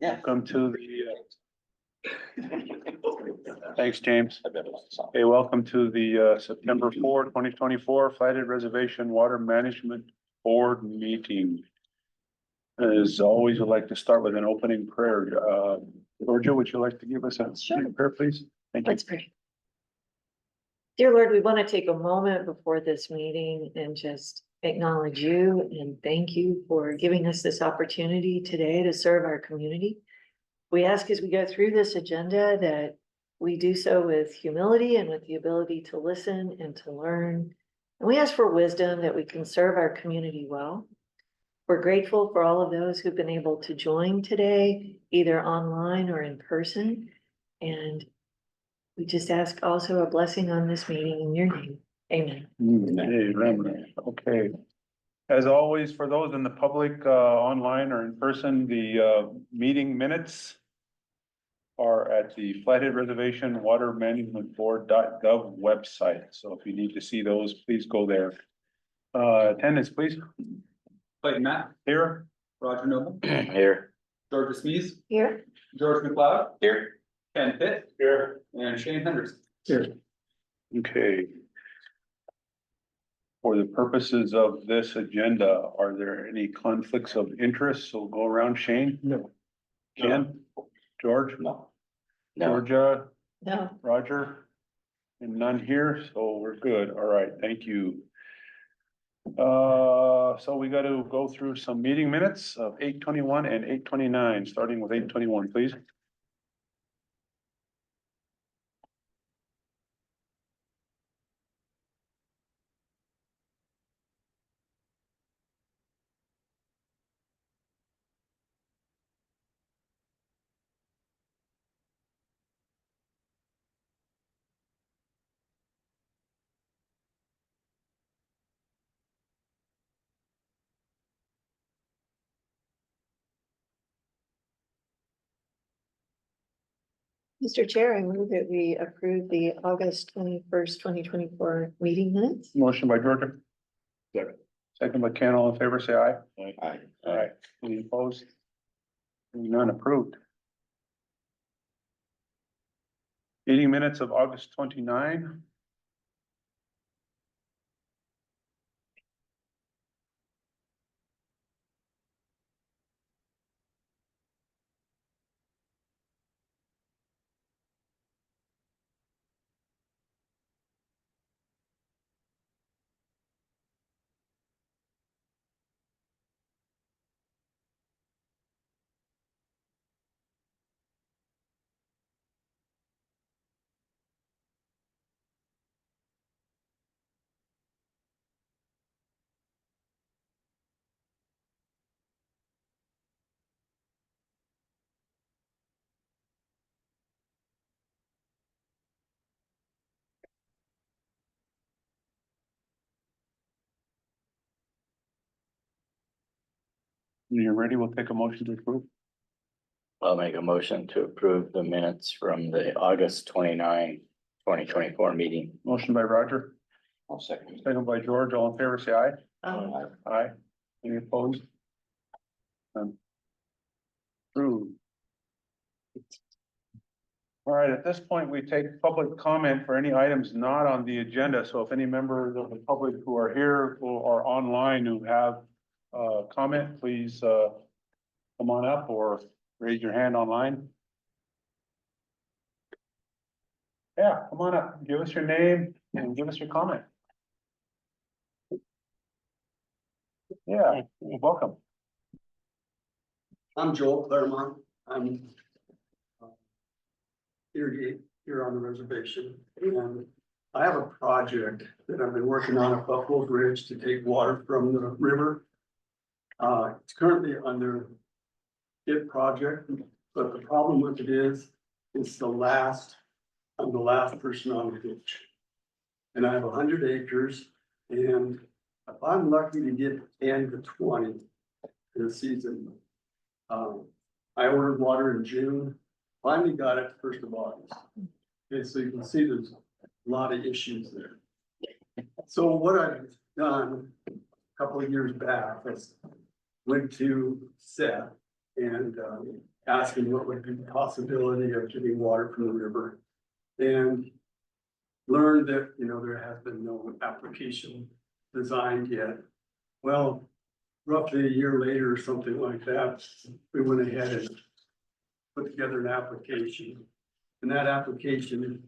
Yeah. Welcome to thanks, James. Hey, welcome to the September 4, 2024 Flathead Reservation Water Management Board meeting. As always, we'd like to start with an opening prayer. Georgia, would you like to give us a prayer, please? Thank you. Let's pray. Dear Lord, we want to take a moment before this meeting and just acknowledge you and thank you for giving us this opportunity today to serve our community. We ask as we go through this agenda that we do so with humility and with the ability to listen and to learn. And we ask for wisdom that we can serve our community well. We're grateful for all of those who've been able to join today, either online or in person. And we just ask also a blessing on this meeting in your name. Amen. Amen. Okay. As always, for those in the public, online or in person, the meeting minutes are at the Flathead Reservation Water Management Board.gov website. So if you need to see those, please go there. Attendance, please. Clayton Matt, Here. Roger Noble, Here. Georgia Smees, Here. George McLeod, Here. Ken Pitt, Here. and Shane Henderson. Here. Okay. For the purposes of this agenda, are there any conflicts of interest? So go around. Shane? No. Ken? George? No. Georgia? No. Roger? And none here, so we're good. All right, thank you. So we got to go through some meeting minutes of 8:21 and 8:29, starting with 8:21, please. Mr. Chair, I move that we approve the August 21st, 2024 meeting minutes. Motion by Georgia. Second by Ken, all in favor, say aye. Aye. All right, any opposed? None approved. Meeting minutes of August 29. When you're ready, we'll take a motion to approve. I'll make a motion to approve the minutes from the August 29, 2024 meeting. Motion by Roger, I'll second. second by George, all in favor, say aye. Um, Aye. Any opposed? None. Approved. All right, at this point, we take public comment for any items not on the agenda. So if any members of the public who are here or online who have comment, please come on up or raise your hand online. Yeah, come on up, give us your name and give us your comment. Yeah, welcome. I'm Joel Claremont. I'm here on the reservation, and I have a project that I've been working on at Buffalo Bridge to take water from the river. It's currently under CITT project, but the problem with it is, it's I'm the last person on the ditch. And I have 100 acres, and if I'm lucky to get 10 to 20 this season, I ordered water in June, finally got it 1st of August. Okay, so you can see there's a lot of issues there. So what I've done a couple of years back is went to Seth and asking what would be the possibility of getting water from the river. And learned that, you know, there has been no application designed yet. Well, roughly a year later or something like that, we went ahead and put together an application. And that application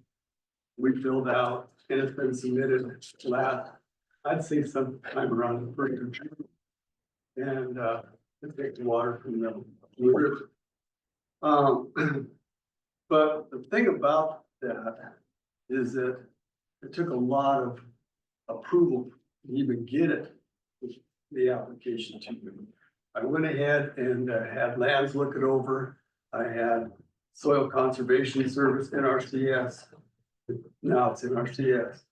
we filled out and it's been submitted last, I'd say sometime around the first of June. And to take the water from the river. But the thing about that is that it took a lot of approval to even get it, the application to me. I went ahead and had Lands look it over. I had Soil Conservation Service, NRCS. Now it's NRCS.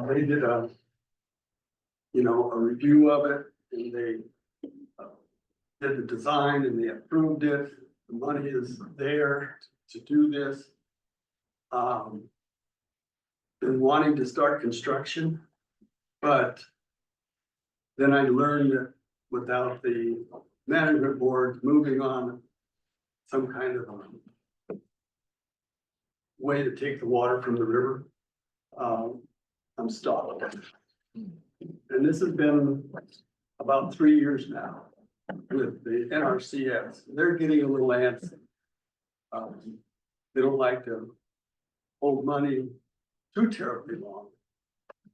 They did a review of it, and they did the design and they approved it. The money is there to do this. Been wanting to start construction, but then I learned that without the management board moving on some kind of way to take the water from the river, I'm stopped. And this has been about 3 years now with the NRCS. They're getting a little antsy. They don't like to hold money too terribly long.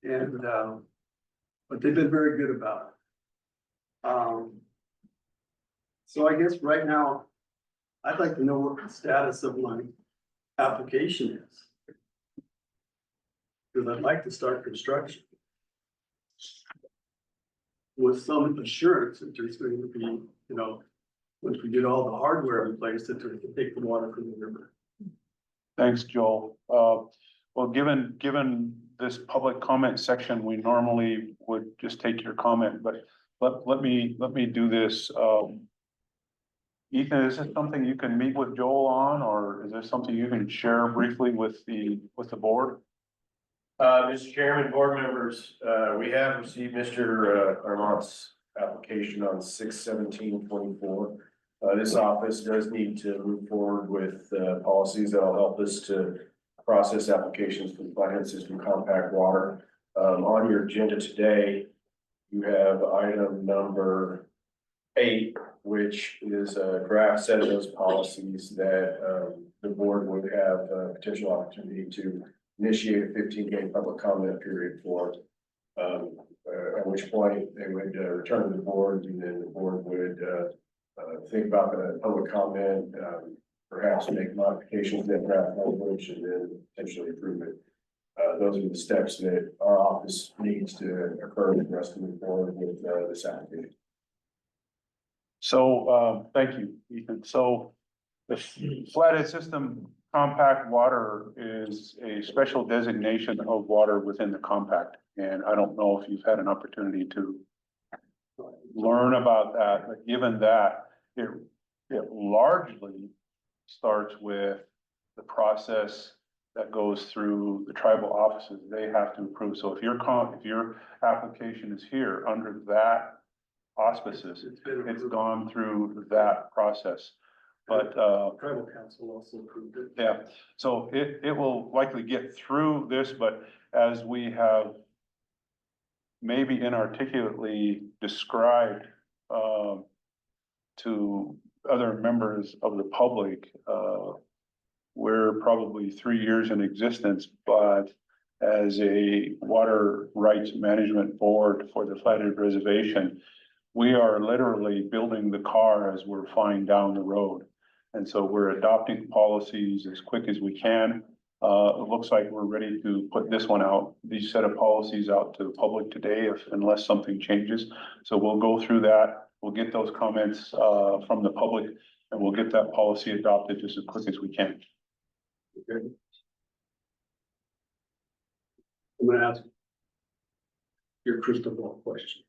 And, but they've been very good about it. So I guess right now, I'd like to know what the status of my application is. Because I'd like to start construction. With some assurance that there's going to be, you know, once we get all the hardware in place, that we can take the water from the river. Thanks, Joel. Well, given this public comment section, we normally would just take your comment, but let me do this. Ethan, is this something you can meet with Joel on, or is this something you can share briefly with the board? Mr. Chairman, board members, we have received Mr. Armont's application on 6/17/24. This office does need to move forward with policies that will help us to process applications for the Flathead system compact water. On your agenda today, you have item number 8, which is a draft set of those policies that the board would have a potential opportunity to initiate a 15-day public comment period for, at which point they would return to the board, and then the board would think about the public comment, perhaps make modifications to that draft language, and then potentially approve it. Those are the steps that our office needs to occur for us to move forward with this application. So, thank you, Ethan. So the Flathead system compact water is a special designation of water within the compact. And I don't know if you've had an opportunity to learn about that, but given that, it largely starts with the process that goes through the tribal offices. They have to approve. So if your application is here under that auspices, it's gone through that process. But Tribal council also approved it. yeah, so it will likely get through this, but as we have maybe inarticulately described to other members of the public, we're probably 3 years in existence, but as a water rights management board for the Flathead Reservation, we are literally building the car as we're flying down the road. And so we're adopting policies as quick as we can. It looks like we're ready to put this one out, these set of policies out to the public today, unless something changes. So we'll go through that. We'll get those comments from the public, and we'll get that policy adopted just as quick as we can. Okay. I'm gonna ask your crystal ball question.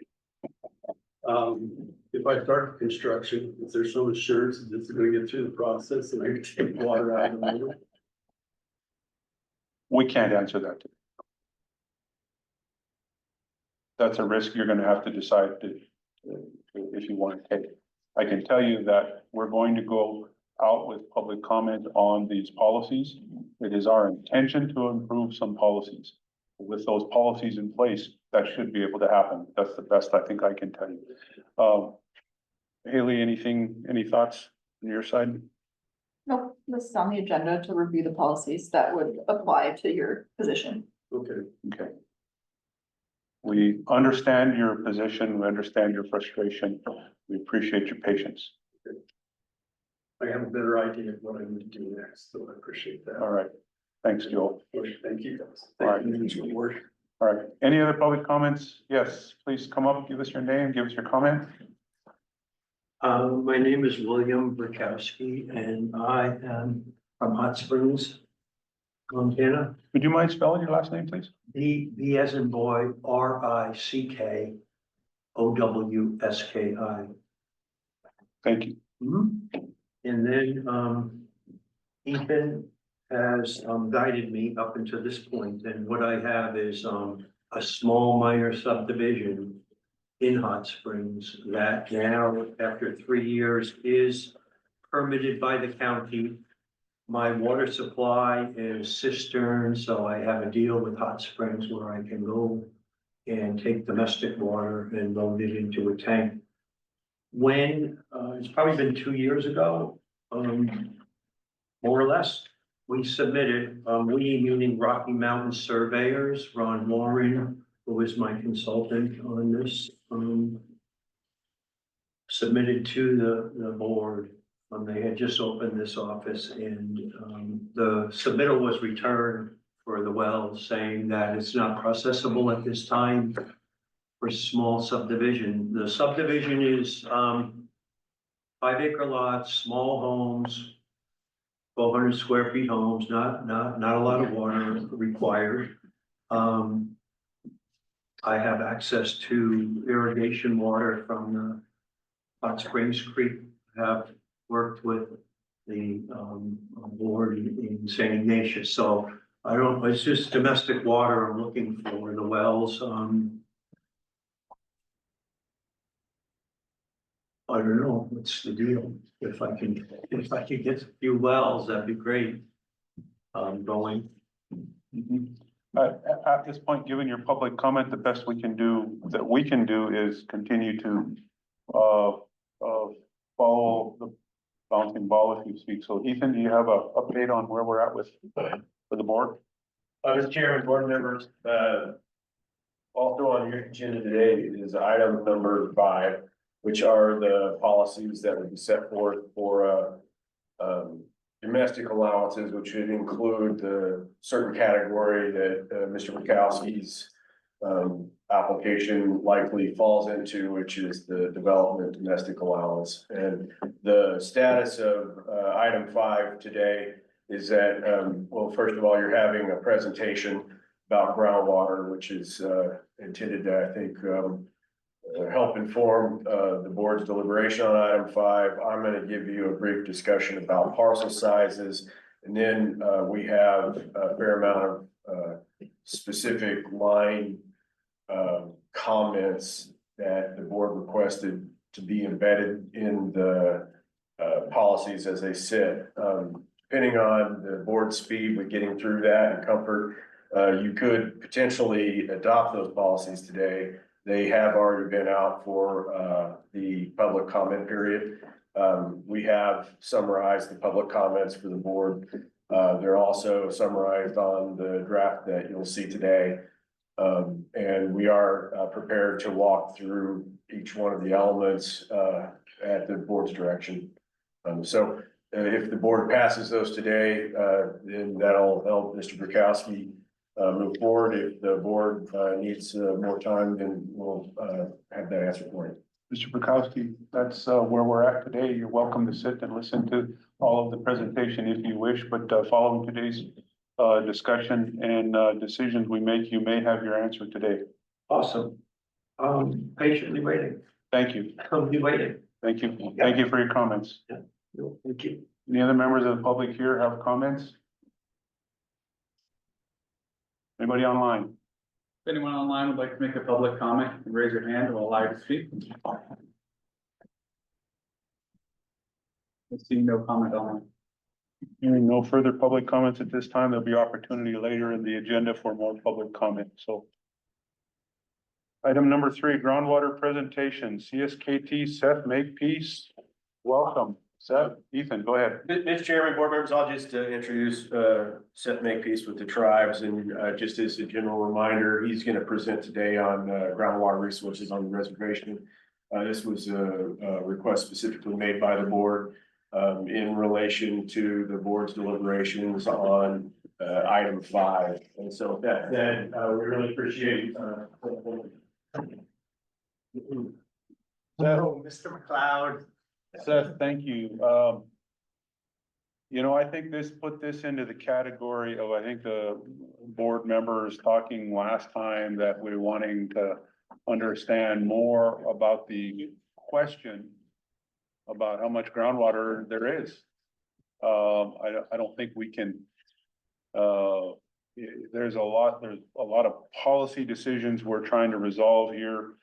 If I start construction, is there some assurance that it's gonna get through the process and I can take water out of the river? We can't answer that today. That's a risk you're gonna have to decide if you want to take. I can tell you that we're going to go out with public comment on these policies. It is our intention to improve some policies. With those policies in place, that should be able to happen. That's the best I think I can tell you. Haley, any thoughts on your side? Nope, this is on the agenda to review the policies that would apply to your position. Okay, Okay. We understand your position, we understand your frustration, we appreciate your patience. I have a better idea of what I need to do next, so I appreciate that. All right, thanks, Joel. Thank you guys. All right. Thank you for your work. All right, any other public comments? Yes, please come up, give us your name, give us your comment. My name is William Burkowski and I am from Hot Springs, Montana. Would you mind spelling your last name, please? B as in boy, RICKOWSKI. Thank you. And then, Ethan has, guided me up until this point, and what I have is, a small minor subdivision in Hot Springs that now, after 3 years, is permitted by the county. My water supply is cistern, so I have a deal with Hot Springs where I can go and take domestic water and load it into a tank. When, it's probably been 2 years ago, more or less, we submitted, we meaning Rocky Mountain Surveyors, Ron Warren, who is my consultant on this, submitted to the board. They had just opened this office and, the submittal was returned for the well, saying that it's not processable at this time for small subdivision. The subdivision is, 5-acre lots, small homes, 1,200 square feet homes, not a lot of water required. I have access to irrigation water from the Hot Springs Creek. Have worked with the board in St. Ignatius, so I don't, it's just domestic water I'm looking for, the wells. I don't know, what's the deal? If I can get a few wells, that'd be great. Going. At this point, given your public comment, the best we can do is continue to follow the bouncing ball, if you speak. So Ethan, do you have a update on where we're at with the board? Mr. Chairman, board members, also on your agenda today is item number 5, which are the policies that would be set forth for domestic allowances, which would include the certain category that Mr. Bukowski's application likely falls into, which is the development domestic allowance. And the status of item 5 today is that, well, first of all, you're having a presentation about groundwater, which is intended to, I think, help inform the board's deliberation on item 5. I'm going to give you a brief discussion about parcel sizes, and then we have a fair amount of specific line comments that the board requested to be embedded in the policies as they sit. Depending on the board's speed with getting through that and comfort, you could potentially adopt those policies today. They have already been out for the public comment period. We have summarized the public comments for the board. They're also summarized on the draft that you'll see today. And we are prepared to walk through each one of the elements at the board's direction. So if the board passes those today, then that'll help Mr. Bukowski move forward. If the board needs more time, then we'll have that answer for you. Mr. Bukowski, that's where we're at today. You're welcome to sit and listen to all of the presentation if you wish, but following today's discussion and decisions we make, you may have your answer today. Awesome. Patiently waiting. Thank you. I'll be waiting. Thank you. Thank you for your comments. Thank you. Any other members of the public here have comments? Anybody online? If anyone online would like to make a public comment, you can raise your hand and we'll allow you to speak. Seeing no comment on Hearing no further public comments at this time, there'll be opportunity later in the agenda for more public comment, so. Item number 3, groundwater presentation, CSKT-Seth Makepeace. Welcome, Seth. Ethan, go ahead. Mr. Chairman, board members, I'll just introduce Seth Makepeace with the tribes, and just as a general reminder, he's going to present today on groundwater resources on the reservation. This was a request specifically made by the board in relation to the board's deliberations on item 5. And so with that said, we really appreciate Hello, Mr. McLeod. Seth, thank you. You know, I think put this into the category of, I think the board members talking last time that we're wanting to understand more about the question about how much groundwater there is. I don't think we can, there's a lot of policy decisions we're trying to resolve here.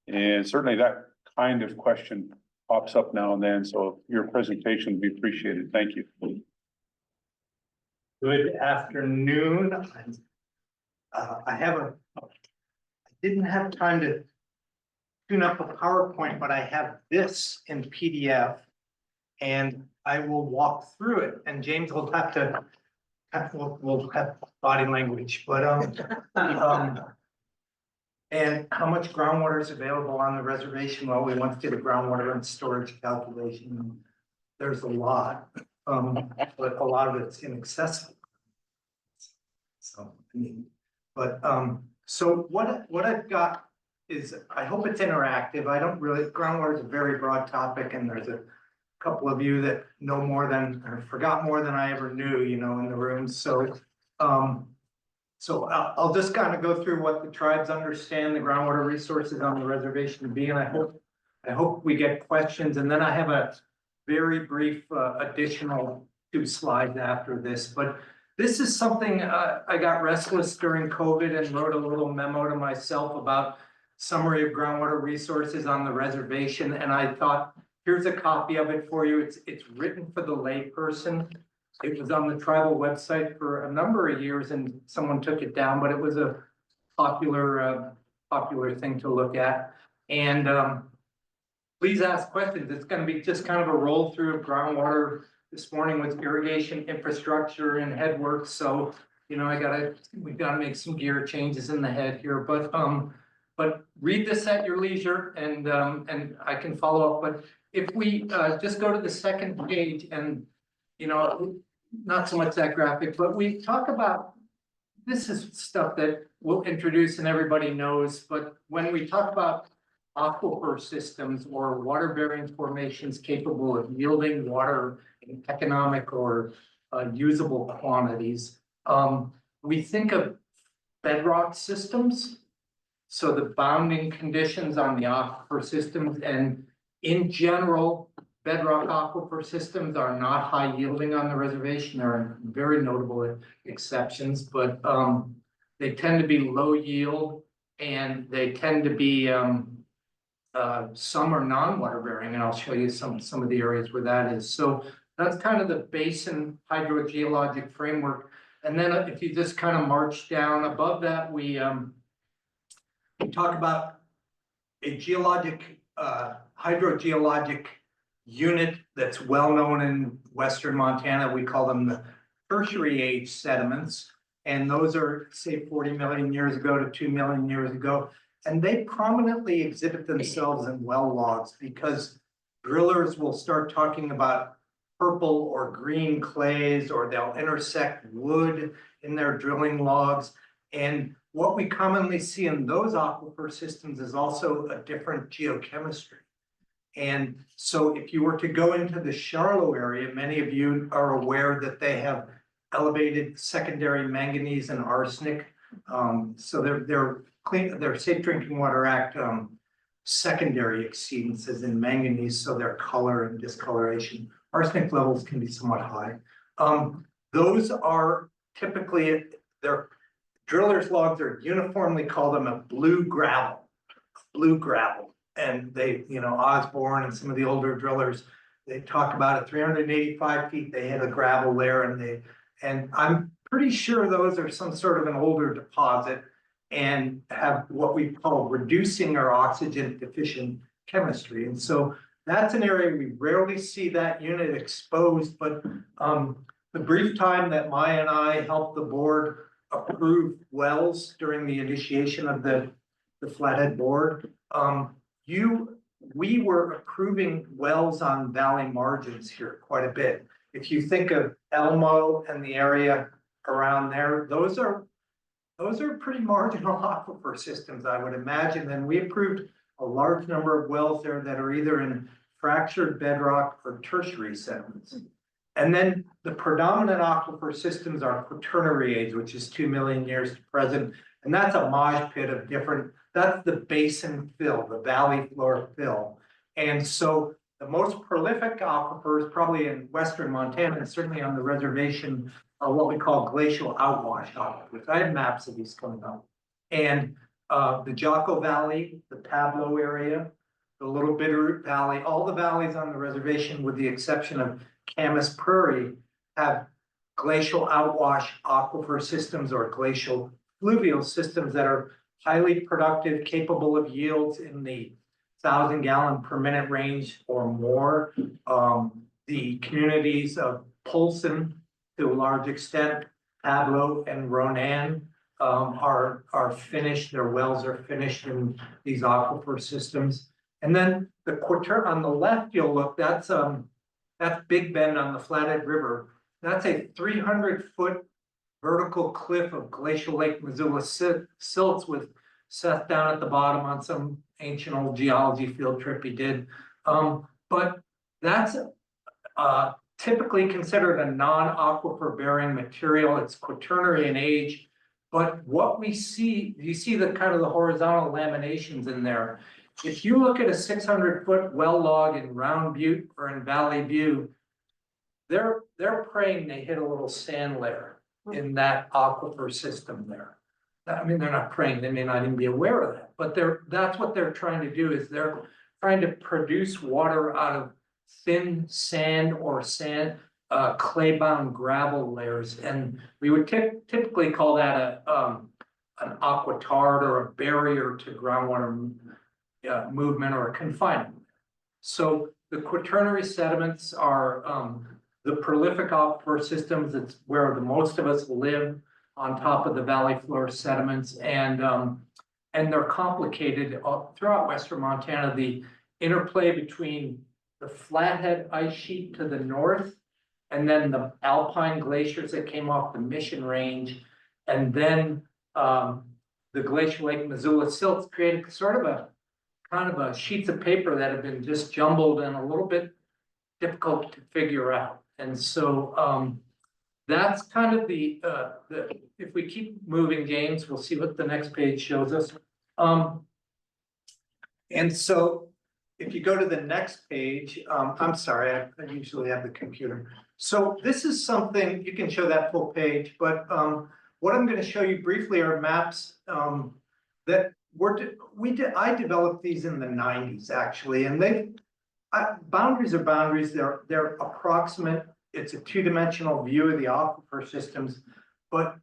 And certainly that kind of question pops up now and then, so your presentation would be appreciated. Thank you. Good afternoon. I didn't have time to tune up a PowerPoint, but I have this in PDF. And I will walk through it, and James will have to, we'll have body language, but and how much groundwater is available on the reservation? Well, we want to do the groundwater and storage calculation. There's a lot, but a lot of it's inaccessible. So, I mean, but, so what I've got is, I hope it's interactive. I don't really, groundwater is a very broad topic, and there's a couple of you that know more than, or forgot more than I ever knew, you know, in the room. So, I'll just kind of go through what the tribes understand the groundwater resources on the reservation to be, and I hope we get questions, and then I have a very brief additional 2 slides after this. But this is something I got restless during COVID and wrote a little memo to myself about summary of groundwater resources on the reservation, and I thought, here's a copy of it for you. It's written for the layperson. It was on the tribal website for a number of years and someone took it down, but it was a popular thing to look at. And please ask questions. It's going to be just kind of a roll through of groundwater. This morning with irrigation infrastructure and headworks. So, you know, we've got to make some gear changes in the head here, but read this at your leisure, and I can follow up. But if we just go to the second page, and you know, not so much that graphic, but we talk about, this is stuff that we'll introduce and everybody knows, but when we talk about aquifer systems or water bearing formations capable of yielding water in economic or usable quantities, we think of bedrock systems. So the bounding conditions on the aquifer systems, and in general, bedrock aquifer systems are not high yielding on the reservation. There are very notable exceptions, but they tend to be low yield, and they tend to be some are non-water bearing, and I'll show you some of the areas where that is. So that's kind of the basin hydrogeologic framework. And then if you just kind of march down above that, we talk about a geologic, hydrogeologic unit that's well known in Western Montana. We call them the tertiary age sediments. And those are, say, 40 million years ago to 2 million years ago. And they prominently exhibit themselves in well logs because drillers will start talking about purple or green clays, or they'll intersect wood in their drilling logs. And what we commonly see in those aquifer systems is also a different geochemistry. And so if you were to go into the Charlotte area, many of you are aware that they have elevated secondary manganese and arsenic. So they're clean, they're Safe Drinking Water Act secondary exceedances in manganese, so their color and discoloration. Arsenic levels can be somewhat high. Those are typically, their drillers' logs are uniformly call them a blue gravel. And they, you know, Osborne and some of the older drillers they talk about it, 385 feet, they hit a gravel layer and I'm pretty sure those are some sort of an older deposit and have what we call reducing or oxygen deficient chemistry. And so that's an area we rarely see that unit exposed, but the brief time that Maya and I helped the board approve wells during the initiation of the Flathead board, we were approving wells on valley margins here quite a bit. If you think of Elmo and the area around there, those are pretty marginal aquifer systems, I would imagine. And we approved a large number of wells there that are either in fractured bedrock or tertiary sediments. And then the predominant aquifer systems are quaternary age, which is 2 million years to present. And that's a mosh pit of different, that's the basin fill, the valley floor fill. And so the most prolific aquifers, probably in western Montana, and certainly on the reservation, are what we call glacial outwash aquifers. I have maps of these coming up. And the Jocko Valley, the Pablo area, the Little Bitterroot Valley, all the valleys on the reservation, with the exception of Camas Prairie, have glacial outwash aquifer systems or glacial fluvial systems that are highly productive, capable of yields in the 1,000 gallon per minute range or more. The communities of Polson, to a large extent, Pablo and Ronan are finished. Their wells are finished in these aquifer systems. And then the Quaternary on the left, you'll look, that's Big Bend on the Flathead River. That's a 300-foot vertical cliff of glacial Lake Missoula silts with Seth down at the bottom on some ancient old geology field trip he did. But that's typically considered a non-aquifer bearing material. It's quaternary in age. But what we see, you see the kind of the horizontal laminations in there. If you look at a 600-foot well log in Round Butte or in Valley View, they're praying they hit a little sand layer in that aquifer system there. I mean, they're not praying, they may not even be aware of that, but that's what they're trying to do, is they're trying to produce water out of thin sand or clay-bound gravel layers. And we would typically call that an aquitard or a barrier to groundwater movement or a confinement. So the quaternary sediments are the prolific aquifer systems. It's where the most of us live, on top of the valley floor sediments, and they're complicated throughout western Montana. The interplay between the Flathead ice sheet to the north, and then the alpine glaciers that came off the Mission Range, and then the glacial Lake Missoula silts created sort of a kind of a sheets of paper that have been just jumbled and a little bit difficult to figure out. And so that's kind of the if we keep moving, James, we'll see what the next page shows us. And so if you go to the next page, I'm sorry, I usually have the computer. So this is something, you can show that full page, but what I'm going to show you briefly are maps that I developed these in the 90s actually, and boundaries are boundaries. They're approximate. It's a two-dimensional view of the aquifer systems, but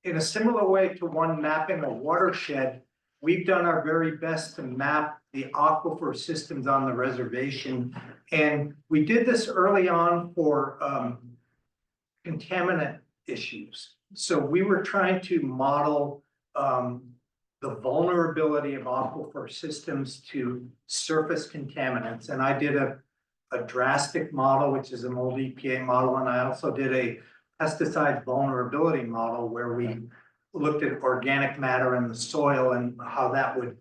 in a similar way to one mapping a watershed, we've done our very best to map the aquifer systems on the reservation. And we did this early on for contaminant issues. So we were trying to model the vulnerability of aquifer systems to surface contaminants. And I did a drastic model, which is an old EPA model. And I also did a pesticide vulnerability model where we looked at organic matter in the soil and how that would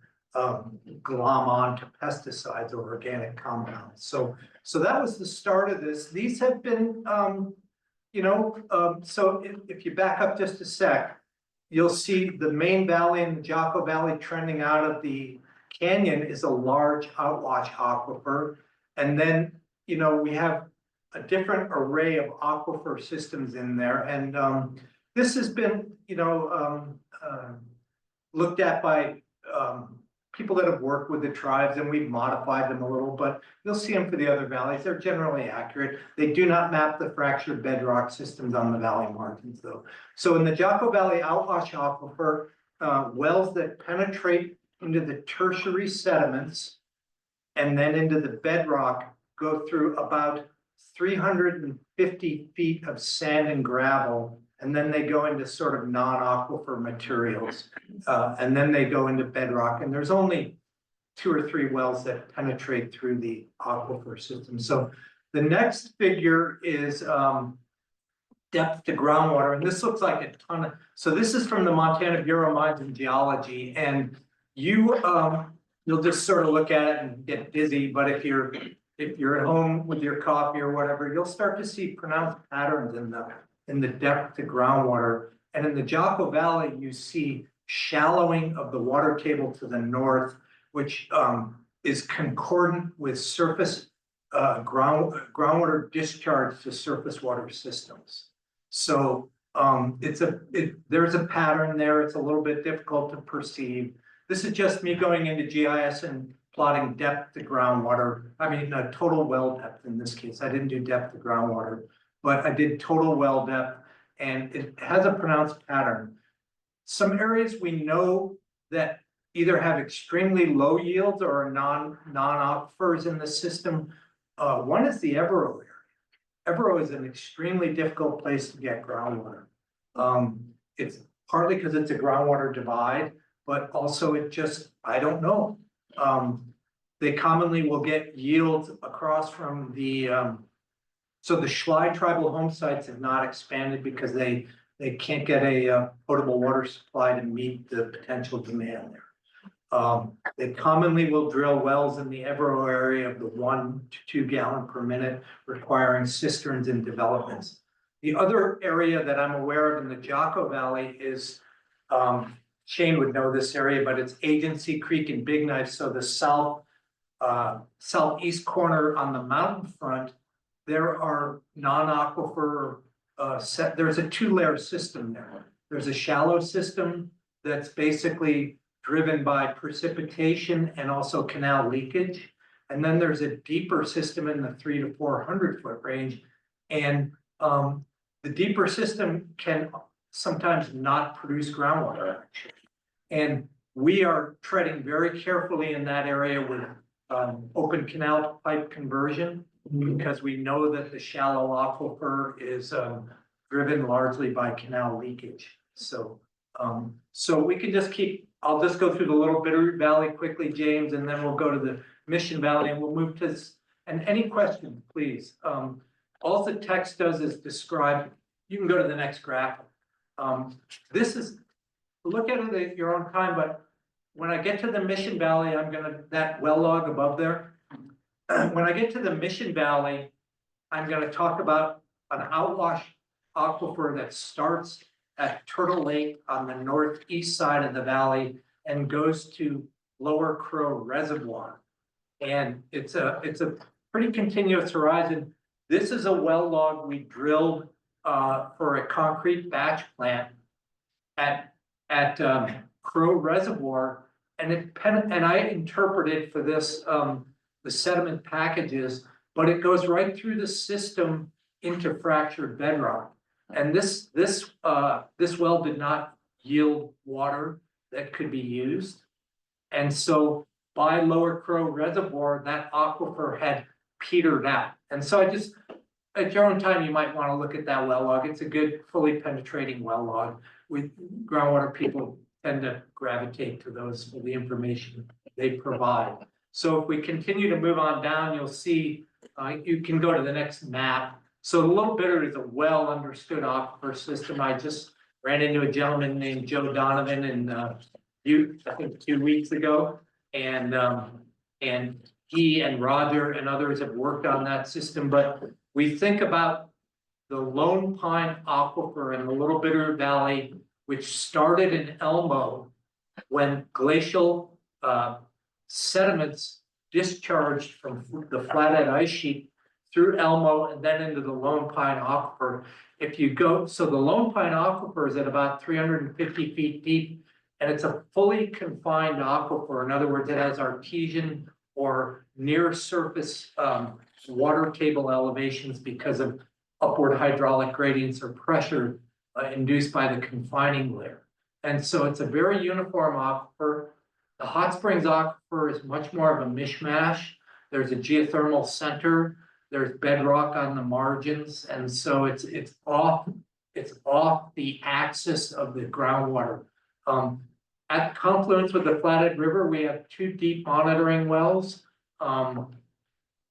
glom on to pesticides or organic compounds. So that was the start of this. These have been, so if you back up just a sec, you'll see the main valley and the Jocko Valley trending out of the canyon is a large outwash aquifer. And then, we have a different array of aquifer systems in there. And this has been, looked at by people that have worked with the tribes and we've modified them a little, but you'll see them for the other valleys. They're generally accurate. They do not map the fractured bedrock systems on the valley margins though. So in the Jocko Valley outwash aquifer, wells that penetrate into the tertiary sediments and then into the bedrock go through about 350 feet of sand and gravel. And then they go into sort of non-aquifer materials. And then they go into bedrock. And there's only 2 or 3 wells that penetrate through the aquifer system. So the next figure is depth to groundwater. And this looks like a ton of, so this is from the Montana Bureau of Mines and Geology. And you'll just sort of look at it and get dizzy. But if you're at home with your coffee or whatever, you'll start to see pronounced patterns in the depth to groundwater. And in the Jocko Valley, you see shallowing of the water table to the north, which is concordant with surface groundwater discharge to surface water systems. So there's a pattern there. It's a little bit difficult to perceive. This is just me going into GIS and plotting depth to groundwater. I mean, total well depth in this case. I didn't do depth to groundwater, but I did total well depth, and it has a pronounced pattern. Some areas we know that either have extremely low yields or are non-aquifers in the system. One is the Evero area. Evero is an extremely difficult place to get groundwater. It's partly because it's a groundwater divide, but also I don't know. They commonly will get yields across from the, so the Schley tribal home sites have not expanded because they can't get a potable water supply to meet the potential demand there. They commonly will drill wells in the Evero area of the 1 to 2 gallon per minute, requiring cisterns and developments. The other area that I'm aware of in the Jocko Valley is, Shane would know this area, but it's Agency Creek and Big Knife. So the southeast corner on the mountain front, there are non-aquifer there's a 2-layer system there. There's a shallow system that's basically driven by precipitation and also canal leakage. And then there's a deeper system in the 300 to 400 foot range. And the deeper system can sometimes not produce groundwater actually. And we are treading very carefully in that area with open canal pipe conversion, because we know that the shallow aquifer is driven largely by canal leakage. So we can just I'll just go through the Little Bitterroot Valley quickly, James, and then we'll go to the Mission Valley and we'll move to this. And any questions, please. All the text does is describe, you can go to the next graph. This is, look at it at your own time, but when I get to the Mission Valley, that well log above there. When I get to the Mission Valley, I'm gonna talk about an outwash aquifer that starts at Turtle Lake on the northeast side of the valley and goes to Lower Crow Reservoir. And it's a pretty continuous horizon. This is a well log we drilled for a concrete batch plant at Crow Reservoir, and I interpreted for this the sediment packages, but it goes right through the system into fractured bedrock. And this well did not yield water that could be used. And so by Lower Crow Reservoir, that aquifer had petered out. And so at your own time, you might want to look at that well log. It's a good, fully penetrating well log. Groundwater people tend to gravitate to those for the information they provide. So if we continue to move on down, you'll see, you can go to the next map. So the Little Bitter is a well understood aquifer system. I just ran into a gentleman named Joe Donovan in I think 2 weeks ago. And he and Roger and others have worked on that system. But we think about the Lone Pine Aquifer in the Little Bitter Valley, which started in Elmo when glacial sediments discharged from the Flathead ice sheet through Elmo and then into the Lone Pine Aquifer. If you go, so the Lone Pine Aquifer is at about 350 feet deep. And it's a fully confined aquifer. In other words, it has artesian or near surface water table elevations because of upward hydraulic gradients or pressure induced by the confining layer. And so it's a very uniform aquifer. The hot springs aquifer is much more of a mishmash. There's a geothermal center, there's bedrock on the margins, and so it's off the axis of the groundwater. At confluence with the Flathead River, we have 2 deep monitoring wells.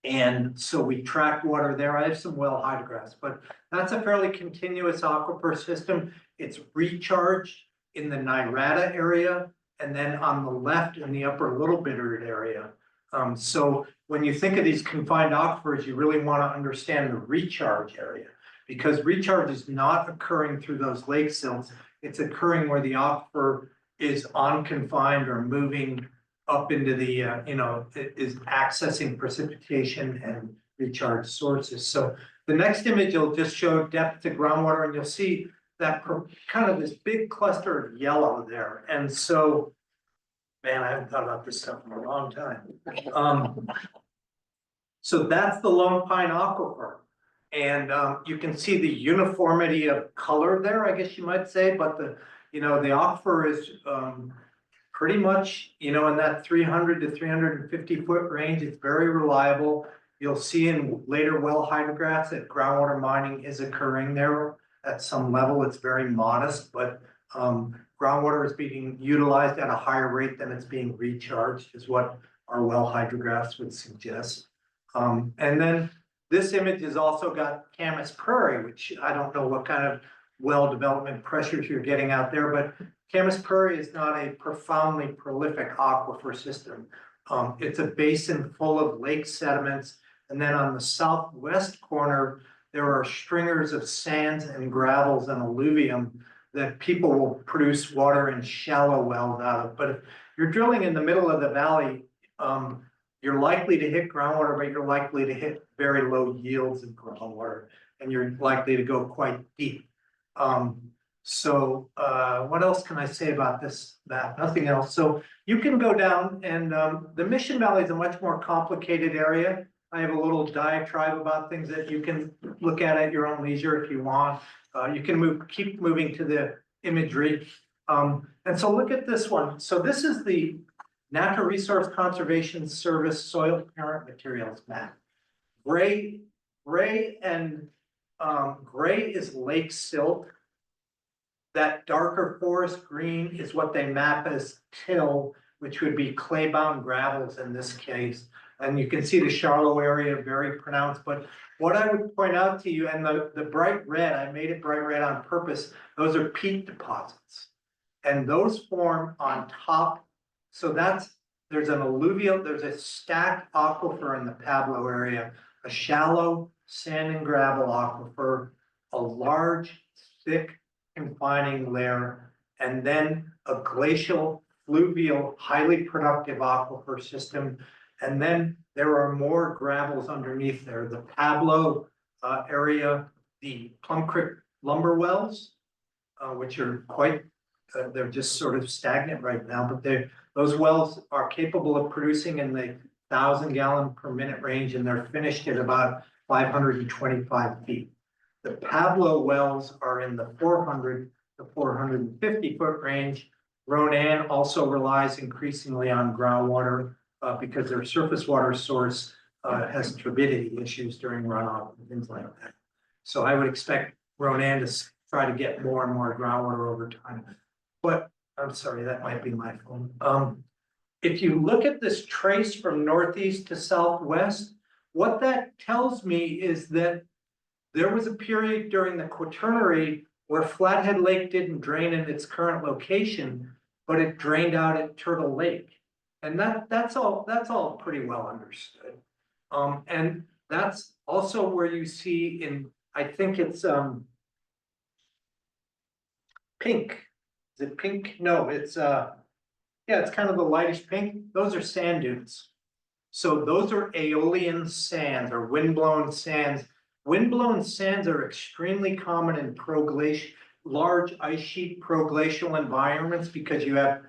And so we track water there. I have some well hydrographs, but that's a fairly continuous aquifer system. It's recharged in the Nirada area, and then on the left in the upper Little Bitterd area. So when you think of these confined aquifers, you really want to understand the recharge area, because recharge is not occurring through those lake silts. It's occurring where the aquifer is unconfined or moving up into the, is accessing precipitation and recharge sources. So the next image will just show depth to groundwater, and you'll see that kind of this big cluster of yellow there. And so, man, I haven't thought about this stuff in a long time. So that's the Lone Pine Aquifer. And you can see the uniformity of color there, I guess you might say, but the aquifer is pretty much, in that 300 to 350 foot range. It's very reliable. You'll see in later well hydrographs that groundwater mining is occurring there at some level. It's very modest, but groundwater is being utilized at a higher rate than it's being recharged, is what our well hydrographs would suggest. And then this image has also got Camas Prairie, which I don't know what kind of well development pressures you're getting out there, but Camas Prairie is not a profoundly prolific aquifer system. It's a basin full of lake sediments. And then on the southwest corner, there are stringers of sands and gravels and alluvium that people will produce water in shallow wells out of. But if you're drilling in the middle of the valley, you're likely to hit groundwater, but you're likely to hit very low yields of groundwater, and you're likely to go quite deep. What else can I say about this map? Nothing else. So you can go down, and the Mission Valley is a much more complicated area. I have a little diatribe about things that you can look at your own leisure if you want. You can keep moving to the imagery. And so look at this one. So this is the Natural Resource Conservation Service soil parent materials map. Gray is lake silt. That darker forest green is what they map as till, which would be clay-bound gravels in this case. And you can see the shallow area very pronounced. But what I would point out to you, and the bright red, I made it bright red on purpose, those are peat deposits. And those form on top. So there's an alluvial, there's a stacked aquifer in the Pablo area, a shallow sand and gravel aquifer, a large, thick confining layer, and then a glacial, fluvial, highly productive aquifer system. And then there are more gravels underneath there. The Pablo area, the Plum Creek lumber wells, which are quite, they're just sort of stagnant right now, but those wells are capable of producing in the 1,000 gallon per minute range, and they're finished at about 525 feet. The Pablo wells are in the 400 to 450 foot range. Ronan also relies increasingly on groundwater because their surface water source has turbidity issues during runoff and things like that. So I would expect Ronan to try to get more and more groundwater over time. But I'm sorry, that might be my phone. If you look at this trace from northeast to southwest, what that tells me is that there was a period during the Quaternary where Flathead Lake didn't drain in its current location, but it drained out at Turtle Lake. And that's all pretty well understood. And that's also where you see I think it's pink. Is it pink? No, it's it's kind of a lightish pink. Those are sand dunes. So those are aeolian sands or windblown sands. Windblown sands are extremely common in large ice sheet proglacial environments because you have,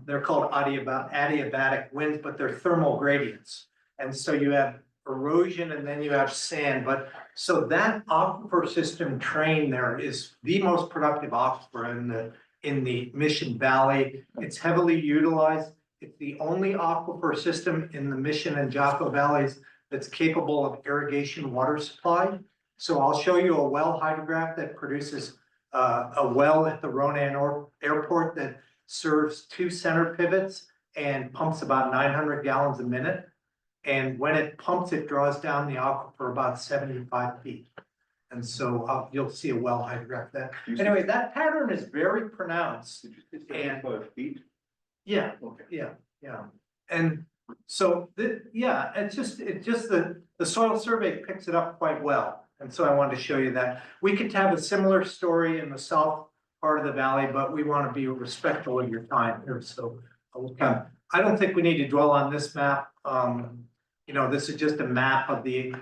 they're called adiabatic winds, but they're thermal gradients. And so you have erosion and then you have sand, but so that aquifer system train there is the most productive aquifer in the Mission Valley. It's heavily utilized. It's the only aquifer system in the Mission and Jocko valleys that's capable of irrigation water supply. So I'll show you a well hydrograph that produces a well at the Ronan Airport that serves 2 center pivots and pumps about 900 gallons a minute. And when it pumps, it draws down the aquifer about 75 feet. And so you'll see a well hydrograph there. Anyway, that pattern is very pronounced. And feet? yeah, Okay. yeah. And so, it's just the soil survey picks it up quite well. And so I wanted to show you that. We could have a similar story in the south part of the valley, but we want to be respectful of your time here. So I don't think we need to dwell on this map. You know, this is just a map of the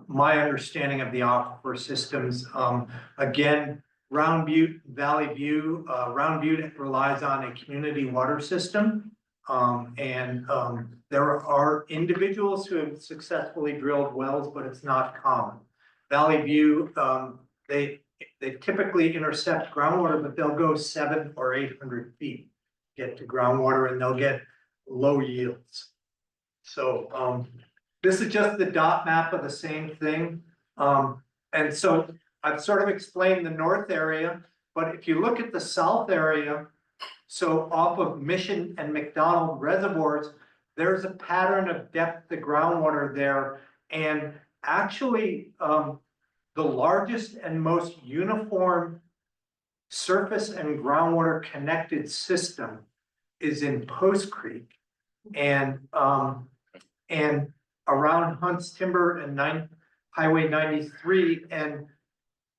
my understanding of the aquifer systems. Again, Round Butte, Valley View, Round Butte relies on a community water system. There are individuals who have successfully drilled wells, but it's not common. Valley View, they typically intercept groundwater, but they'll go 700 or 800 feet, get to groundwater, and they'll get low yields. So this is just the dot map of the same thing. And so I've sort of explained the north area, but if you look at the south area, so off of Mission and McDonald reservoirs, there's a pattern of depth to groundwater there. And actually, the largest and most uniform surface and groundwater connected system is in Post Creek and around Hunts Timber and Highway 93, and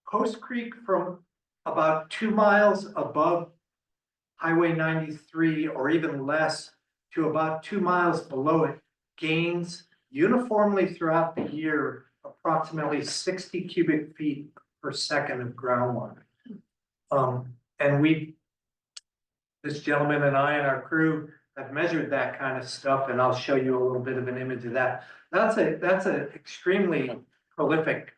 Post Creek from about 2 miles above Highway 93 or even less to about 2 miles below it gains uniformly throughout the year approximately 60 cubic feet per second of groundwater. And this gentleman and I and our crew have measured that kind of stuff, and I'll show you a little bit of an image of that. That's an extremely prolific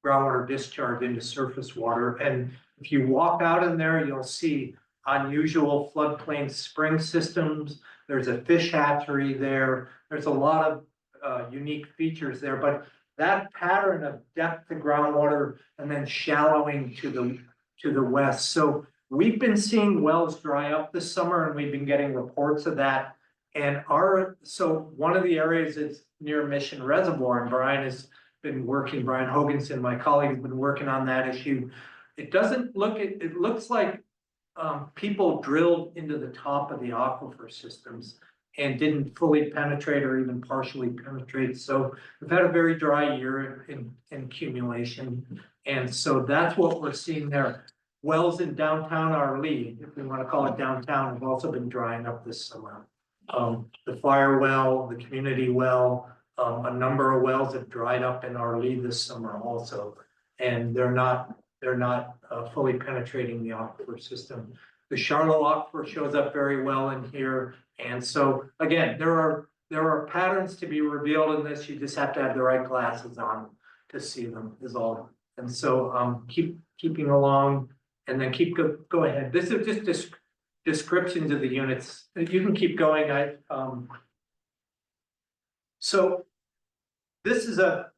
groundwater discharge into surface water. And if you walk out in there, you'll see unusual floodplain spring systems. There's a fish hatchery there. There's a lot of unique features there, but that pattern of depth to groundwater and then shallowing to the west. So we've been seeing wells dry up this summer, and we've been getting reports of that. And so one of the areas is near Mission Reservoir, and Brian Hoganson, my colleague, has been working on that issue. It looks like people drilled into the top of the aquifer systems and didn't fully penetrate or even partially penetrate. So we've had a very dry year in accumulation. And so that's what we're seeing there. Wells in downtown Arlee, if we want to call it downtown, have also been drying up this summer. The fire well, the community well, a number of wells have dried up in Arlee this summer also. And they're not fully penetrating the aquifer system. The Charlotte aquifer shows up very well in here. And so again, there are patterns to be revealed in this. You just have to have the right glasses on to see them is all. And so keeping along, and then go ahead. This is just descriptions of the units. You can keep going. So this is a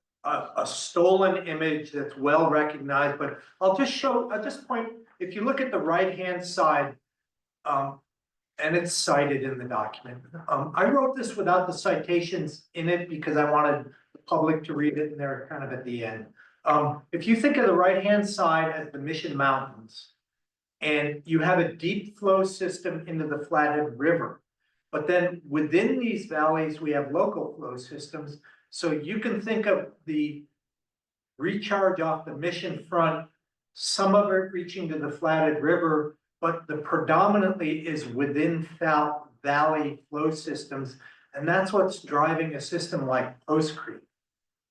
stolen image that's well recognized, but I'll just point, if you look at the right-hand side, and it's cited in the document. I wrote this without the citations in it because I wanted the public to read it, and they're kind of at the end. If you think of the right-hand side as the Mission Mountains, and you have a deep flow system into the Flathead River, but then within these valleys, we have local flow systems. So you can think of the recharge off the Mission front, some of it reaching to the Flathead River, but the predominantly is within valley flow systems. And that's what's driving a system like Post Creek.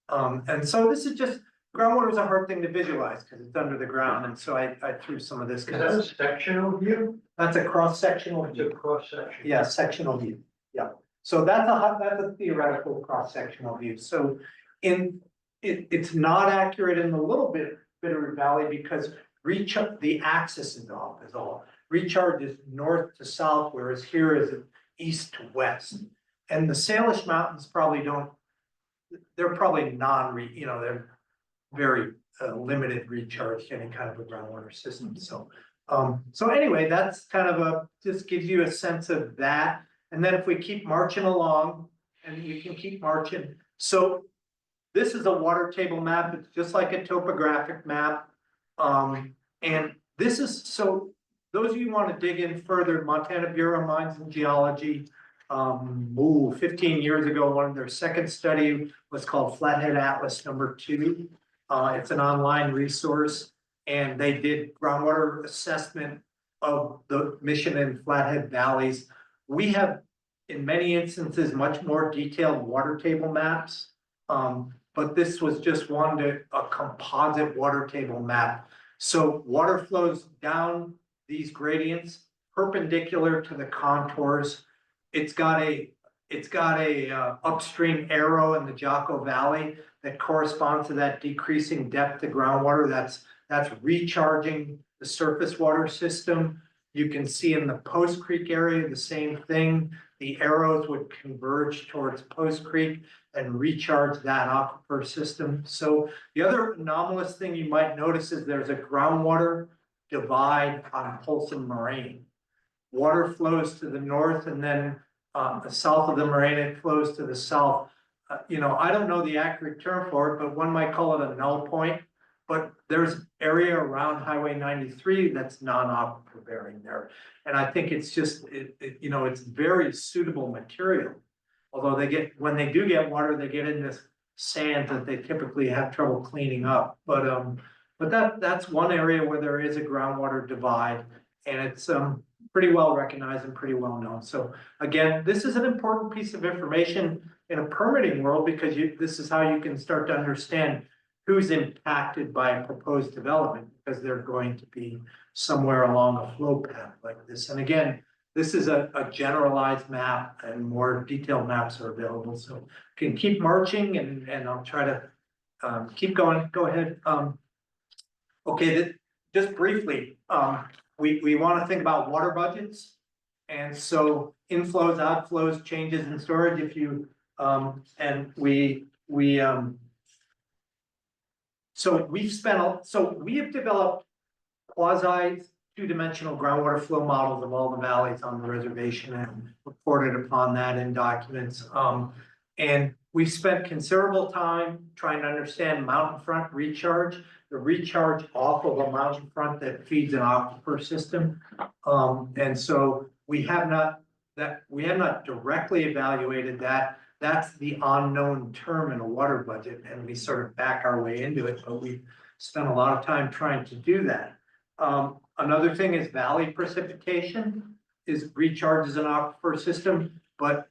And so this is just groundwater is a hard thing to visualize because it's under the ground, and so I threw some of this. Is that a sectional view? That's a cross-sectional It's a view. cross section. Yeah, sectional view, yeah. So that's a theoretical cross-sectional view. So it's not accurate in the little bit Bitterroot Valley because the axis is off is all. Recharge is north to south, whereas here is east to west. And the Salish Mountains probably they're probably they're very limited recharge to any kind of a groundwater system, so. So anyway, that's kind of just gives you a sense of that. And then if we keep marching along, and we can keep marching, so this is a water table map, it's just like a topographic map. And this is, so those of you who want to dig in further, Montana Bureau of Mines and Geology, 15 years ago, one of their second study was called Flathead Atlas #2. It's an online resource, and they did groundwater assessment of the Mission and Flathead valleys. We have, in many instances, much more detailed water table maps. But this was just a composite water table map. So water flows down these gradients perpendicular to the contours. It's got a upstream arrow in the Jocko Valley that corresponds to that decreasing depth of groundwater. That's recharging the surface water system. You can see in the Post Creek area the same thing. The arrows would converge towards Post Creek and recharge that aquifer system. So the other anomalous thing you might notice is there's a groundwater divide on Folsom Moraine. Water flows to the north, and then south of the moraine it flows to the south. I don't know the accurate term for it, but one might call it a null point. But there's area around Highway 93 that's non-aquifer bearing there. And I think it's just, it's very suitable material. Although when they do get water, they get in this sand that they typically have trouble cleaning up. But that's one area where there is a groundwater divide, and it's pretty well recognized and pretty well known. So again, this is an important piece of information in a permitting world, because this is how you can start to understand who's impacted by a proposed development, because they're going to be somewhere along a flow path like this. And again, this is a generalized map, and more detailed maps are available. So can keep marching, and I'll try to keep going. Go ahead. Okay, just briefly, we want to think about water budgets. And so inflows, outflows, changes in storage. If you so we have developed quasi two-dimensional groundwater flow models of all the valleys on the reservation, and reported upon that in documents. And we've spent considerable time trying to understand mountain front recharge, the recharge off of a mountain front that feeds an aquifer system. And so we have not directly evaluated that. That's the unknown term in a water budget, and we sort of back our way into it, but we spent a lot of time trying to do that. Another thing is valley precipitation recharges an aquifer system, but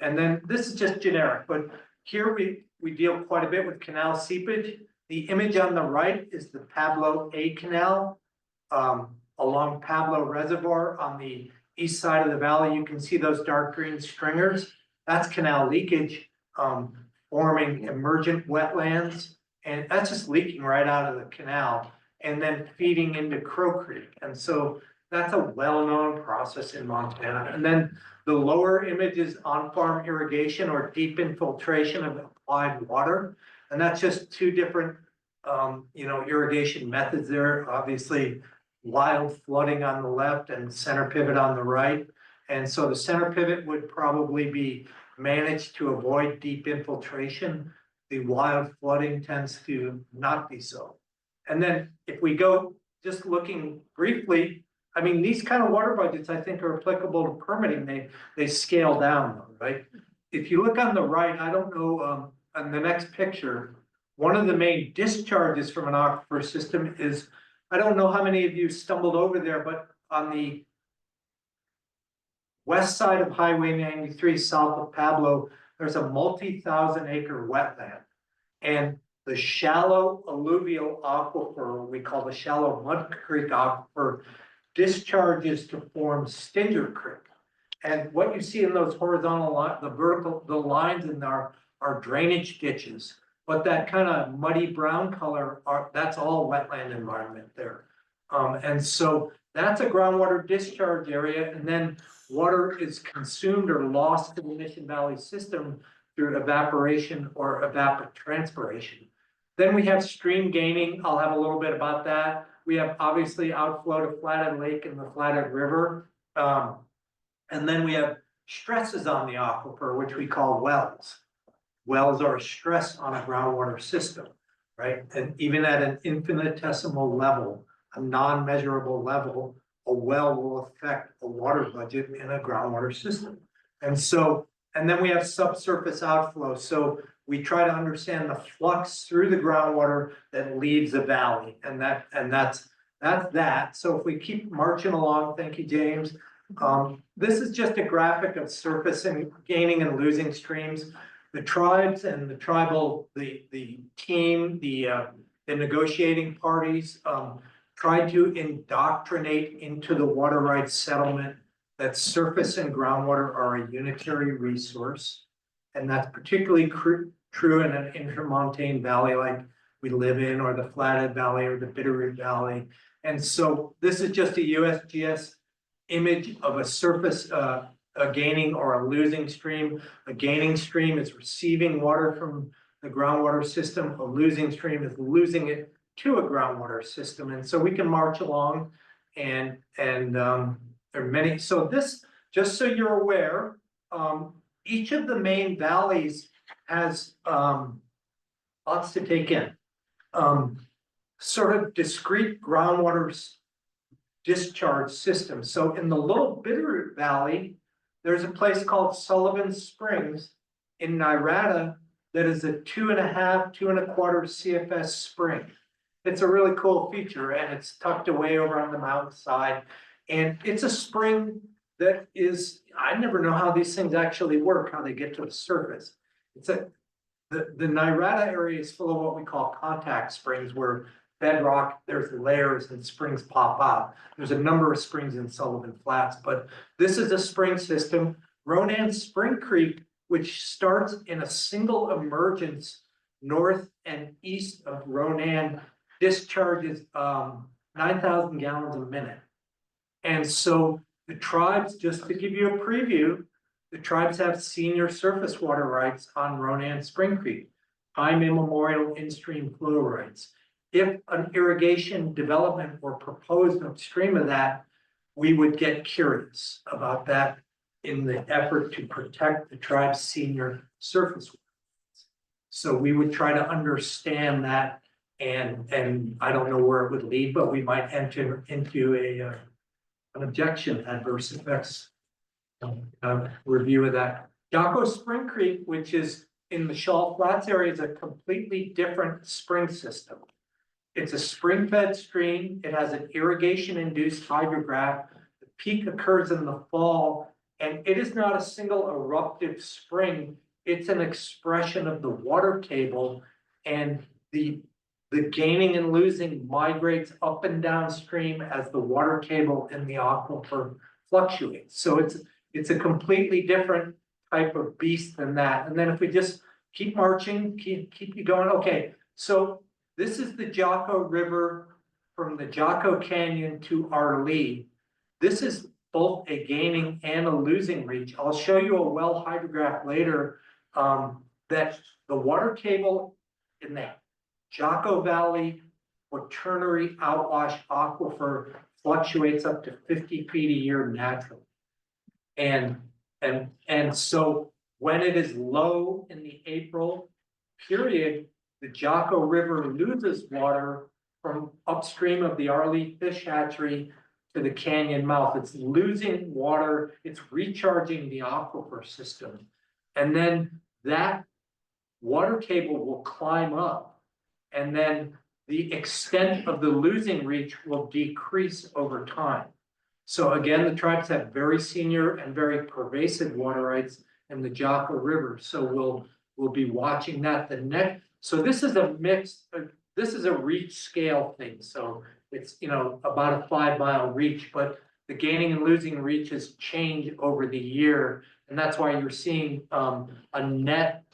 and then this is just generic, but here we deal quite a bit with canal seepage. The image on the right is the Pablo A Canal along Pablo Reservoir on the east side of the valley. You can see those dark green stringers. That's canal leakage, forming emergent wetlands, and that's just leaking right out of the canal and then feeding into Crow Creek. And so that's a well-known process in Montana. And then the lower image is on-farm irrigation or deep infiltration of applied water. And that's just two different, irrigation methods there. Obviously, wild flooding on the left and center pivot on the right. And so the center pivot would probably be managed to avoid deep infiltration. The wild flooding tends to not be so. And then if we go just looking briefly, I mean, these kind of water budgets, I think, are applicable to permitting. They scale down, though, right? If you look on the right, I don't know, on the next picture, one of the main discharges from an aquifer system is, I don't know how many of you stumbled over there, but on the west side of Highway 93, south of Pablo, there's a multi-thousand acre wetland. And the shallow alluvial aquifer, we call the shallow Mud Creek aquifer, discharges to form Stinger Creek. And what you see in those horizontal the lines in there are drainage ditches. But that kind of muddy brown color that's all wetland environment there. And so that's a groundwater discharge area, and then water is consumed or lost to the Mission Valley system through evaporation or evapotranspiration. Then we have stream gaining. I'll have a little bit about that. We have obviously outflow to Flathead Lake and the Flathead River. And then we have stresses on the aquifer, which we call wells. Wells are a stress on a groundwater system, right? And even at an infinitesimal level, a non-measurable level, a well will affect a water budget in a groundwater system. And then we have subsurface outflow. So we try to understand the flux through the groundwater that leaves the valley, and that's that. So if we keep marching along, thank you, James. This is just a graphic of surface and gaining and losing streams. The tribes and the tribal, the team, the negotiating parties tried to indoctrinate into the water rights settlement that surface and groundwater are a unitary resource. And that's particularly true in an intermontane valley like we live in, or the Flathead Valley or the Bitterroot Valley. And so this is just a USGS image of a surface, a gaining or a losing stream. A gaining stream is receiving water from the groundwater system. A losing stream is losing it to a groundwater system. And so we can march along and there are many. So this, just so you're aware, each of the main valleys has lots to take in. Sort of discrete groundwater discharge system. So in the Little Bitterroot Valley, there's a place called Sullivan Springs in Nirada that is a 2.5, 2.25 CFS spring. It's a really cool feature, and it's tucked away over on the mountainside. And it's a spring that is, I never know how these things actually work, how they get to the surface. The Nirada area is full of what we call contact springs, where bedrock, there's layers and springs pop out. There's a number of springs in Sullivan Flats, but this is a spring system. Ronan Spring Creek, which starts in a single emergence north and east of Ronan, discharges 9,000 gallons a minute. And so the tribes, just to give you a preview, the tribes have senior surface water rights on Ronan Spring Creek, time immemorial in-stream flow rights. If an irrigation development were proposed upstream of that, we would get curious about that in the effort to protect the tribe's senior surface water rights. So we would try to understand that, and I don't know where it would lead, but we might enter into an objection, adverse effects review of that. Jocko Spring Creek, which is in the Shaw Flats area, is a completely different spring system. It's a spring-fed stream. It has an irrigation-induced hydrograph. The peak occurs in the fall, and it is not a single eruptive spring. It's an expression of the water table, and the gaining and losing migrates up and downstream as the water table in the aquifer fluctuates. So it's a completely different type of beast than that. And then if we just keep marching, keep you going. Okay, so this is the Jocko River from the Jocko Canyon to Arlee. This is both a gaining and a losing reach. I'll show you a well hydrograph later that the water table in the Jocko Valley quaternary outwash aquifer fluctuates up to 50 feet a year naturally. And so when it is low in the April period, the Jocko River loses water from upstream of the Arlee fish hatchery to the canyon mouth. It's losing water, it's recharging the aquifer system. And then that water table will climb up, and then the extent of the losing reach will decrease over time. So again, the tribes have very senior and very pervasive water rights in the Jocko River. So we'll be watching that. So this is a mix, this is a reach scale thing, so it's, about a 5 mile reach, but the gaining and losing reaches change over the year, and that's why you're seeing, a net,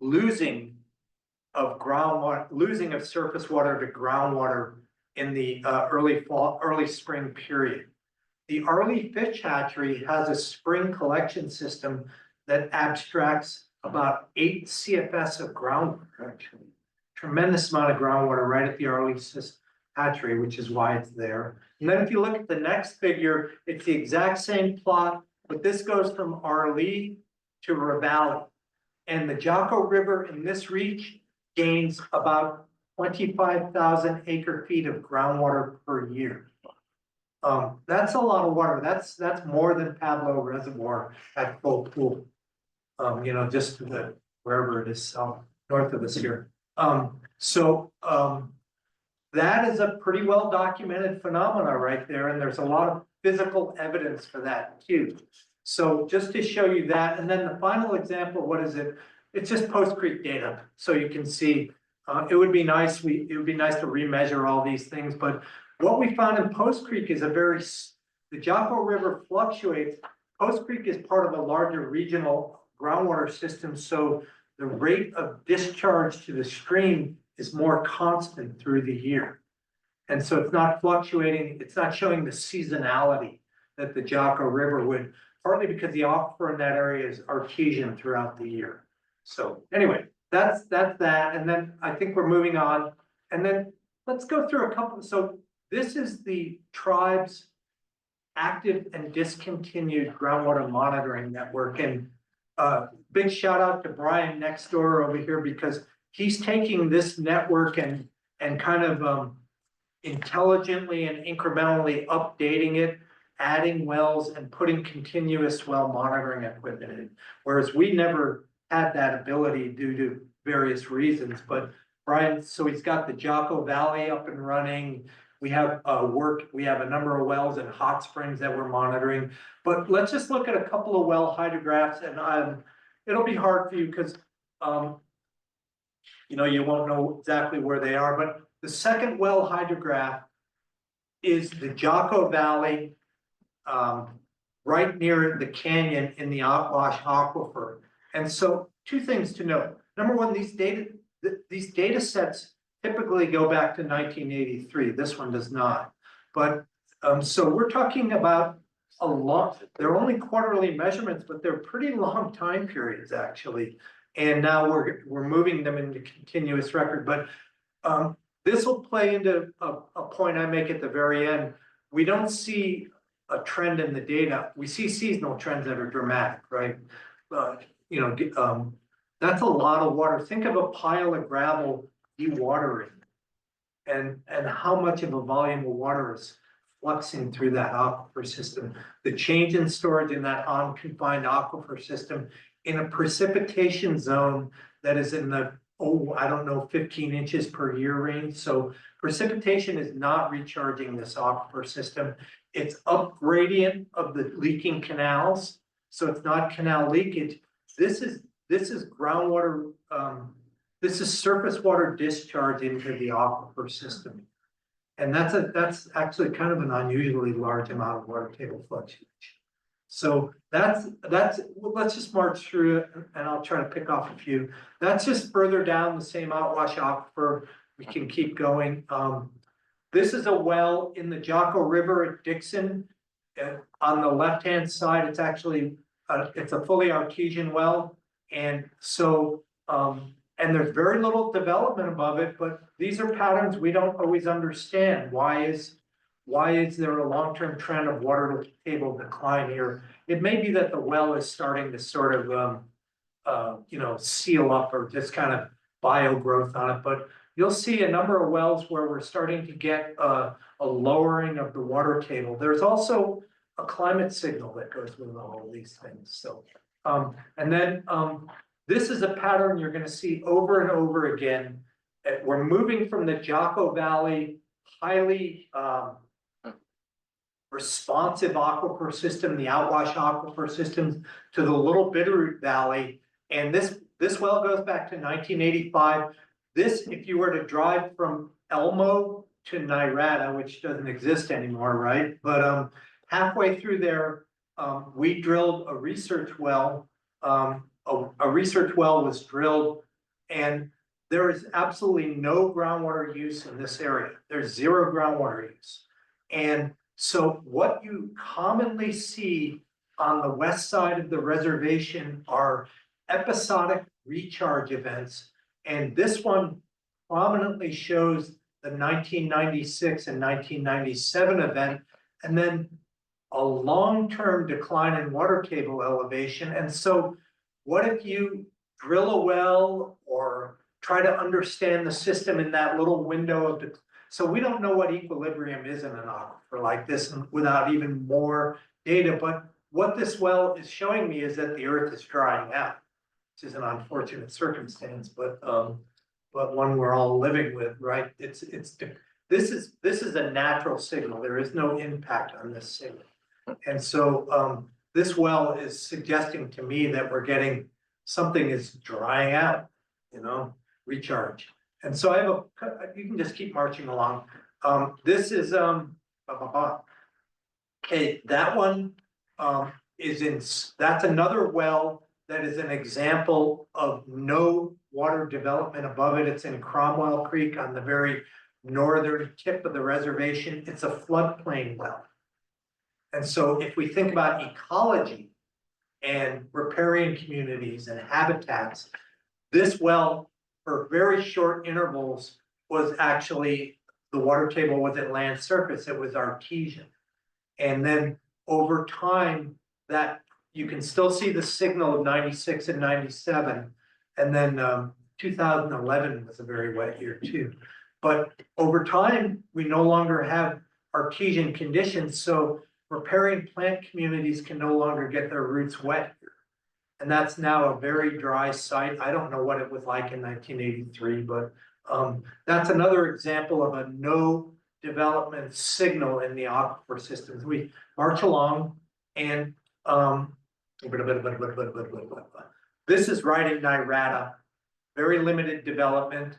losing of groundwater, losing of surface water to groundwater in the, early fall, early spring period. The Arley Fish Hatchery has a spring collection system that abstracts about 8 CFS of groundwater, actually. Tremendous amount of groundwater right at the Arley Hatchery, which is why it's there. And then if you look at the next figure, it's the exact same plot, but this goes from Arley to Ravalli. And the Jocko River in this reach gains about 25,000 acre feet of groundwater per year. That's a lot of water. That's more than Pablo Reservoir at full pool. Just wherever it is, south, north of us here. That is a pretty well documented phenomena right there, and there's a lot of physical evidence for that too. So just to show you that, and then the final example, what is it? It's just Post Creek data, so you can see. It would be nice to remeasure all these things, but what we found in Post Creek is the Jocko River fluctuates. Post Creek is part of a larger regional groundwater system, so the rate of discharge to the stream is more constant through the year. And so it's not fluctuating, it's not showing the seasonality that the Jocko River would, partly because the aquifer in that area is artesian throughout the year. So anyway, that's that. And then I think we're moving on. And then let's go through a couple. So this is the tribe's active and discontinued groundwater monitoring network. And big shout out to Brian next door over here, because he's taking this network and kind of intelligently and incrementally updating it, adding wells and putting continuous well monitoring equipment in. Whereas we never had that ability due to various reasons. But Brian, so he's got the Jocko Valley up and running. We have we have a number of wells in Hot Springs that we're monitoring. But let's just look at a couple of well hydrographs, and it'll be hard for you because you won't know exactly where they are. But the second well hydrograph is the Jocko Valley, right near the canyon in the Outwash Aquifer. And so 2 things to note. Number one, these data sets typically go back to 1983. This one does not. But so we're talking about a lot. They're only quarterly measurements, but they're pretty long time periods actually. And now we're moving them into continuous record. But this will play into a point I make at the very end. We don't see a trend in the data. We see seasonal trends that are dramatic, right? That's a lot of water. Think of a pile of gravel dewatering and how much of a volume of water is fluxing through that aquifer system. The change in storage in that unconfined aquifer system in a precipitation zone that is in the, 15 inches per year range. So precipitation is not recharging this aquifer system. It's up gradient of the leaking canals. So it's not canal leakage. This is groundwater, this is surface water discharge into the aquifer system. And that's actually kind of an unusually large amount of water table fluctuation. So let's just march through it, and I'll try to pick off a few. That's just further down the same Outwash Aquifer. We can keep going. This is a well in the Jocko River at Dixon. On the left-hand side, it's actually it's a fully artesian well, and so and there's very little development above it. But these are patterns we don't always understand. Why is there a long-term trend of water table decline here? It may be that the well is starting to sort of seal up or just kind of bio growth on it. But you'll see a number of wells where we're starting to get a lowering of the water table. There's also a climate signal that goes with all these things. So, and then this is a pattern you're going to see over and over again. We're moving from the Jocko Valley highly responsive aquifer system, the Outwash Aquifer systems, to the Little Bitterroot Valley. And this well goes back to 1985. This, if you were to drive from Elmo to Nirata, which doesn't exist anymore, right? But halfway through there, we drilled a research well. A research well was drilled, and there is absolutely no groundwater use in this area. There's zero groundwater use. And so what you commonly see on the west side of the reservation are episodic recharge events. And this one prominently shows the 1996 and 1997 event, and then a long-term decline in water table elevation. And so what if you drill a well or try to understand the system in that little window of the, so we don't know what equilibrium is in an aquifer like this without even more data. But what this well is showing me is that the earth is drying out, which is an unfortunate circumstance, but one we're all living with, right? This is a natural signal. There is no impact on this signal. And so this well is suggesting to me that we're getting something is drying out, you know, recharge. And so I have you can just keep marching along. This is okay, that one that's another well that is an example of no water development above it. It's in Cromwell Creek on the very northern tip of the reservation. It's a floodplain well. And so if we think about ecology and riparian communities and habitats, this well for very short intervals was actually, the water table was at land surface, it was artesian. And then over time, that you can still see the signal of 96 and 97. And then 2011 was a very wet year too. But over time, we no longer have artesian conditions. So riparian plant communities can no longer get their roots wet here. And that's now a very dry site. I don't know what it was like in 1983, but that's another example of a no development signal in the aquifer systems. We march along, and this is right in Nirata, very limited development.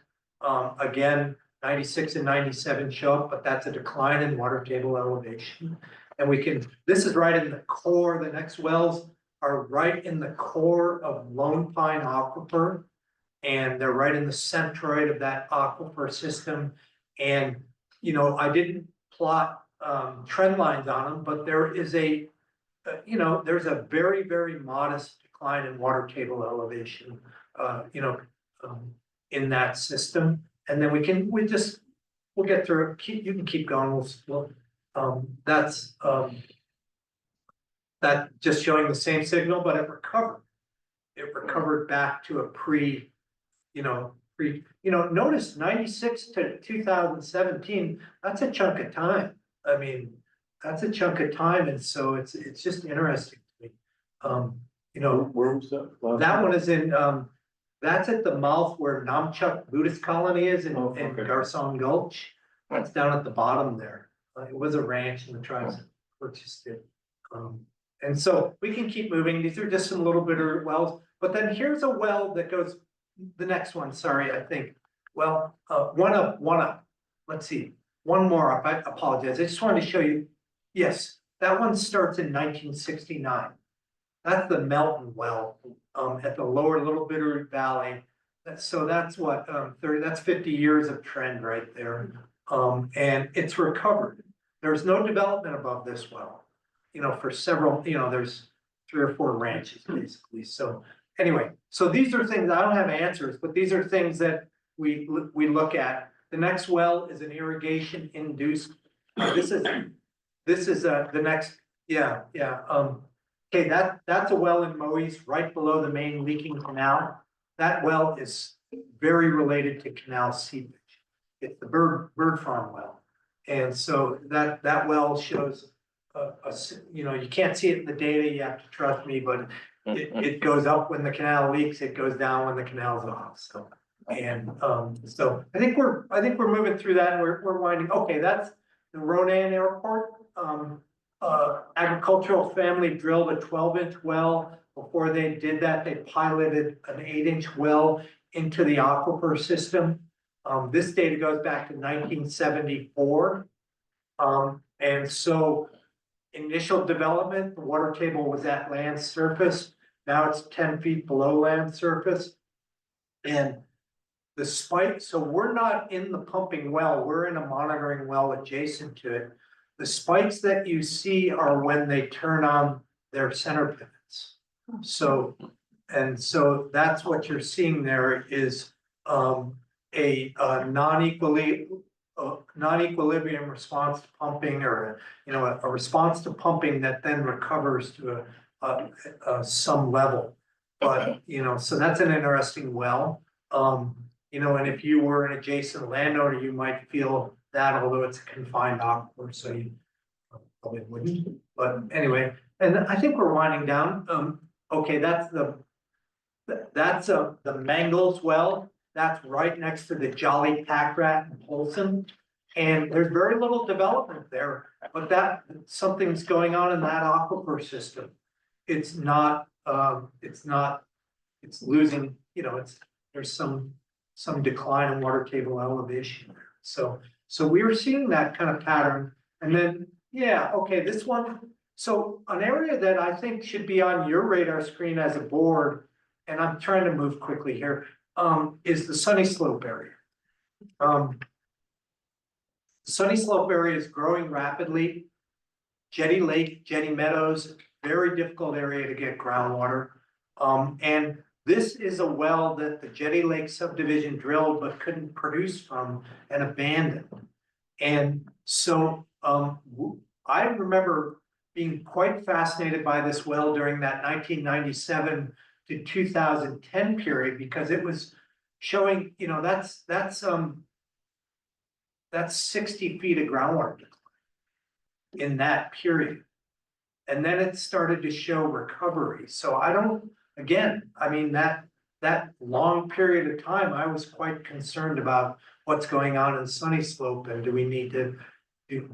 Again, 96 and 97 show up, but that's a decline in water table elevation. And this is right in the core. The next wells are right in the core of Lone Pine Aquifer, and they're right in the centroid of that aquifer system. And, you know, I didn't plot trend lines on them, but there is there's a very, very modest decline in water table elevation, in that system. And then we'll get through it. You can keep going. That's that just showing the same signal, but it recovered. It recovered back to a notice 96 to 2017, that's a chunk of time. I mean, that's a chunk of time. And so it's just interesting to me. Where was that? That one is in, that's at the mouth where Namchuk Buddhist colony is in Garson Gulch. That's down at the bottom there. It was a ranch and the tribes purchased it. And so we can keep moving. These are just some little bit of wells, but then here's a well that goes, the next one, sorry, I think. Well, one up. Let's see, one more up. I apologize. I just wanted to show you. Yes, that one starts in 1969. That's the Melton well at the lower Little Bitterroot Valley. That's what 50 years of trend right there. And it's recovered. There's no development above this well. For several, there's 3 or 4 ranches basically. So anyway, so these are things, I don't have answers, but these are things that we look at. The next well is an irrigation induced. This is the next, okay, that's a well in Moise right below the main leaking canal. That well is very related to canal seepage. It's the bird farm well. And so that well shows you can't see it in the data, you have to trust me, but it goes up when the canal leaks, it goes down when the canal's off. So I think we're moving through that, and we're winding. Okay, that's the Ronan Airport. Agricultural family drilled a 12-inch well before they did that, they piloted an 8-inch well into the aquifer system. This data goes back to 1974. And so initial development, the water table was at land surface. Now it's 10 feet below land surface. And the spike, so we're not in the pumping well, we're in a monitoring well adjacent to it. The spikes that you see are when they turn on their center pivots. So, and so that's what you're seeing there is a non-equilibrium response to pumping, or a response to pumping that then recovers to some level. But so that's an interesting well. And if you were an adjacent landowner, you might feel that, although it's a confined aquifer, so you probably wouldn't. But anyway, and I think we're winding down. Okay, that's the Mangles well. That's right next to the Jolly Pack Rat in Polson. And there's very little development there, but something's going on in that aquifer system. It's losing, there's some decline in water table elevation there. So we were seeing that kind of pattern. And then, yeah, okay, this one. So an area that I think should be on your radar screen as a board, and I'm trying to move quickly here, is the Sunny Slope area. Sunny Slope area is growing rapidly. Jetty Lake, Jetty Meadows, very difficult area to get groundwater. And this is a well that the Jetty Lake subdivision drilled but couldn't produce from and abandoned. And so I remember being quite fascinated by this well during that 1997 to 2010 period, because it was showing, that's 60 feet of groundwater decline in that period. And then it started to show recovery. So that long period of time, I was quite concerned about what's going on in Sunny Slope, and do we need to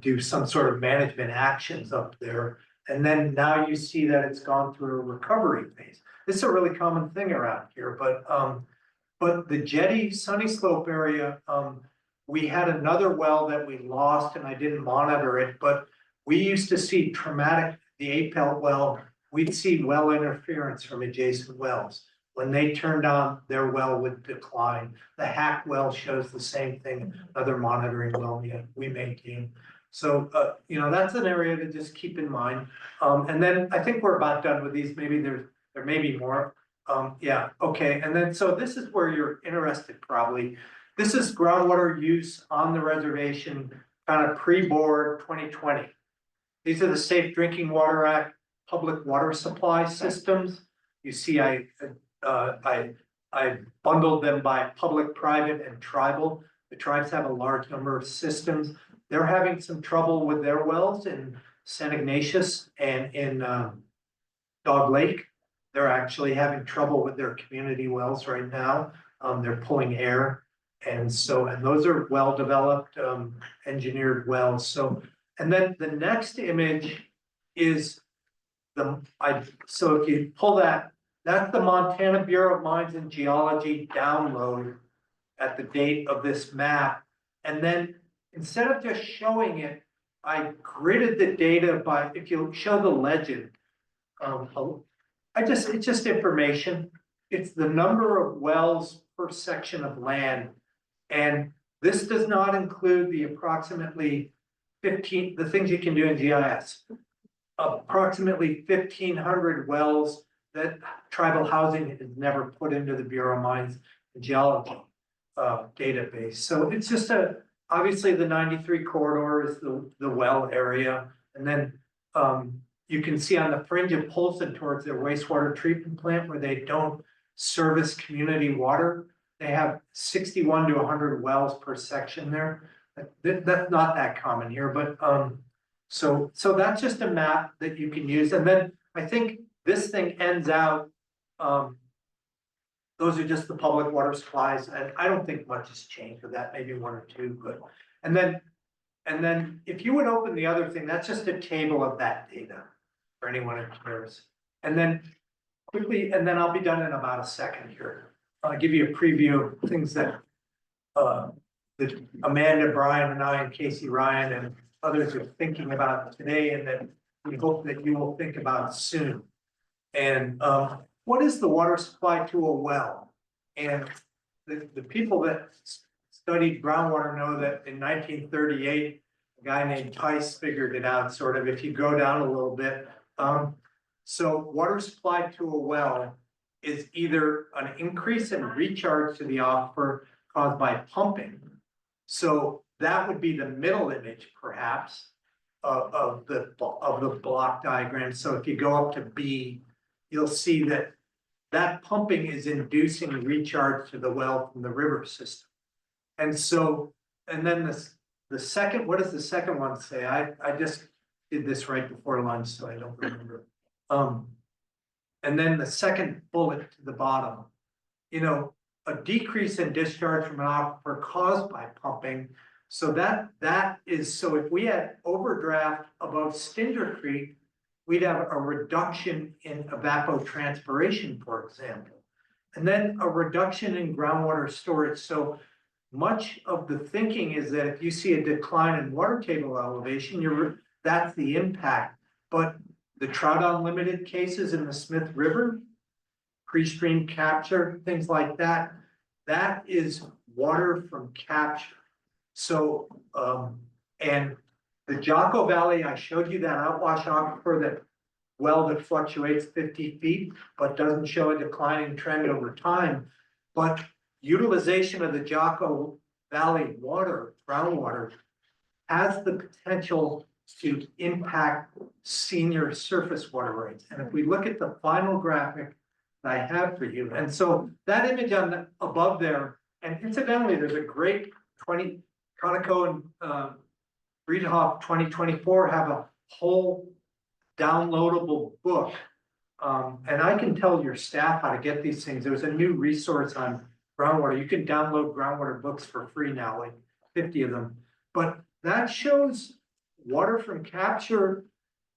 do some sort of management actions up there? And then now you see that it's gone through a recovery phase. This is a really common thing around here, but the Jetty Sunny Slope area, we had another well that we lost and I didn't monitor it, but we used to see the APEL well, we'd see well interference from adjacent wells. When they turned on, their well would decline. The Hack well shows the same thing, another monitoring well we maintain. So, that's an area to just keep in mind. And then I think we're about done with these. Maybe there may be more. Yeah, okay. And then, so this is where you're interested probably. This is groundwater use on the reservation, kind of pre-board 2020. These are the Safe Drinking Water Act public water supply systems. You see, I bundled them by public, private, and tribal. The tribes have a large number of systems. They're having some trouble with their wells in St. Ignatius and in Dog Lake. They're actually having trouble with their community wells right now. They're pulling air. And those are well-developed, engineered wells. So, and then the next image is so if you pull that, that's the Montana Bureau of Mines and Geology download at the date of this map. And then instead of just showing it, I gridded the data by, if you show the legend, it's just information. It's the number of wells per section of land. And this does not include the approximately the things you can do in GIS. Approximately 1,500 wells that tribal housing has never put into the Bureau of Mines and Geology database. So it's just obviously the 93 corridor is the well area. And then you can see on the fringe of Polson towards their wastewater treatment plant where they don't service community water. They have 61 to 100 wells per section there. That's not that common here, but so that's just a map that you can use. And then I think this thing ends out. Those are just the public water supplies, and I don't think much has changed with that, maybe one or two, but and then if you would open the other thing, that's just a table of that data for anyone who cares. And then quickly, and then I'll be done in about a second here. I'll give you a preview of things that Amanda, Brian, and I, and Casey Ryan, and others are thinking about today, and that we hope that you will think about soon. And what is the water supply to a well? And the people that studied groundwater know that in 1938, a guy named Tice figured it out, sort of, if you go down a little bit. So water supply to a well is either an increase in recharge to the aquifer caused by pumping. So that would be the middle image, perhaps, of the block diagram. So if you go up to B, you'll see that that pumping is inducing recharge to the well from the river system. And so, and then the second, what does the second one say? I just did this right before lunch, so I don't remember. And then the second bullet to the bottom, you know, a decrease in discharge from an aquifer caused by pumping. So that is, so if we had overdraft above Stinger Creek, we'd have a reduction in evapotranspiration, for example. And then a reduction in groundwater storage. So much of the thinking is that if you see a decline in water table elevation, that's the impact. But the Trout Unlimited cases in the Smith River, pre-stream capture, things like that, that is water from capture. So, and the Jocko Valley, I showed you that outwash aquifer, that well that fluctuates 50 feet, but doesn't show a declining trend over time. But utilization of the Jocko Valley water, groundwater, has the potential to impact senior surface water rates. And if we look at the final graphic that I have for you, and so that image on the, above there, and incidentally, there's a great Conoco and Friedhoff 2024 have a whole downloadable book. And I can tell your staff how to get these things. There's a new resource on groundwater. You can download groundwater books for free now, like 50 of them. But that shows water from capture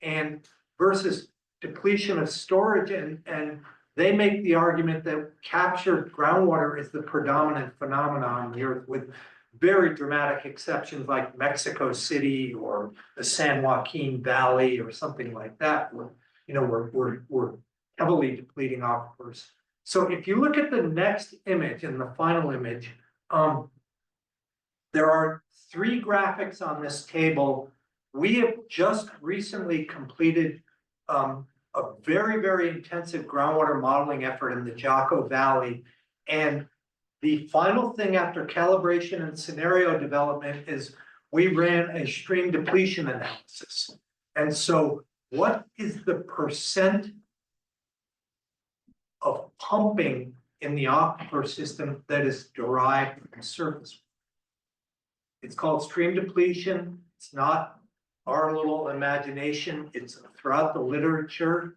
and versus depletion of storage. And they make the argument that captured groundwater is the predominant phenomenon on the earth, with very dramatic exceptions like Mexico City or the San Joaquin Valley or something like that, where, you know, we're heavily depleting aquifers. So if you look at the next image and the final image, there are 3 graphics on this table. We have just recently completed a very, very intensive groundwater modeling effort in the Jocko Valley. And the final thing after calibration and scenario development is we ran a stream depletion analysis. And so what is the percent of pumping in the aquifer system that is derived from surface? It's called stream depletion. It's not our little imagination. It's throughout the literature.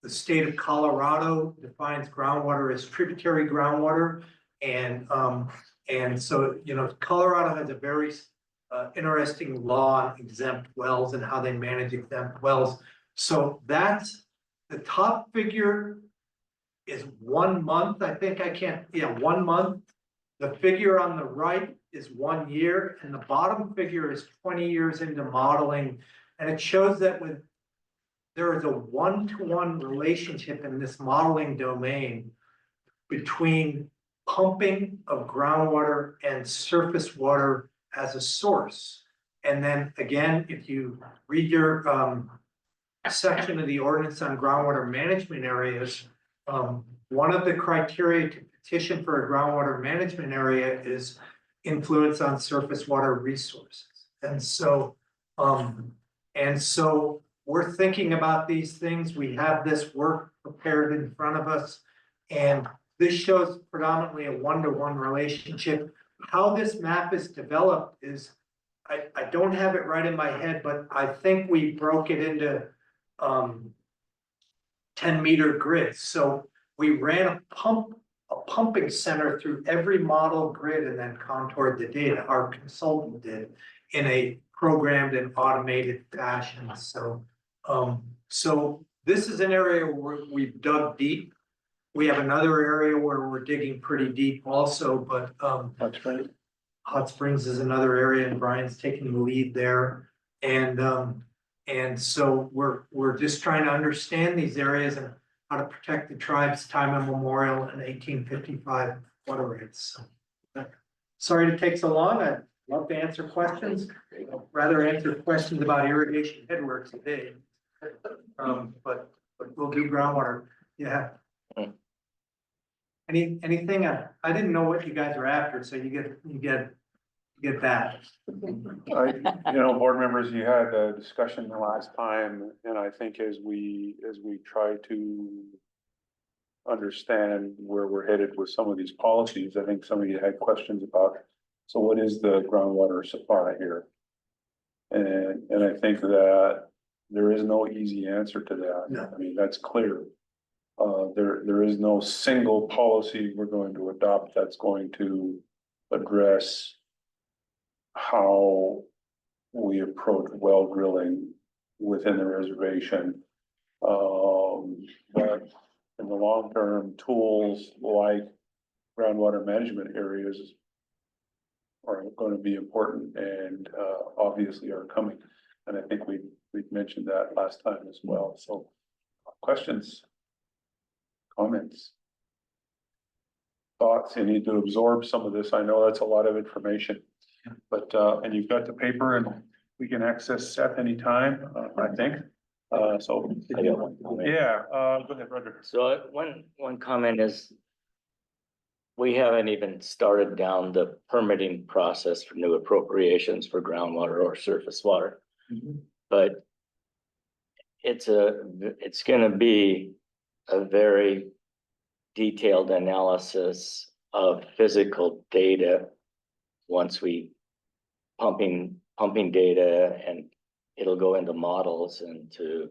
The state of Colorado defines groundwater as tributary groundwater. And so, you know, Colorado has a very interesting law on exempt wells and how they manage exempt wells. So that's the top figure is 1 month. I think 1 month. The figure on the right is 1 year, and the bottom figure is 20 years into modeling. And it shows that there is a 1-to-1 relationship in this modeling domain between pumping of groundwater and surface water as a source. And then again, if you read your section of the ordinance on groundwater management areas, one of the criteria to petition for a groundwater management area is influence on surface water resources. And so we're thinking about these things. We have this work prepared in front of us, and this shows predominantly a 1-to-1 relationship. How this map is developed is, I don't have it right in my head, but I think we broke it into 10-meter grids. So we ran a pumping center through every model grid and then contoured the data. Our consultant did in a programmed and automated fashion. So this is an area where we've dug deep. We have another area where we're digging pretty deep also, but, That's right. Hot Springs is another area and Brian's taking the lead there. And so we're just trying to understand these areas and how to protect the tribe's time immemorial and 1855 water rights. So, sorry to take so long. I'd love to answer questions. I'd rather answer questions about irrigation headworks today. But we'll do groundwater. Yeah. Anything, I didn't know what you guys were after, so you get that. Board members, you had a discussion the last time, and I think as we try to understand where we're headed with some of these policies, I think some of you had questions about, so what is the groundwater supply here? And I think that there is no easy answer to that. No. I mean, that's clear. There is no single policy we're going to adopt that's going to address how we approach well drilling within the reservation. But in the long term, tools like groundwater management areas are going to be important and obviously are coming. And I think we've mentioned that last time as well. So questions, comments, thoughts? You need to absorb some of this. I know that's a lot of information, but and you've got the paper and we can access Seth anytime, I think. So I got one comment. yeah, go ahead, Roger. So one comment is we haven't even started down the permitting process for new appropriations for groundwater or surface water. But it's gonna be a very detailed analysis of physical data once we pumping data, and it'll go into models and to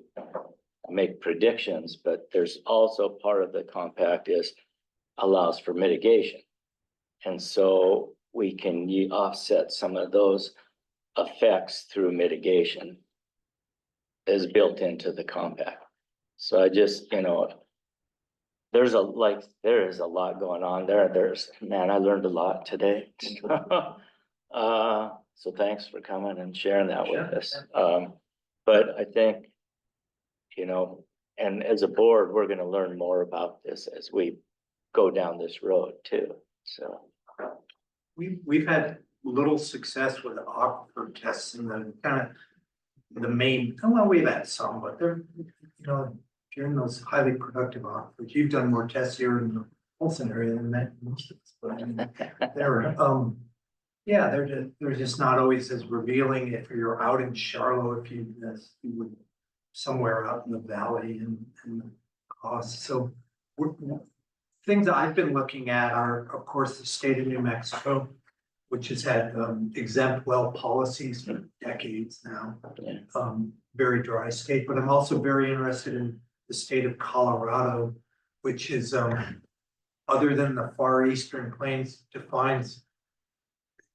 make predictions. But there's also part of the compact allows for mitigation. And so we can offset some of those effects through mitigation is built into the compact. So I just, there is a lot going on there. Man, I learned a lot today. So thanks for coming and sharing that with us. But I think, and as a board, we're gonna learn more about this as we go down this road too, so. We've had little success with aquifer tests in the kind of the main, well, we've had some, but they're, if you're in those highly productive aquifers, you've done more tests here in the Olson area than that most of us, but I mean, they're just not always as revealing. If you're out in Charlotte, you would somewhere out in the valley and the cost. So things that I've been looking at are, of course, the state of New Mexico, which has had exempt well policies for decades now. Very dry state, but I'm also very interested in the state of Colorado, which is other than the far eastern plains defines,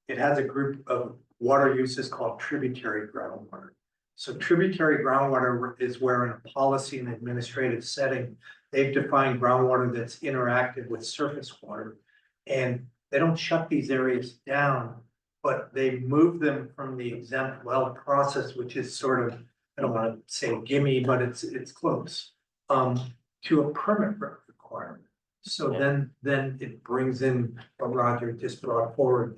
it has a group of water uses called tributary groundwater. So tributary groundwater is where in a policy and administrative setting, they've defined groundwater that's interactive with surface water. And they don't shut these areas down, but they move them from the exempt well process, which is sort of, I don't want to say gimme, but it's close, to a permit requirement. So then it brings in what Roger just brought forward,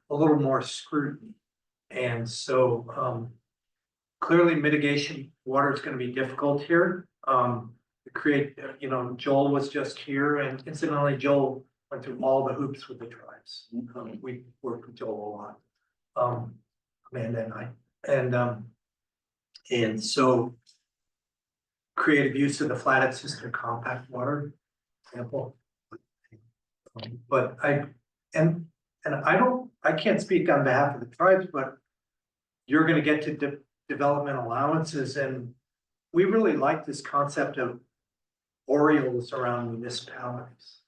a little more scrutiny. And so clearly mitigation water is going to be difficult here. Joel was just here, and incidentally, Joel went through all the hoops with the tribes. We worked with Joel a lot, Amanda and I, and so creative use of the Flathead system compact water example. But I can't speak on behalf of the tribes, but you're going to get to development allowances, and we really like this concept of Orioles around municipalities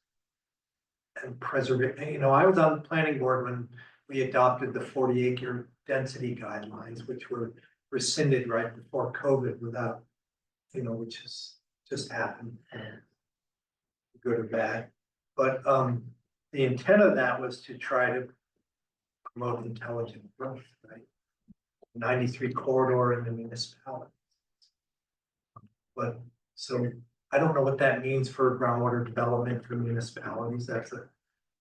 and preservation. I was on the planning board when we adopted the 40-acre density guidelines, which were rescinded right before COVID without you know, which has just happened. Good or bad, but, the intent of that was to try to promote intelligent growth, right? 93 corridor in the municipality. But, so I don't know what that means for groundwater development for municipalities. That's a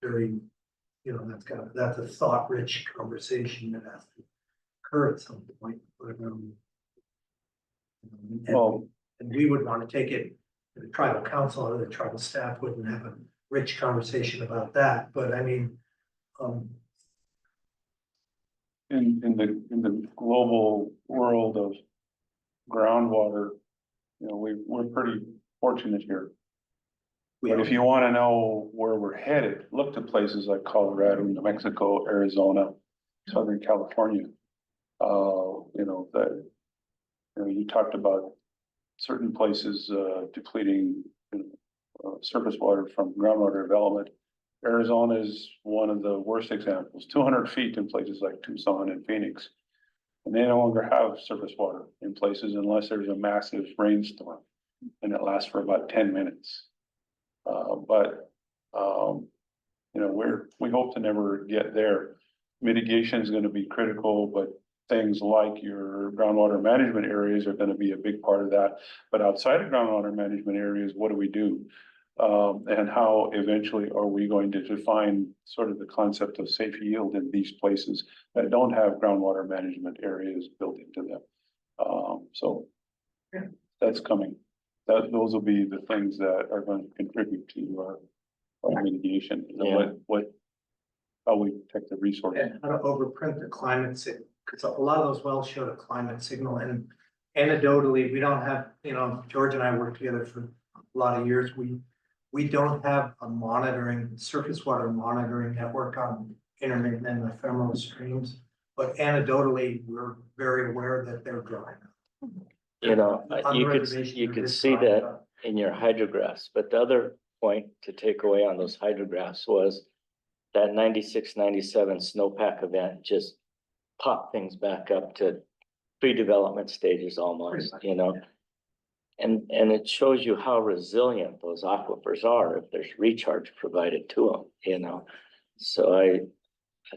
very, you know, that's a thought-rich conversation that has to occur at some point. But, Well, and we would want to take it, the tribal council or the tribal staff wouldn't have a rich conversation about that, but I mean, in the global world of groundwater, you know, we're pretty fortunate here. But if you want to know where we're headed, look to places like Colorado, New Mexico, Arizona, Southern California. You know, that, you know, you talked about certain places depleting surface water from groundwater development. Arizona is one of the worst examples, 200 feet in places like Tucson and Phoenix. And they no longer have surface water in places unless there's a massive rainstorm and it lasts for about 10 minutes. You know, we hope to never get there. Mitigation is going to be critical, but things like your groundwater management areas are going to be a big part of that. But outside of groundwater management areas, what do we do? And how eventually are we going to define sort of the concept of safe yield in these places that don't have groundwater management areas built into them? So that's coming. Those will be the things that are going to contribute to our mitigation. Yeah. How we protect the resources. and how to overprint the climate signal, because a lot of those wells showed a climate signal, and anecdotally, we don't have, you know, George and I worked together for a lot of years. We don't have a surface water monitoring network on intermittent and ephemeral streams, but anecdotally, we're very aware that they're drying up. You know, On the you reservation, could they're just see drying that up. in your hydrographs, but the other point to take away on those hydrographs was that 96, 97 snowpack event just popped things back up to pre-development stages almost, you know? And it shows you how resilient those aquifers are if there's recharge provided to them, you know? So I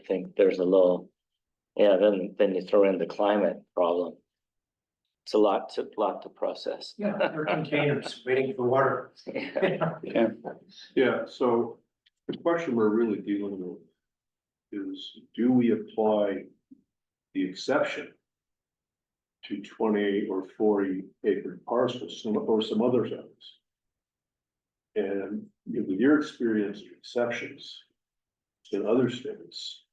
think there's a little, yeah, then you throw in the climate problem. It's a lot to process. Yeah, they're containers waiting for water. Yeah. Yeah, so the question we're really dealing with is, do we apply the exception to 20 or 40 acre parcels or some other zones? And with your experience of exceptions in other states,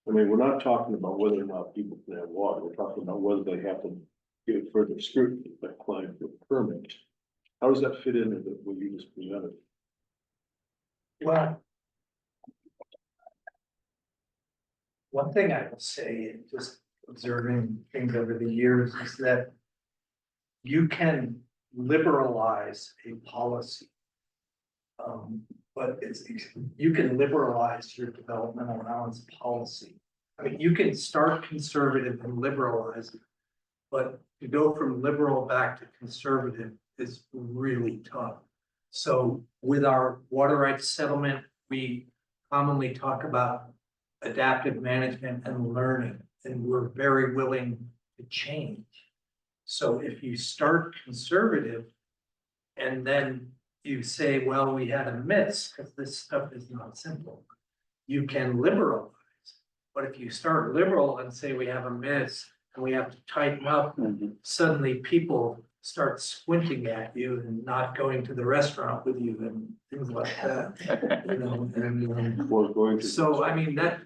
I mean, we're not talking about whether or not people can have water, we're talking about whether they have to give further scrutiny by applying for a permit. How does that fit into what you just presented? Well, one thing I will say, just observing things over the years, is that you can liberalize a policy. But you can liberalize your development allowance policy. I mean, you can start conservative and liberalize it, but to go from liberal back to conservative is really tough. So with our water rights settlement, we commonly talk about adaptive management and learning, and we're very willing to change. So if you start conservative and then you say, well, we had a miss because this stuff is not simple, you can liberalize. But if you start liberal and say we have a miss and we have to tighten up, suddenly people start squinting at you and not going to the restaurant with you and things like that. You know, and Or going to. so I mean that,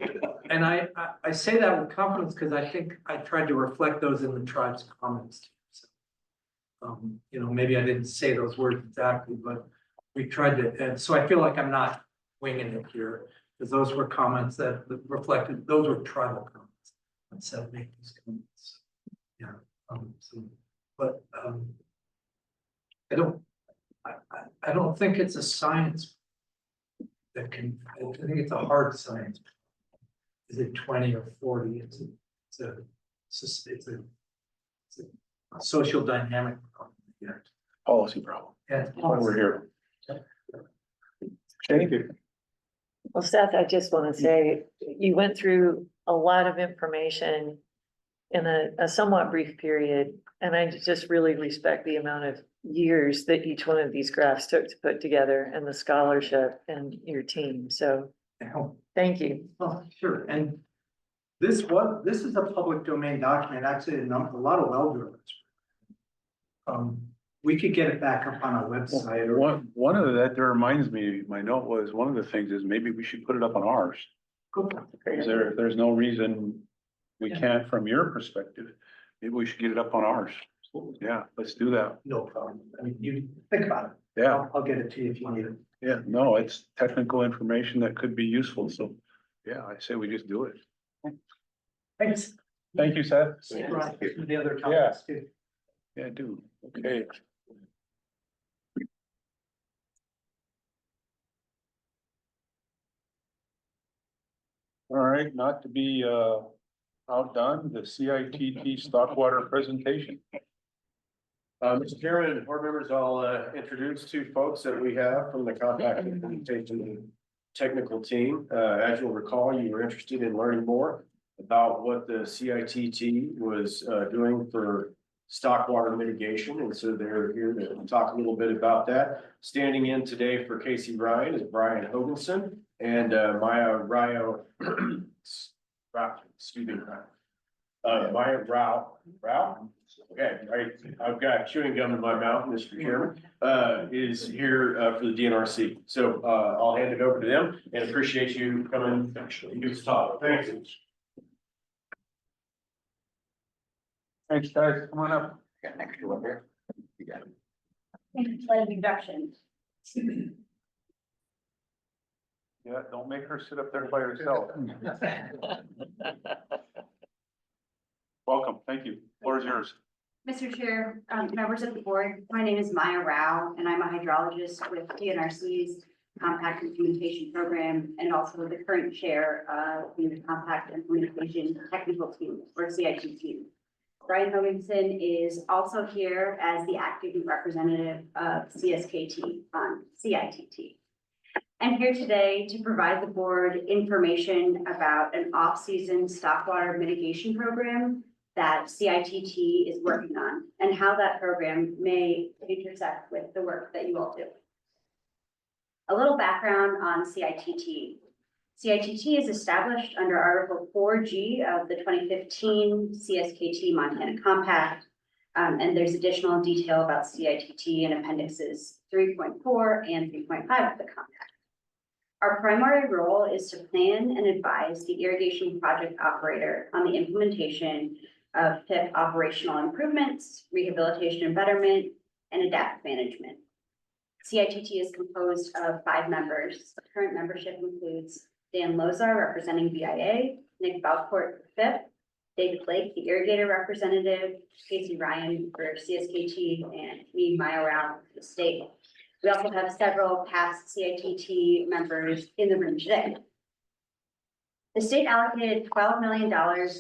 and I say that with confidence because I think I tried to reflect those in the tribe's comments too. So, you know, maybe I didn't say those words exactly, but we tried to, and so I feel like I'm not winging it here, because those were comments that reflected, those were tribal comments. I said make these comments. Yeah. But I don't think it's a science that can, I think it's a hard science. Is it 20 or 40? It's a social dynamic problem. Policy problem. Yeah. That's why we're here. Thank you. Well, Seth, I just want to say, you went through a lot of information in a somewhat brief period, and I just really respect the amount of years that each one of these graphs took to put together and the scholarship and your team. So thank you. Oh, sure, and this is a public domain document, actually, a lot of well drillers. We could get it back up on our website or. One of that reminds me, my note was, one of the things is maybe we should put it up on ours. Is there's no reason we can't from your perspective. Maybe we should get it up on ours. Yeah, let's do that. No problem, I mean, you think about it. Yeah, I'll get it to you if you need it. yeah, no, it's technical information that could be useful, so, yeah, I say we just do it. Thanks. Thank you, Seth. Right, the other topics too. Yeah, I do, okay. All right, not to be outdone, the CITT Stockwater presentation. Mr. Chairman and board members, I'll introduce two folks that we have from the compact implementation technical team. As you'll recall, you were interested in learning more about what the CITT was doing for stockwater mitigation, and so they're here to talk a little bit about that. Standing in today for Casey Ryan is Brian Hoganson and Maya Rao. Excuse me, Maya Rao. Okay, I've got chewing gum in my mouth, Mr. Chairman, is here for the DNRC. So I'll hand it over to them and appreciate you coming and do this talk. Thanks. Thanks, guys, come on up. Got an extra one here. You got it. Thank you for the introduction. Yeah, don't make her sit up there by herself. Welcome, thank you, floor is yours. Mr. Chair, members of the board, my name is Maya Rao, and I'm a hydrologist with DNRC's Compact Implementation Program, and also the current chair of the Compact Implementation Technical Team, or CITT. Brian Hoganson is also here as the acting representative of CSKT on CITT. I'm here today to provide the board information about an off-season stockwater mitigation program that CITT is working on and how that program may intersect with the work that you all do. A little background on CITT. CITT is established under Article 4G of the 2015 CSKT Montana Compact, and there's additional detail about CITT in appendixes 3.4 and 3.5 of the compact. Our primary role is to plan and advise the irrigation project operator on the implementation of PIP operational improvements, rehabilitation and betterment, and adaptive management. CITT is composed of 5 members. Current membership includes Dan Lozar representing BIA, Nick Balcourt for FIP, David Blake, the irrigator representative, Casey Ryan for CSKT, and me, Maya Rao, for the state. We also have several past CITT members in the room today. The state allocated $12 million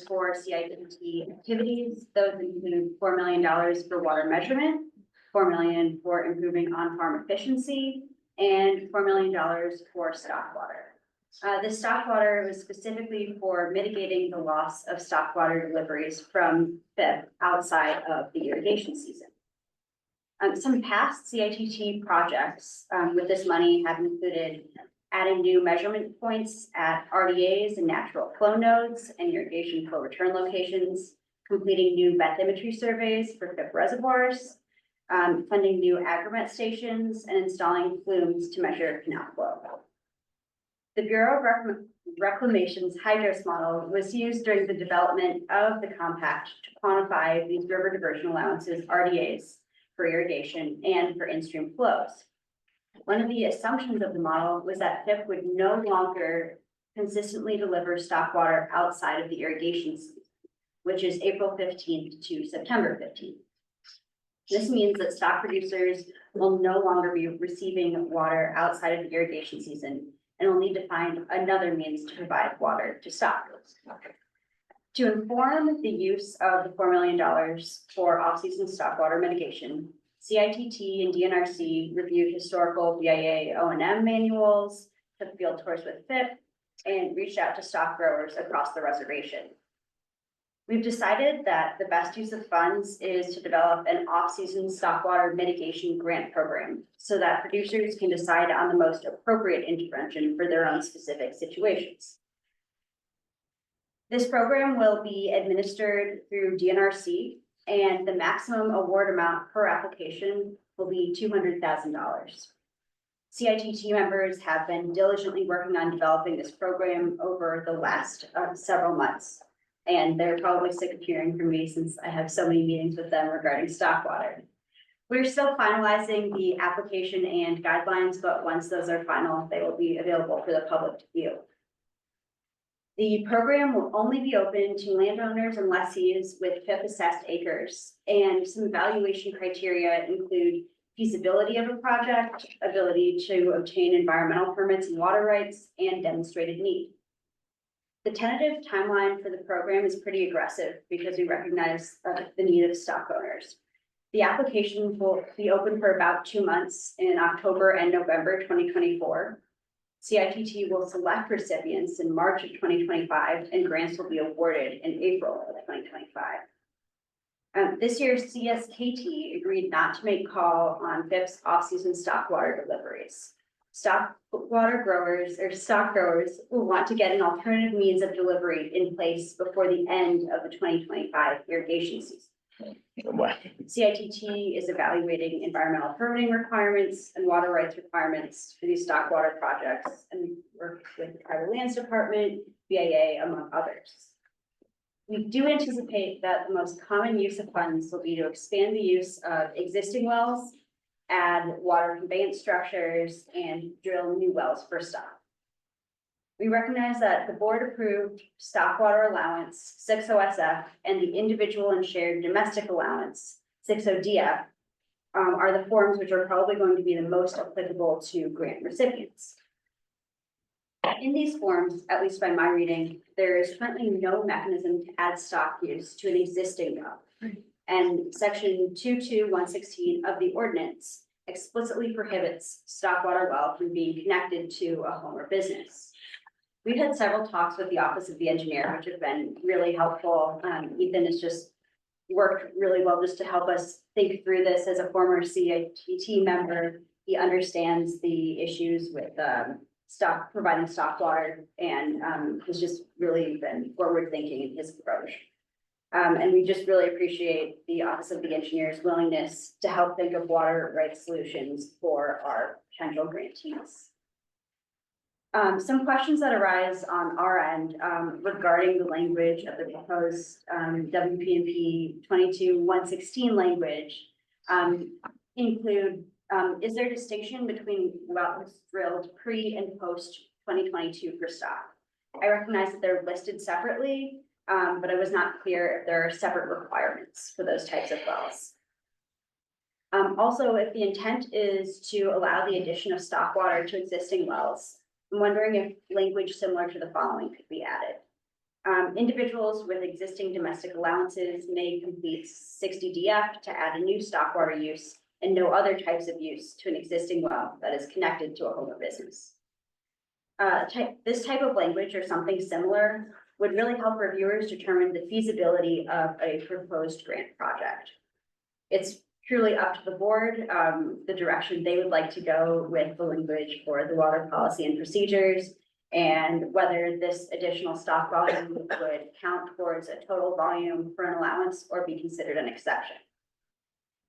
for CITT activities. Those include $4 million for water measurement, $4 million for improving on-farm efficiency, and $4 million for stockwater. This stockwater was specifically for mitigating the loss of stockwater deliveries from FIP outside of the irrigation season. Some past CITT projects with this money have included adding new measurement points at RDAs and natural flow nodes and irrigation flow return locations, completing new bathymetry surveys for FIP reservoirs, funding new aggregate stations, and installing flumes to measure canal flow. The Bureau of Reclamation's HYDROS model was used during the development of the compact to quantify these river diversion allowances, RDAs, for irrigation and for in-stream flows. One of the assumptions of the model was that FIP would no longer consistently deliver stockwater outside of the irrigation season, which is April 15th to September 15th. This means that stock producers will no longer be receiving water outside of the irrigation season and will need to find another means to provide water to stock. To inform the use of the $4 million for off-season stockwater mitigation, CITT and DNRC reviewed historical BIA O&M manuals, took field tours with FIP, and reached out to stock growers across the reservation. We've decided that the best use of funds is to develop an off-season stockwater mitigation grant program so that producers can decide on the most appropriate intervention for their own specific situations. This program will be administered through DNRC, and the maximum award amount per application will be $200,000. CITT members have been diligently working on developing this program over the last several months. And they're probably sick of hearing from me since I have so many meetings with them regarding stockwater. We're still finalizing the application and guidelines, but once those are final, they will be available for the public to view. The program will only be open to landowners and lessees with FIP assessed acres, and some evaluation criteria include feasibility of a project, ability to obtain environmental permits and water rights, and demonstrated need. The tentative timeline for the program is pretty aggressive because we recognize the need of stock owners. The application will be open for about 2 months in October and November 2024. CITT will select recipients in March of 2025, and grants will be awarded in April of 2025. This year, CSKT agreed not to make call on FIP's off-season stock water deliveries. Stock growers will want to get an alternative means of delivery in place before the end of the 2025 irrigation season. CITT is evaluating environmental permitting requirements and water rights requirements for these stock water projects, and we work with the Tribal Lands Department, BIA, among others. We do anticipate that the most common use of funds will be to expand the use of existing wells, add water conveyance structures, and drill new wells for stock. We recognize that the board approved stock water allowance 60SF and the individual and shared domestic allowance 60DF are the forms which are probably going to be the most applicable to grant recipients. In these forms, at least by my reading, there is currently no mechanism to add stock use to an existing well. And section 22116 of the ordinance explicitly prohibits stock water well from being connected to a home or business. We've had several talks with the Office of the Engineer, which have been really helpful. Ethan has just worked really well just to help us think through this. As a former CITT member, he understands the issues with providing stock water, and has just really been forward thinking in his approach. And we just really appreciate the Office of the Engineer's willingness to help think of water rights solutions for our potential grantees. Some questions that arise on our end regarding the language of the proposed WP&P 22-116 language include, is there a distinction between wells drilled pre and post 2022 for stock? I recognize that they're listed separately, but I was not clear if there are separate requirements for those types of wells. Also, if the intent is to allow the addition of stock water to existing wells, I'm wondering if language similar to the following could be added. Individuals with existing domestic allowances may complete 60DF to add a new stock water use and no other types of use to an existing well that is connected to a home or business. This type of language or something similar would really help reviewers determine the feasibility of a proposed grant project. It's truly up to the board, the direction they would like to go with the language for the water policy and procedures, and whether this additional stock volume would count towards a total volume for an allowance or be considered an exception.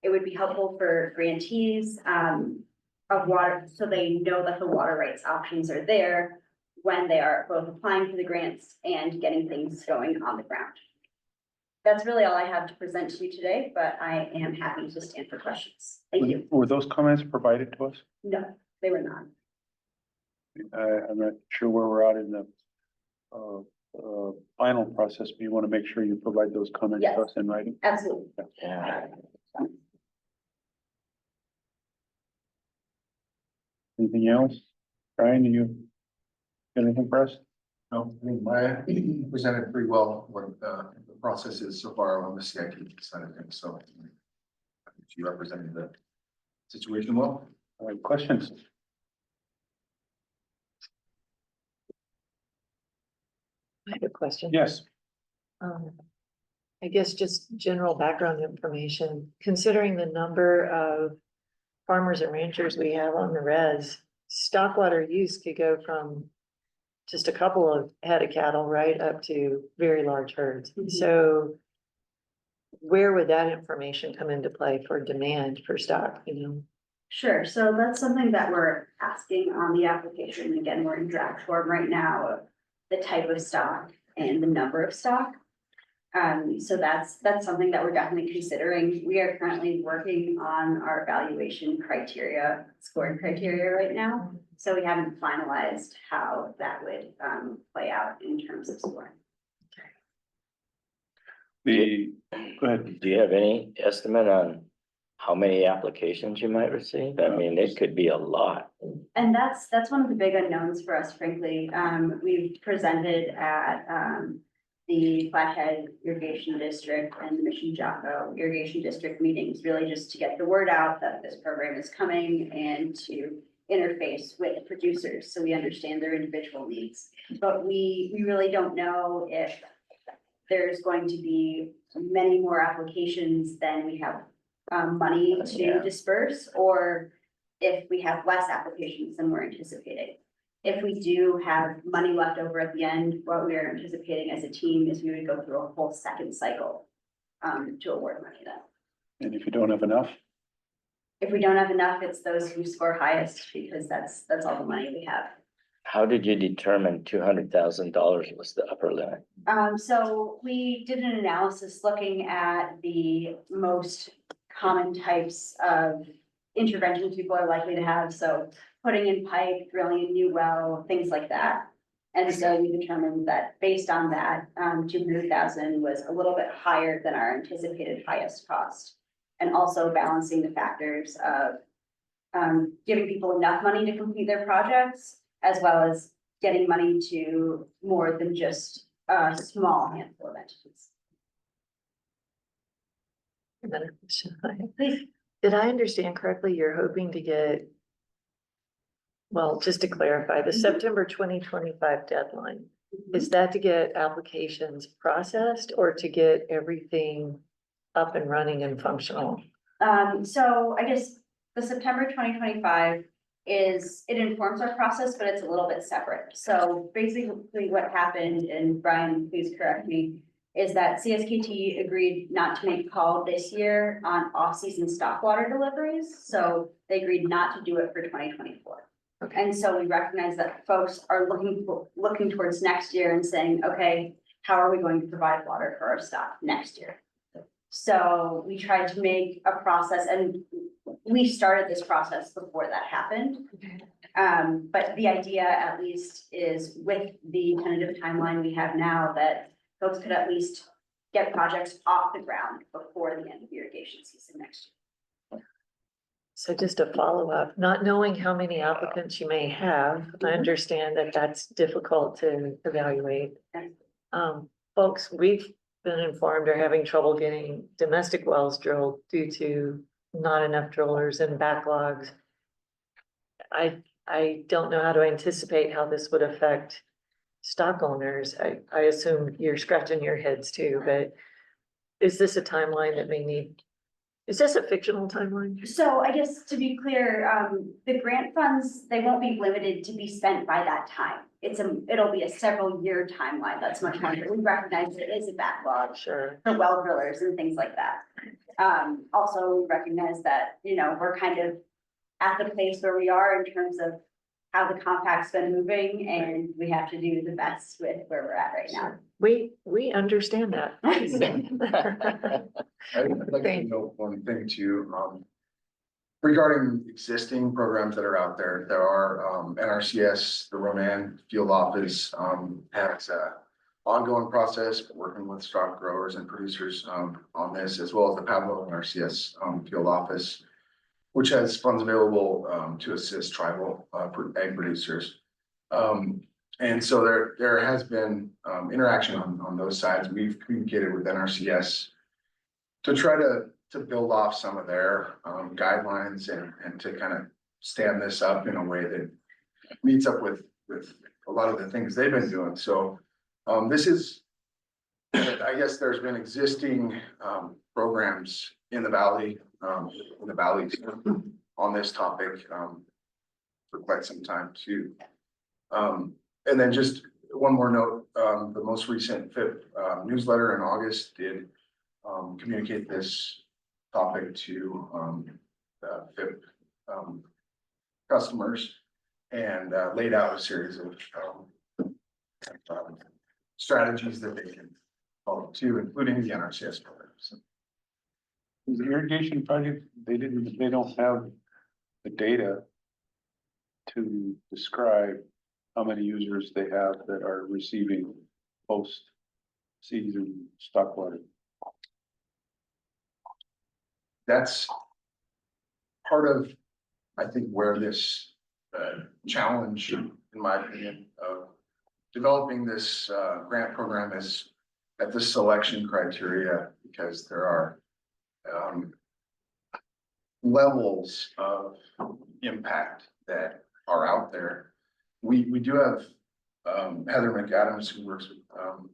It would be helpful for grantees of water, so they know that the water rights options are there when they are both applying for the grants and getting things going on the ground. That's really all I have to present to you today, but I am happy to stand for questions. Thank you. Were those comments provided to us? No, they were not. I'm not sure where we're at in the final process, but you want to make sure you provide those comments to us in writing. Absolutely. Yeah. Anything else? Brian, do you got anything for us? No, I mean, Maya presented pretty well what the process is so far on the CITT side of things, so she represented the situation well. All right, questions? I have a question. Yes. I guess just general background information, considering the number of farmers and ranchers we have on the res, stock water use could go from just a couple of head of cattle right up to very large herds. So where would that information come into play for demand for stock, you know? Sure, so that's something that we're asking on the application. Again, we're in draft form right now of the type of stock and the number of stock. So that's something that we're definitely considering. We are currently working on our evaluation criteria, scoring criteria right now. So we haven't finalized how that would play out in terms of scoring. Go ahead. Do you have any estimate on how many applications you might receive? I mean, it could be a lot. And that's one of the big unknowns for us, frankly. We've presented at the Flathead Irrigation District and the Mission Jocko Irrigation District meetings, really just to get the word out that this program is coming and to interface with producers so we understand their individual needs. But we really don't know if there's going to be many more applications than we have money to disperse, or if we have less applications than we're anticipating. If we do have money left over at the end, what we are anticipating as a team is we would go through a whole second cycle to award money then. And if you don't have enough? If we don't have enough, it's those who score highest, because that's all the money we have. How did you determine $200,000 was the upper limit? So we did an analysis looking at the most common types of interventions people are likely to have. So putting in pipe, drilling a new well, things like that. And so we determined that based on that, 200,000 was a little bit higher than our anticipated highest cost. And also balancing the factors of giving people enough money to complete their projects, as well as getting money to more than just a small handful of entities. Another question. Please. Did I understand correctly? You're hoping to get, well, just to clarify, the September 2025 deadline, is that to get applications processed or to get everything up and running and functional? So I guess the September 2025 it informs our process, but it's a little bit separate. So basically what happened, and Brian, please correct me, is that CSKT agreed not to make a call this year on off-season stock water deliveries. So they agreed not to do it for 2024. Okay. And so we recognize that folks are looking towards next year and saying, okay, how are we going to provide water for our stock next year? So we tried to make a process, and we started this process before that happened. But the idea at least is with the tentative timeline we have now, that folks could at least get projects off the ground before the end of the irrigation season next year. So just a follow-up, not knowing how many applicants you may have, I understand that that's difficult to evaluate. Folks, we've been informed are having trouble getting domestic wells drilled due to not enough drillers and backlogs. I don't know how to anticipate how this would affect stock owners. I assume you're scratching your heads too, but is this a timeline that may need, is this a fictional timeline? So I guess to be clear, the grant funds, they won't be limited to be spent by that time. It'll be a several year timeline that's much longer. We recognize it is a backlog Sure. for well drillers and things like that. Also we recognize that, we're kind of at the place where we are in terms of how the compact's been moving, and we have to do the best with where we're at right now. We understand that. I'd like to note one thing too, regarding existing programs that are out there. There are, NRCS, the Roman Field Office, has a ongoing process, working with stock growers and producers, on this, as well as the Pablo NRCS, Field Office, which has funds available, to assist tribal, egg producers. And so there has been, interaction on those sides. We've communicated with NRCS to try to to build off some of their guidelines and to kind of stand this up in a way that meets up with a lot of the things they've been doing. So this is, I guess there's been existing programs in the valleys on this topic for quite some time too. And then just one more note, the most recent FIP newsletter in August did communicate this topic to the FIP customers and laid out a series of strategies that they can follow too, including the NRCS programs. The irrigation project, they don't have the data to describe how many users they have that are receiving post-season stock water. That's part of, I think, where this challenge, in my opinion, of developing this grant program is at the selection criteria, because there are levels of impact that are out there. We do have Heather McAdams, who works with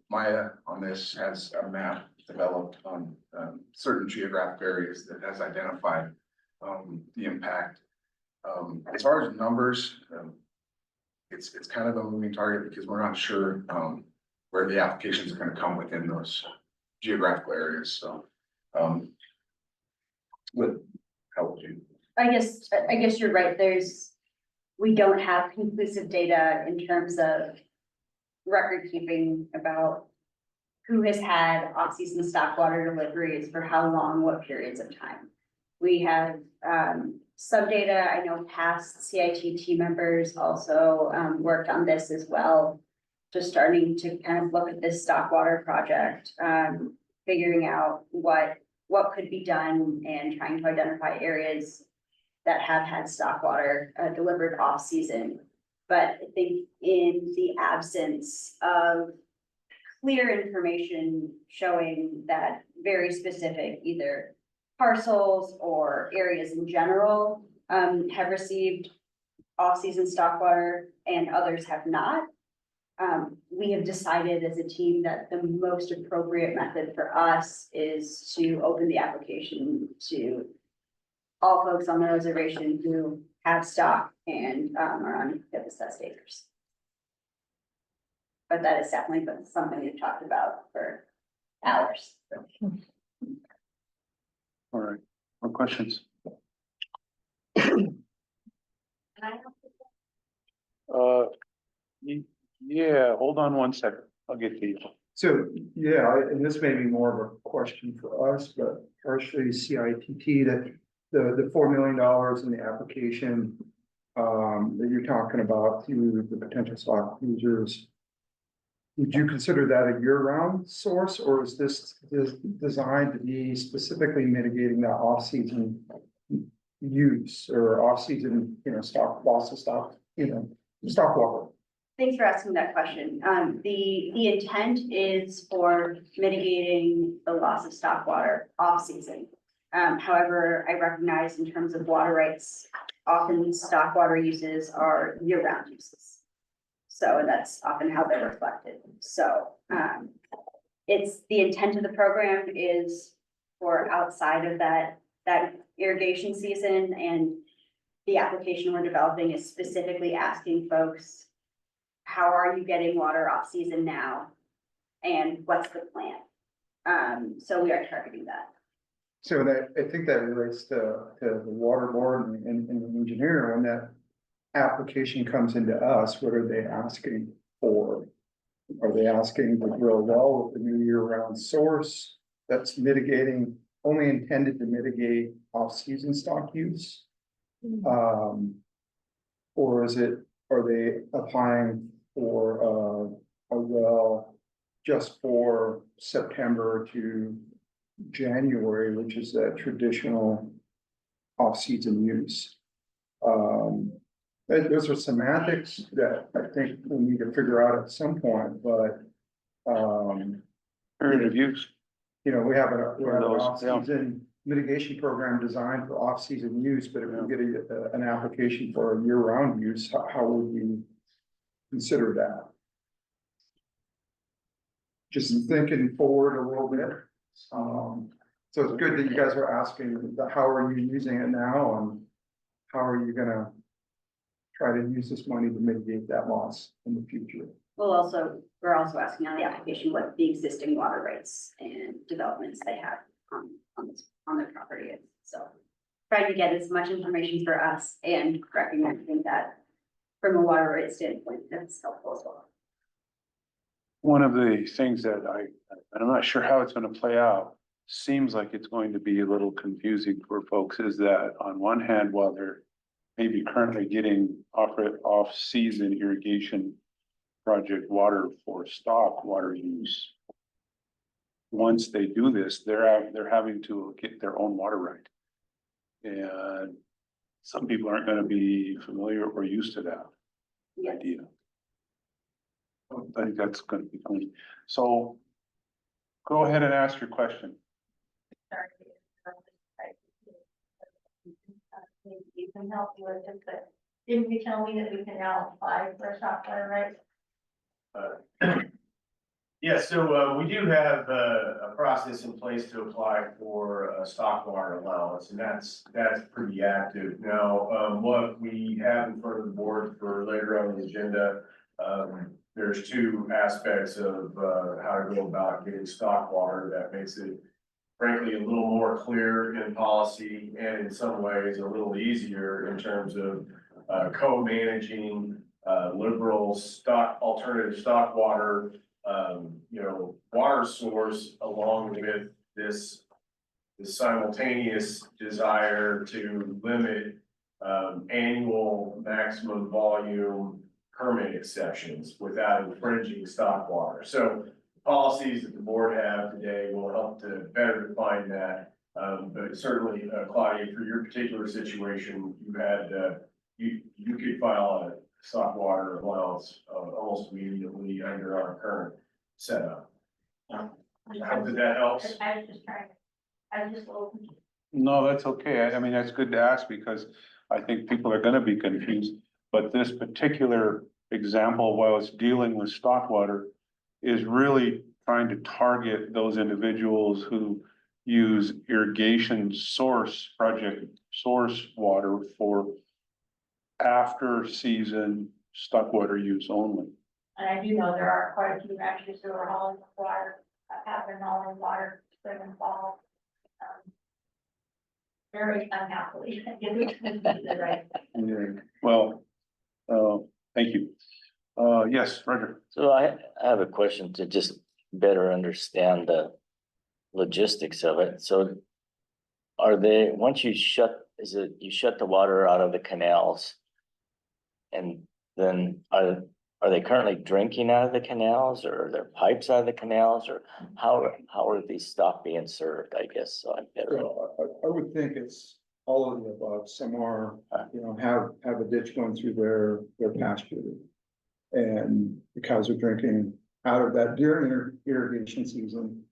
Maya on this, has a map developed on certain geographic areas that has identified the impact. As far as numbers, it's kind of a moving target because we're not sure where the applications are going to come within those geographical areas. So, how would you? I guess you're right. We don't have conclusive data in terms of record keeping about who has had off-season stock water deliveries for how long, what periods of time. We have some data. I know past CITT members also worked on this as well, just starting to kind of look at this stock water project, figuring out what could be done and trying to identify areas that have had stock water delivered off season. But I think in the absence of clear information showing that very specific either parcels or areas in general have received off-season stock water and others have not, we have decided as a team that the most appropriate method for us is to open the application to all folks on the reservation who have stock and are on FRWMB acres. But that is definitely something we've talked about for hours. All right, more questions? Yeah, hold on one second. I'll get to you. So, yeah, and this may be more of a question for us, but partially CITT, that the $4 million in the application that you're talking about to the potential stock users, would you consider that a year-round source, or is this designed to be specifically mitigating that off-season use or off-season, stock loss of stock, stock water? Thanks for asking that question. The intent is for mitigating the loss of stock water off season. However, I recognize in terms of water rights, often stock water uses are year-round uses. So that's often how they're reflected. So it's the intent of the program is for outside of that irrigation season, and the application we're developing is specifically asking folks, how are you getting water off season now? And what's the plan? So we are targeting that. So that, I think that relates to the water board and the engineer. When that application comes into us, what are they asking for? Are they asking to drill well with a new year-round source that's only intended to mitigate off-season stock use? Or are they applying for a well just for September to January, which is that traditional off-season use? Those are semantics that I think we need to figure out at some point, but Period of use. we have an off-season mitigation program designed for off-season use, but if we get an application for a year-round use, how would we consider that? Just thinking forward a little bit. So it's good that you guys are asking, how are you using it now, and how are you gonna try to use this money to mitigate that loss in the future? We're also asking on the application what the existing water rights and developments they have on their property is. So trying to get as much information for us and recognizing that from a water rights standpoint, that's helpful as well. One of the things that I'm not sure how it's gonna play out, seems like it's going to be a little confusing for folks, is that on one hand, while they're maybe currently getting off-season irrigation project water for stock water use, once they do this, they're having to get their own water right. And some people aren't gonna be familiar or used to that idea. I think that's gonna be funny. So go ahead and ask your question. You can help you with it, but didn't you tell me that we can now apply for a software, right? Yeah, so we do have a process in place to apply for a stock water allowance, and that's pretty active. Now, what we have in front of the board for later on the agenda, there's two aspects of how to go about getting stock water that makes it frankly a little more clear in policy, and in some ways a little easier in terms of co-managing liberal alternative stock water, water source, along with this simultaneous desire to limit annual maximum volume permit exceptions without infringing stock water. So policies that the board have today will help to better define that. But certainly, Claudia, for your particular situation, you had, you could file a stock water allowance almost immediately under our current setup. How did that help? I was just a little confused. No, that's okay. I mean, that's good to ask, because I think people are gonna be confused. But this particular example, while it's dealing with stock water, is really trying to target those individuals who use irrigation source water for after season stock water use only. And I do know there are quite a few ranchers who are hauling water, have been hauling water spring and fall. Very unhappily. Right. Well, thank you. Yes, Roger. So I have a question to just better understand the logistics of it. So once you shut the water out of the canals, and then are they currently drinking out of the canals, or are there pipes out of the canals, or how are these stock being served, I guess? So I'm better. I would think it's all of the above. Some are, have a ditch going through their pasture. And the cows are drinking out of that during irrigation season,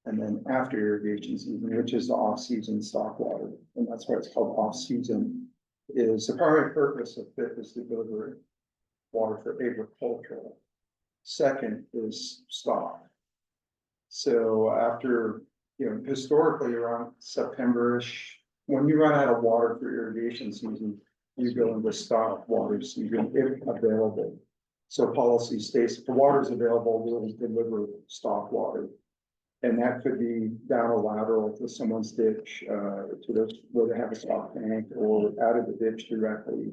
and then after irrigation season, which is the off-season stock water. And that's why it's called off-season, is the primary purpose of FIT is to deliver water for agricultural. Second is stock. So after, historically around September-ish, when you run out of water for irrigation season, you go into stock water season if available. So policy states if the water is available, we'll deliver stock water. And that could be down a lateral to someone's ditch, where they have a stock tank, or out of the ditch directly.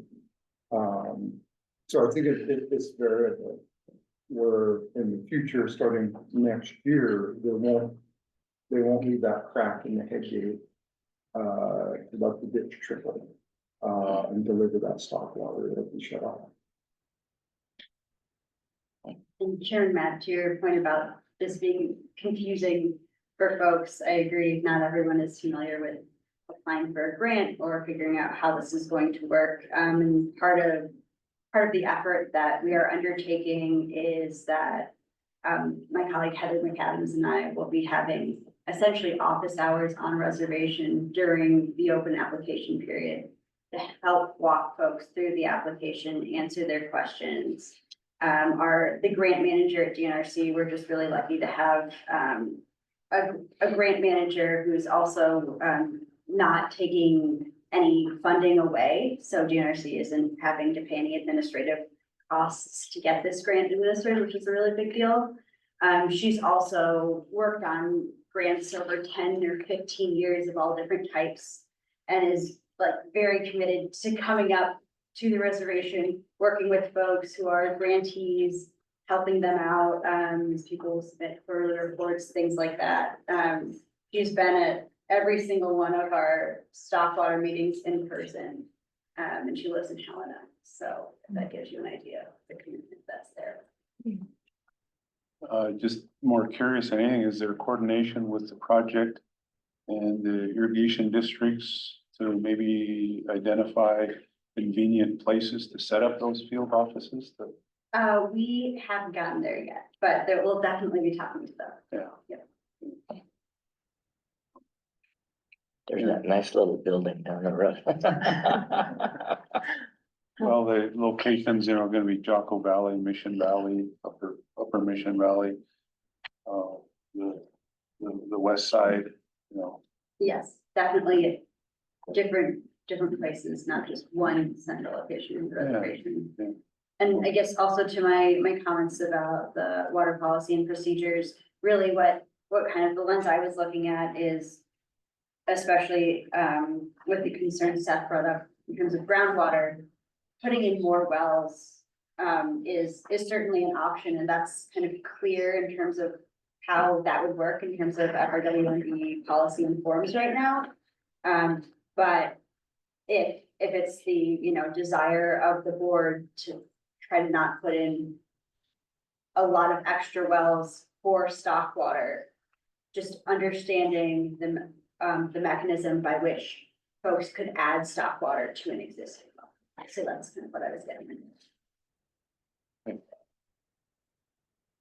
So I think it's variable. Where in the future, starting next year, they won't leave that crack in the head gate, to let the ditch trickle, and deliver that stock water. It'll be shut off. And Chairman Matt, to your point about this being confusing for folks, I agree, not everyone is familiar with applying for a grant or figuring out how this is going to work. And part of the effort that we are undertaking is that my colleague Heather McAdams and I will be having essentially office hours on reservation during the open application period to help walk folks through the application, answer their questions. The grant manager at DNRC, we're just really lucky to have a grant manager who's also not taking any funding away. So DNRC isn't having to pay any administrative costs to get this grant administered, which is a really big deal. She's also worked on grants over 10 or 15 years of all different types and is like very committed to coming up to the reservation, working with folks who are grantees, helping them out, as people submit quarterly reports, things like that. She's been at every single one of our stockwater meetings in person, and she lives in Helena. So that gives you an idea of the commitment that's there. Just more curious than anything, is there coordination with the project and the irrigation districts to maybe identify convenient places to set up those field offices? We haven't gotten there yet, but there will definitely be talking to them. Yeah. There's that nice little building down the road. Well, the locations, you know, are gonna be Jocko Valley, Mission Valley, Upper Mission Valley. The west side, you know. Yes, definitely different places, not just one central location in the reservation. Yeah. And I guess also to my comments about the water policy and procedures, really what kind of the lens I was looking at is, especially with the concerns Seth brought up in terms of groundwater, putting in more wells is certainly an option, and that's kind of clear in terms of how that would work in terms of FRWMB policy and forms right now. But if it's the, you know, desire of the board to try to not put in a lot of extra wells for stock water, just understanding the mechanism by which folks could add stock water to an existing well. So that's kind of what I was getting at.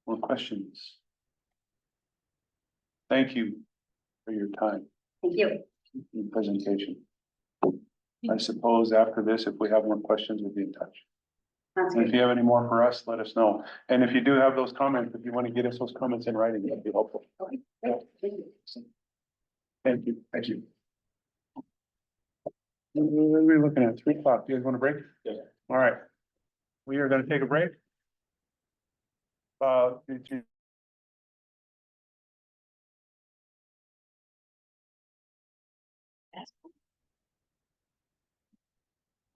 More questions? Thank you for your time Thank you. and presentation. I suppose after this, if we have more questions, we'll be in touch. Sounds And if good. you have any more for us, let us know. And if you do have those comments, if you want to get us those comments in writing, that'd be helpful. Okay, great. Thank you. Thank you. Thank you. What are we looking at? 3 o'clock. You guys want a break? Yeah. All right. We are gonna take a break. All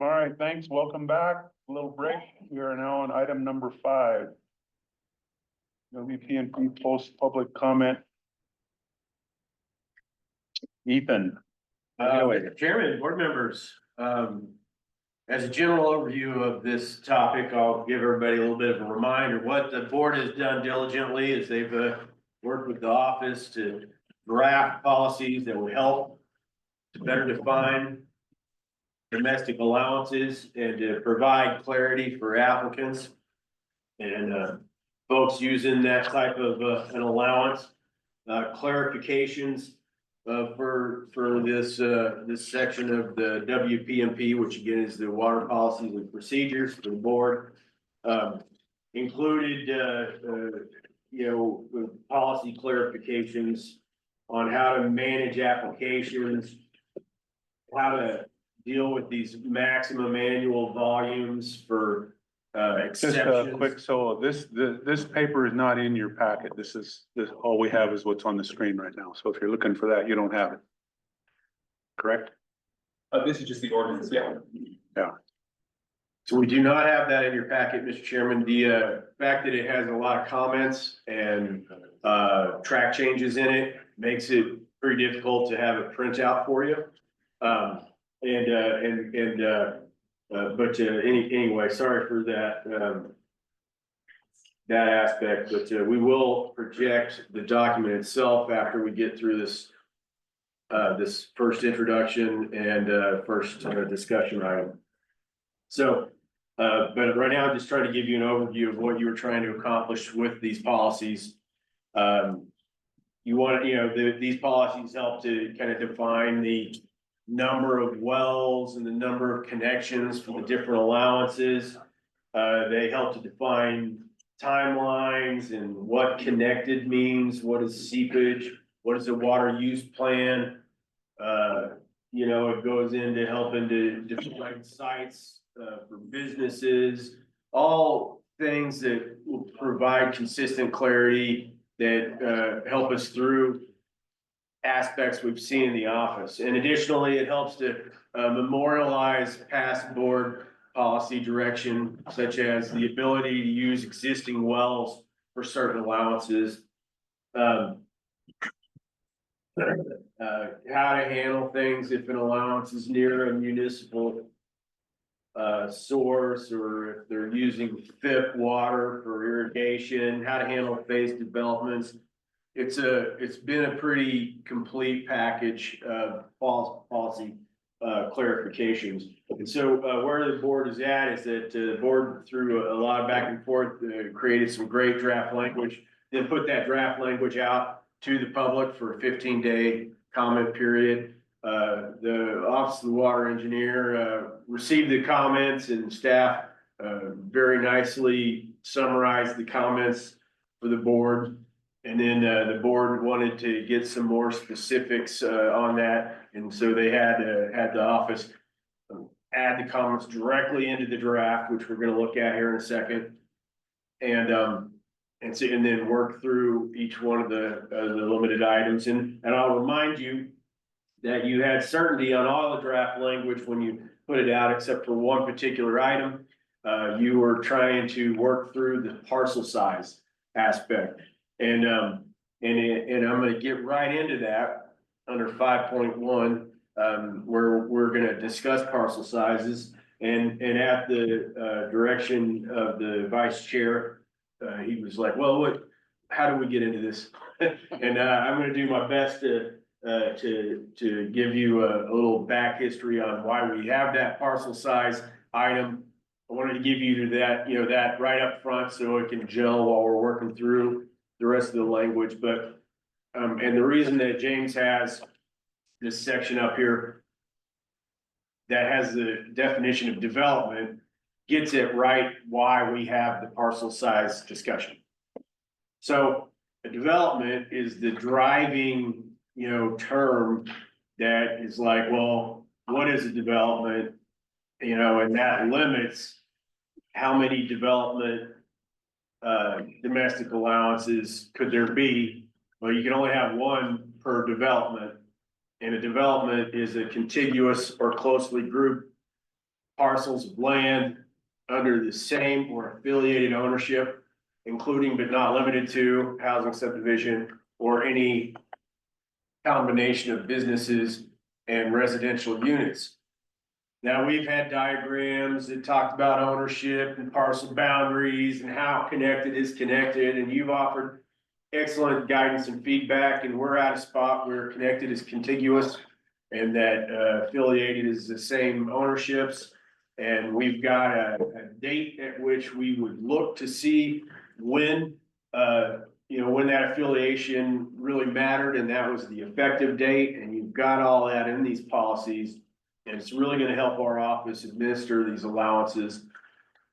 right, thanks. Welcome back. A little break. We are now on item number 5. WP&P post public comment. Ethan. Mr. Chairman, board members, as a general overview of this topic, I'll give everybody a little bit of a reminder. What the board has done diligently is they've worked with the office to draft policies that would help to better define domestic allowances and to provide clarity for applicants and folks using that type of an allowance, clarifications for this section of the WP&P, which again is the water policies and procedures for the board, included policy clarifications on how to manage applications, how to deal with these maximum annual volumes for Just exceptions. quick, so this paper is not in your packet. This all we have is what's on the screen right now. So if you're looking for that, you don't have it. Correct? This is just the ordinance, yeah. Yeah. So we do not have that in your packet, Mr. Chairman. The fact that it has a lot of comments and track changes in it makes it pretty difficult to have a printout for you. Anyway, sorry for that aspect, but we will project the document itself after we get through this first introduction and first discussion item. So, but right now I'm just trying to give you an overview of what you were trying to accomplish with these policies. you want, you know, these policies help to kind of define the number of wells and the number of connections for the different allowances. They help to define timelines and what connected means, what is seepage, what is a water use plan. You know, it goes into helping to define sites for businesses, all things that will provide consistent clarity that help us through aspects we've seen in the office. And additionally, it helps to memorialize past board policy direction, such as the ability to use existing wells for certain allowances. How to handle things if an allowance is near a municipal source, or if they're using FIP water for irrigation, how to handle phased developments. It's been a pretty complete package of policy clarifications. And so where the board is at is that the board, through a lot of back and forth, created some great draft language, then put that draft language out to the public for a 15-day comment period. The Office of the Water Engineer received the comments, and staff very nicely summarized the comments for the board. And then the board wanted to get some more specifics on that. And so they had the office add the comments directly into the draft, which we're going to look at here in a second. And then work through each one of the limited items. And I'll remind you that you had certainty on all the draft language when you put it out, except for one particular item. You were trying to work through the parcel size aspect. And I'm going to get right into that under 5.1, where we're going to discuss parcel sizes. And at the direction of the vice chair, he was like, well, how do we get into this? And I'm going to do my best to give you a little back history on why we have that parcel size item. I wanted to give you that, you know, that right up front so it can gel while we're working through the rest of the language. But and the reason that James has this section up here that has the definition of development gets it right why we have the parcel size discussion. So a development is the driving, you know, term that is like, well, what is a development? You know, and that limits how many development domestic allowances could there be. Well, you can only have one per development, and a development is a contiguous or closely grouped parcels of land under the same or affiliated ownership, including but not limited to housing subdivision or any combination of businesses and residential units. Now, we've had diagrams that talked about ownership and parcel boundaries and how connected is connected, and you've offered excellent guidance and feedback, and we're at a spot where connected is contiguous and that affiliated is the same ownerships. And we've got a date at which we would look to see when, you know, when that affiliation really mattered, and that was the effective date. And you've got all that in these policies, and it's really going to help our office administer these allowances.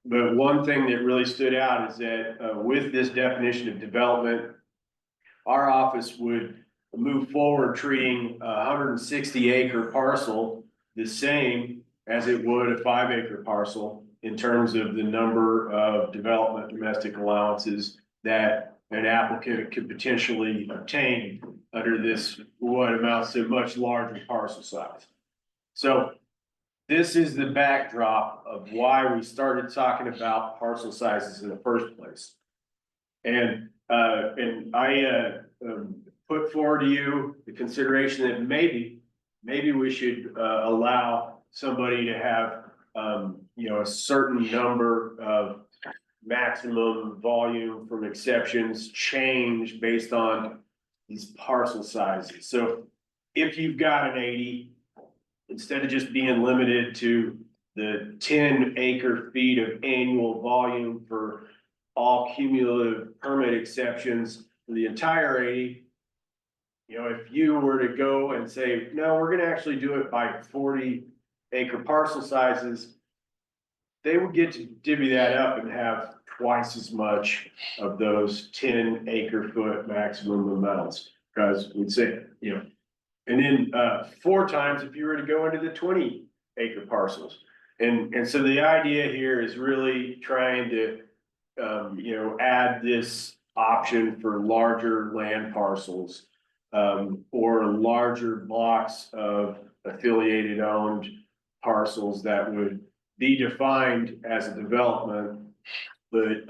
But one thing that really stood out is that with this definition of development, our office would move forward treating a 160-acre parcel the same as it would a 5-acre parcel in terms of the number of development domestic allowances that an applicant could potentially obtain under this, what amounts to a much larger parcel size. So this is the backdrop of why we started talking about parcel sizes in the first place. And I put forward to you the consideration that maybe we should allow somebody to have, you know, a certain number of maximum volume from exceptions change based on these parcel sizes. So if you've got an 80, instead of just being limited to the 10 acre feet of annual volume for all cumulative permit exceptions for the entire 80, you know, if you were to go and say, no, we're gonna actually do it by 40-acre parcel sizes, they would get to divvy that up and have twice as much of those 10-acre-foot maximum amounts. Because we'd say, you know, and then 4 times if you were to go into the 20-acre parcels. And so the idea here is really trying to, you know, add this option for larger land parcels, or larger blocks of affiliated owned parcels that would be defined as a development. But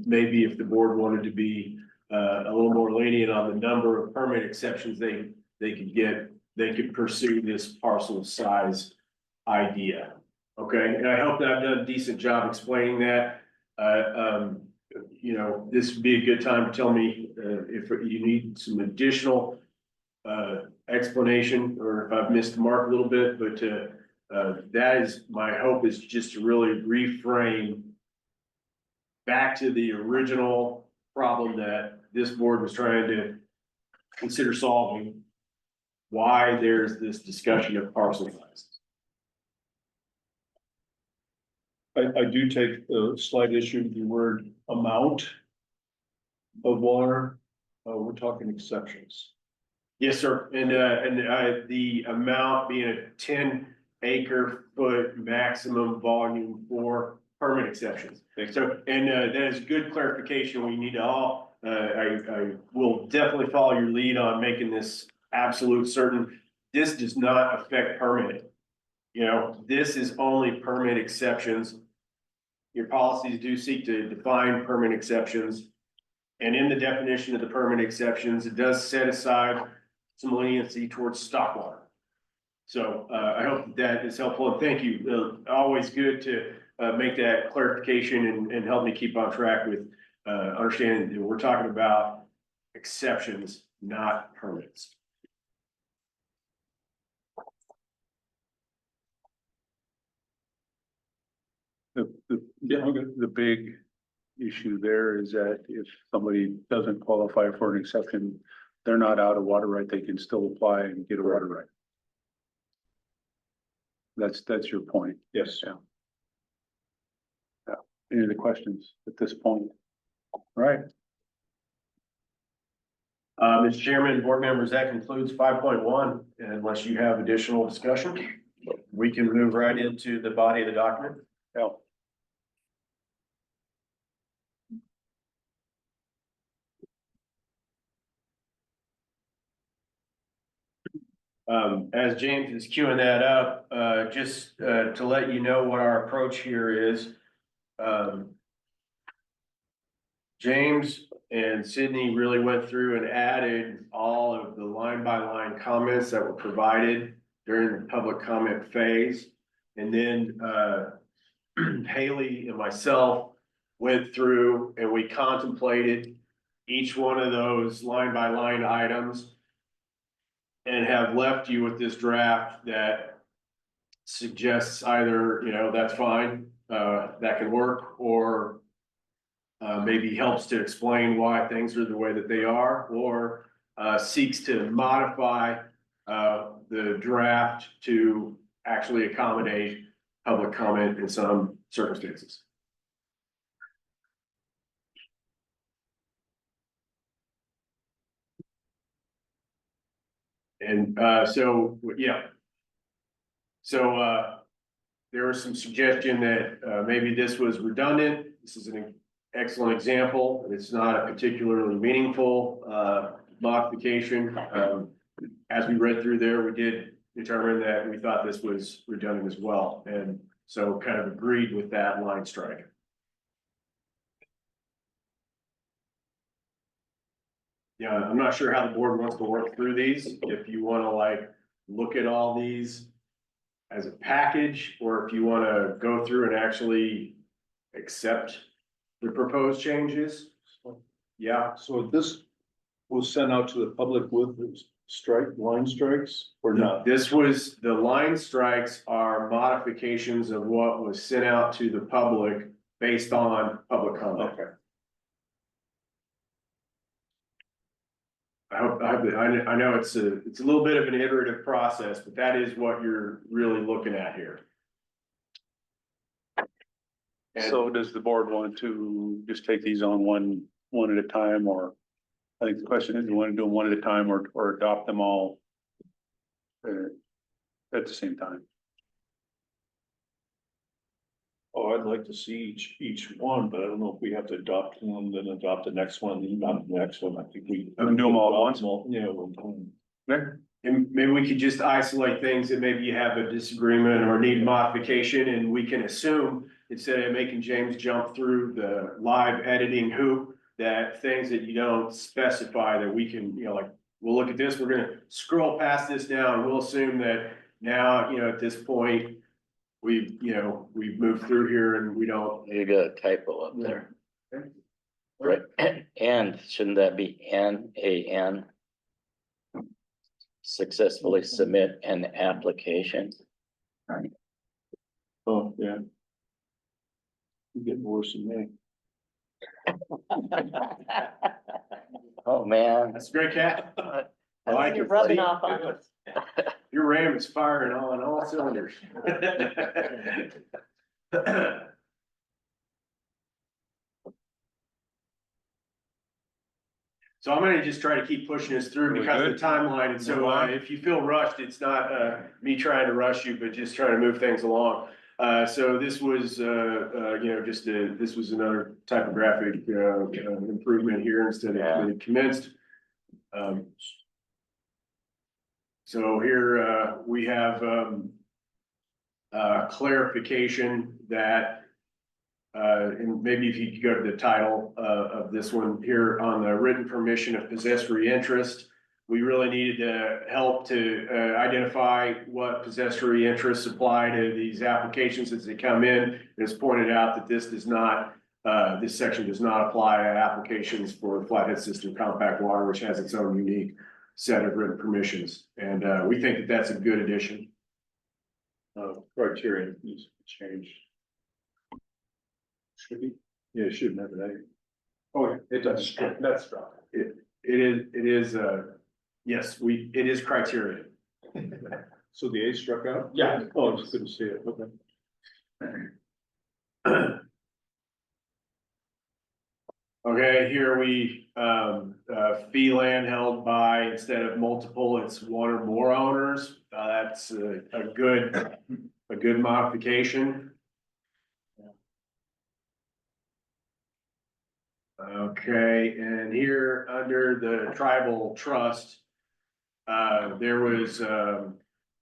maybe if the board wanted to be a little more lenient on the number of permit exceptions they could get, they could pursue this parcel size idea. Okay, and I hope that I've done a decent job explaining that. You know, this would be a good time to tell me if you need some additional explanation, or if I've missed the mark a little bit, but that is, my hope is just to really reframe back to the original problem that this board was trying to consider solving, why there's this discussion of parcel size. I do take a slight issue with the word amount of water. We're talking exceptions. Yes, sir. And the amount being a 10-acre-foot maximum volume for permit exceptions. So, and that is good clarification. We need to all, I will definitely follow your lead on making this absolute certain. This does not affect permitting. You know, this is only permit exceptions. Your policies do seek to define permit exceptions. And in the definition of the permit exceptions, it does set aside some leniency towards stock water. So I hope that is helpful, and thank you. Always good to make that clarification and help me keep on track with understanding that we're talking about exceptions, not permits. The big issue there is that if somebody doesn't qualify for an exception, they're not out of water right, they can still apply and get a water right. That's your point. Yes. Yeah. Yeah. Any other questions at this point? All right. Mr. Chairman, board members, that concludes 5.1. Unless you have additional discussion, we can move right into the body of the document. Yeah. As James is queuing that up, just to let you know what our approach here is. James and Sydney really went through and added all of the line by line comments that were provided during the public comment phase. And then Haley and myself went through and we contemplated each one of those line by line items and have left you with this draft that suggests either, you know, that's fine, that can work, or maybe helps to explain why things are the way that they are, or seeks to modify the draft to actually accommodate public comment in some circumstances. And so, yeah. So there was some suggestion that maybe this was redundant. This is an excellent example. It's not a particularly meaningful modification. As we read through there, we did determine that we thought this was redundant as well. And so kind of agreed with that line strike. Yeah, I'm not sure how the board wants to work through these. If you want to like look at all these as a package, or if you want to go through and actually accept the proposed changes. Yeah. So this was sent out to the public with line strikes or not? This was, the line strikes are modifications of what was sent out to the public based on public comment. Okay. I know it's a little bit of an iterative process, but that is what you're really looking at here. So does the board want to just take these on one at a time, or? I think the question is, do you want to do them one at a time or adopt them all at the same time? Oh, I'd like to see each one, but I don't know if we have to adopt one, then adopt the next one, then adopt the next one. I think we. Do them all at once? Yeah. Well, And maybe we could just isolate things that maybe you have a disagreement or need modification, and we can assume, instead of making James jump through the live editing hoop, that things that you don't specify, that we can, like, we'll look at this, we're gonna scroll past this now, and we'll assume that now, at this point, we've moved through here and we don't. You got a typo up there. Right, and shouldn't that be NAN? Successfully submit an application. Oh, yeah. You're getting worse than me. Oh, man. That's a great cat. I like You're it. rubbing off on us. Your RAM is firing on all cylinders. So I'm gonna just try to keep pushing this through because of the timeline, and so if you feel rushed, it's not me trying to rush you, but just trying to move things along. So this was this was another typographic improvement here instead of commenced. So here we have clarification that and maybe if you could go to the title of this one here on the written permission of possessory interest. We really needed to help to identify what possessory interests apply to these applications as they come in. It's pointed out that this does not, this section does not apply to applications for Flathead System Compact Water, which has its own unique set of written permissions. And we think that that's a good addition. Criterion needs to change. Should be, yeah, it should have an A. Oh, it does, that's strong. It is, yes, it is criteria. So the A struck out? Yeah. Oh, I just couldn't see it, okay. Okay, here we, fee land held by, instead of multiple, it's one or more owners. That's a good modification. Okay, and here under the tribal trust, there was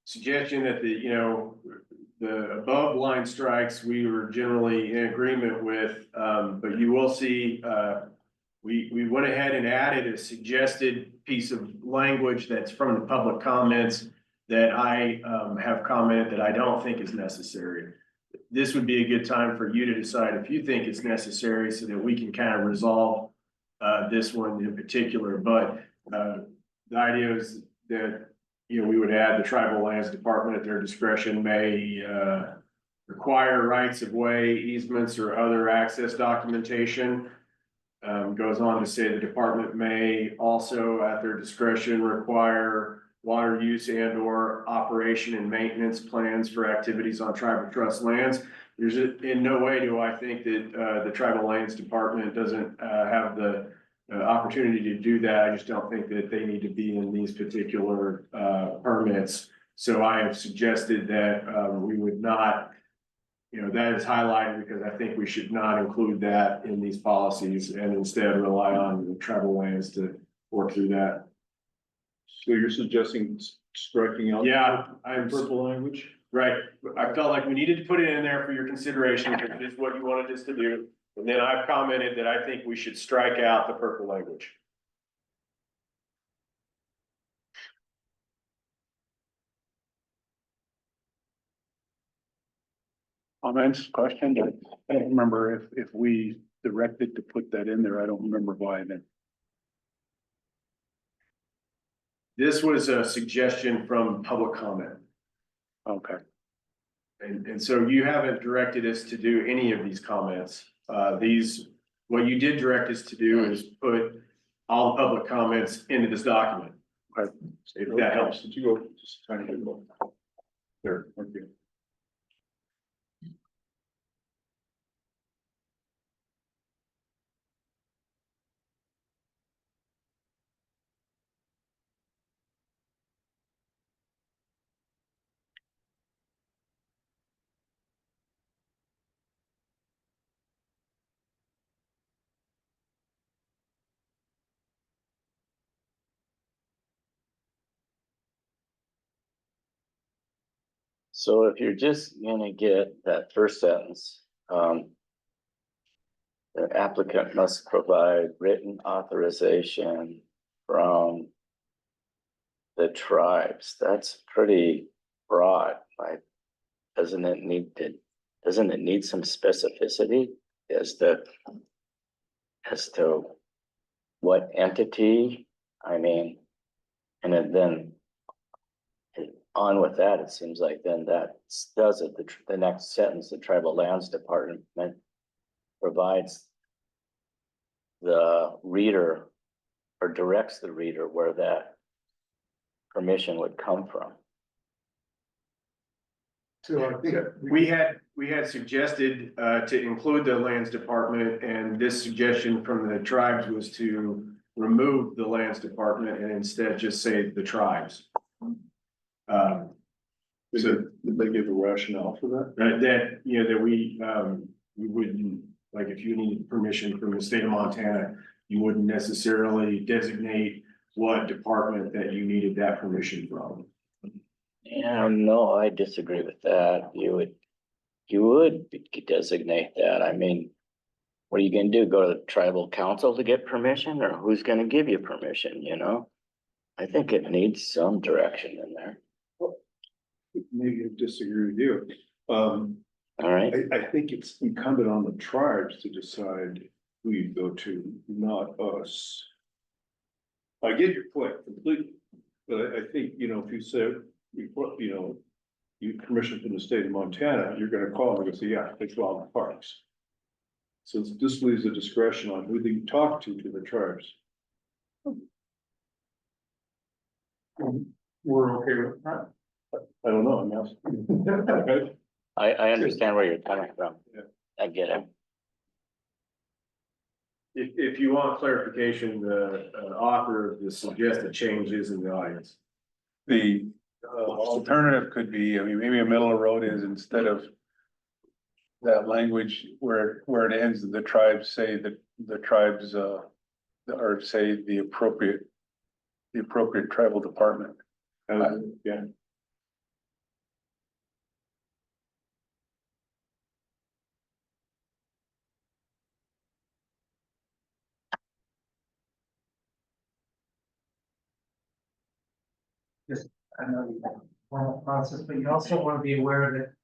suggestion that the above line strikes, we were generally in agreement with, but you will see, we went ahead and added a suggested piece of language that's from the public comments that I have commented that I don't think is necessary. This would be a good time for you to decide if you think it's necessary so that we can kind of resolve this one in particular. But the idea is that, we would add the tribal lands department at their discretion may require rights of way, easements, or other access documentation. Goes on to say the department may also at their discretion require water use and or operation and maintenance plans for activities on tribal trust lands. There's in no way do I think that the tribal lands department doesn't have the opportunity to do that. I just don't think that they need to be in these particular permits. So I have suggested that we would not, that is highlighted because I think we should not include that in these policies and instead rely on the tribal lands to work through that. So you're suggesting striking out? Yeah, purple language? Right, I felt like we needed to put it in there for your consideration, because it is what you wanted us to do. And then I've commented that I think we should strike out the purple language. Comments, questions? I don't remember if we directed to put that in there. I don't remember why then. This was a suggestion from public comment. Okay. And so you haven't directed us to do any of these comments. What you did direct us to do is put all the public comments into this document. If that helps. Did you go just a tiny bit more? There, okay. So if you're just gonna get that first sentence, the applicant must provide written authorization from the tribes. That's pretty broad, like, doesn't it need some specificity as to what entity? I mean, and then on with that, it seems like then that does it. The next sentence, the Tribal Lands Department provides the reader or directs the reader where that permission would come from. So I think We had suggested to include the lands department, and this suggestion from the tribes was to remove the lands department and instead just say the tribes. So Did they give a rationale for that? that, you know, that we wouldn't, like, if you need permission from the state of Montana, you wouldn't necessarily designate what department that you needed that permission from. Yeah, no, I disagree with that. You would designate that. I mean, what are you gonna do? Go to the tribal council to get permission, or who's gonna give you permission, you know? I think it needs some direction in there. Maybe I disagree with you. All right, I think it's incumbent on the tribes to decide who you go to, not us. I get your point completely, but I think, you know, if you say, you know, you permission from the state of Montana, you're gonna call them and say, yeah, it's wild parks. So this leaves the discretion on who they talk to the tribes. We're okay with that. I don't know, I'm asking. I understand where you're coming from. Yeah. I get it. If you want clarification, the author of the suggested changes in the audience. The alternative could be, I mean, maybe a middle of the road is instead of that language where it ends, the tribes say that the tribes, or say the appropriate tribal department. Yeah. I know you formal process, but you also want to be aware that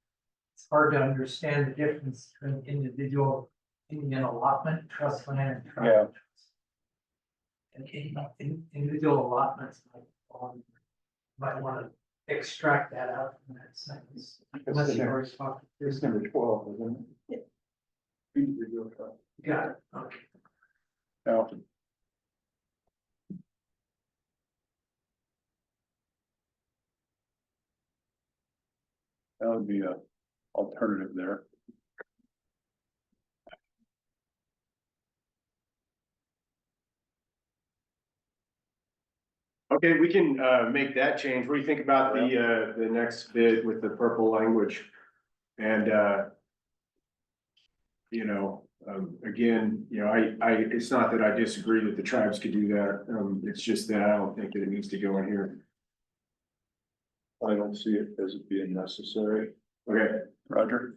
it's hard to understand the difference between individual Indian allotment, trust land, and tribe. Yeah. And individual allotments might want to extract that out from that sentence. Unless you're already talking. It's number 12, isn't it? Got it, okay. Now, that would be a alternative there. Okay, we can make that change. What do you think about the next bit with the purple language? And you know, again, you know, it's not that I disagree that the tribes could do that. It's just that I don't think that it needs to go in here. I don't see it as being necessary. Okay, Roger?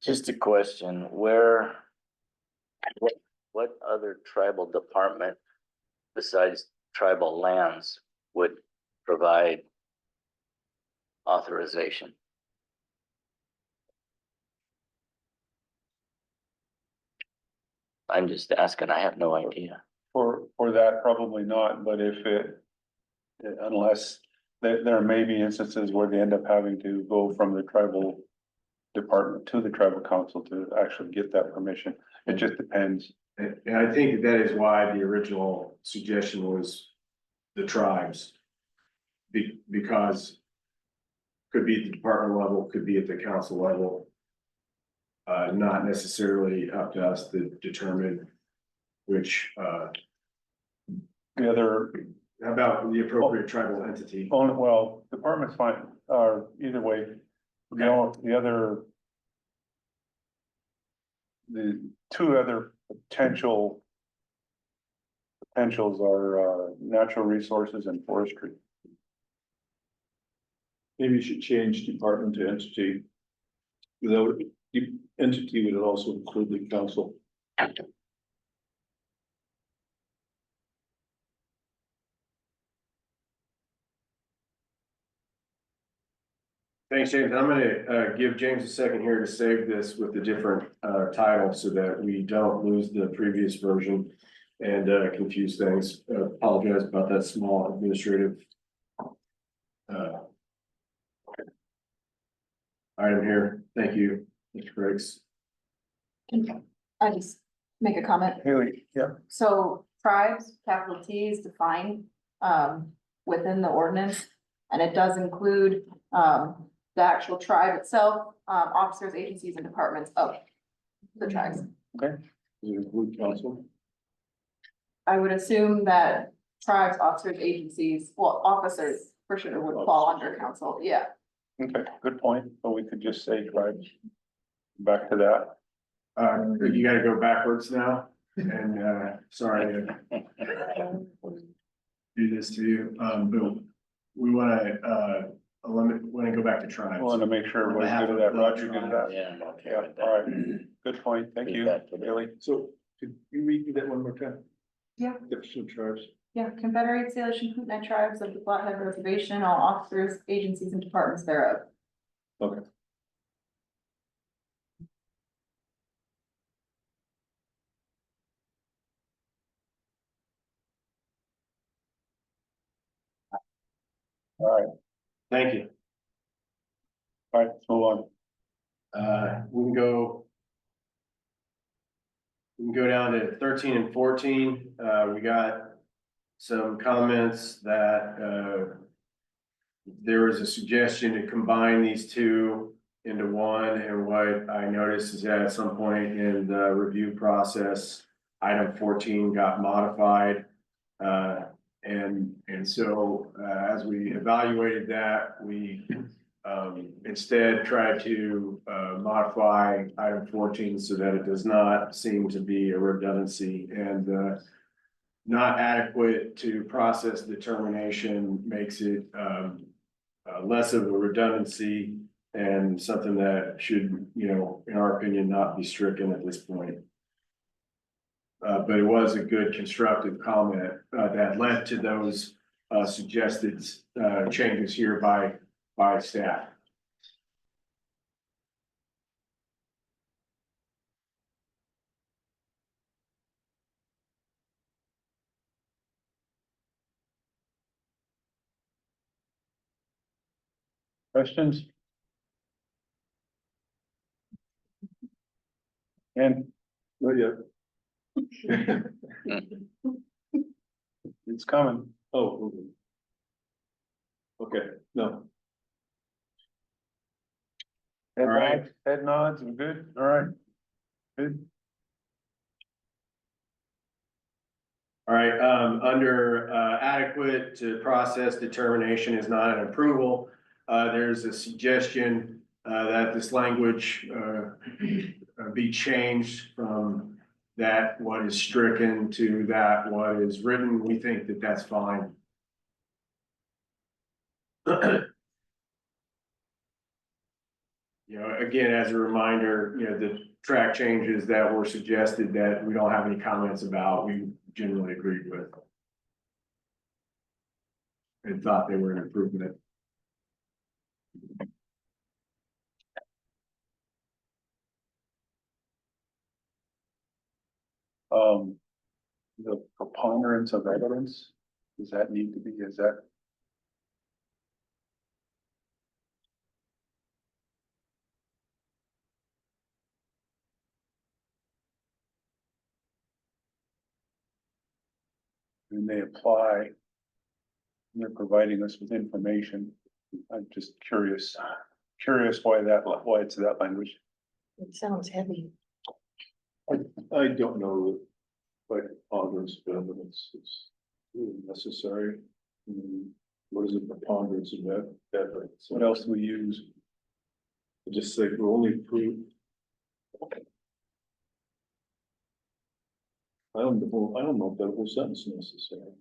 Just a question, what other tribal department besides tribal lands would provide authorization? I'm just asking, I have no idea. For that, probably not, but if unless there may be instances where they end up having to go from the tribal department to the tribal council to actually get that permission. It just depends. And I think that is why the original suggestion was the tribes. Because could be at the department level, could be at the council level. Not necessarily up to us to determine which, The other, how about the appropriate tribal entity? well, department's fine, either way. The other. The two other potentials are, natural resources and forestry. Maybe you should change department to entity. Without, the entity would also include the council. Thanks, James. I'm gonna give James a second here to save this with the different title so that we don't lose the previous version and confuse things. Apologize about that small administrative item here. Thank you, Mr. Briggs. Can I just make a comment? Haley, yeah, So tribes, capital T is defined within the ordinance. And it does include the actual tribe itself, officers, agencies and departments of the tribes. okay, Does it include council? I would assume that tribes, officers, agencies, well, officers for sure would fall under council, yeah. okay, good point, but we could just say tribes. Back to that. You gotta go backwards now, and sorry to do this to you, but we wanna go back to I tribes. want to make sure everybody's good at that, Roger, good at that. Yeah, I'm okay Yeah, with all that. right, good point, thank Leave you, that to the- Haley. So could you read that one more time? Yeah. Different tribes. Yeah, Confederate Salish and Kootenai tribes of the Flathead Reservation, all officers, agencies and departments thereof. Okay. All right, Thank you. all right, let's move on. We can go. We can go down to 13 and 14. We got some comments that there was a suggestion to combine these two into one, and what I noticed is that at some point in the review process, item 14 got modified. And so as we evaluated that, we instead tried to modify item 14 so that it does not seem to be a redundancy, and not adequate to process determination makes it less of a redundancy and something that should, you know, in our opinion, not be stricken at this point. But it was a good constructive comment that led to those suggested changes here by staff. Questions? And Not yet. it's coming. Oh. Okay, no. Head All right. nods, head nods, we're good, all right. Good. All right, under adequate to process determination is not an approval. There's a suggestion that this language be changed from that what is stricken to that what is written. We think that that's fine. You know, again, as a reminder, you know, the track changes that were suggested that we don't have any comments about, we generally agreed with. And thought they were an improvement. The preponderance of evidence, does that need to be, is that? and they apply. And they're providing us with information. I'm just curious why it's that language. It sounds heavy. I don't know, like, preponderance of evidence is really necessary. What is the preponderance of that evidence? What else do we use? Just say we're only proof. I don't know if that whole sentence is necessary.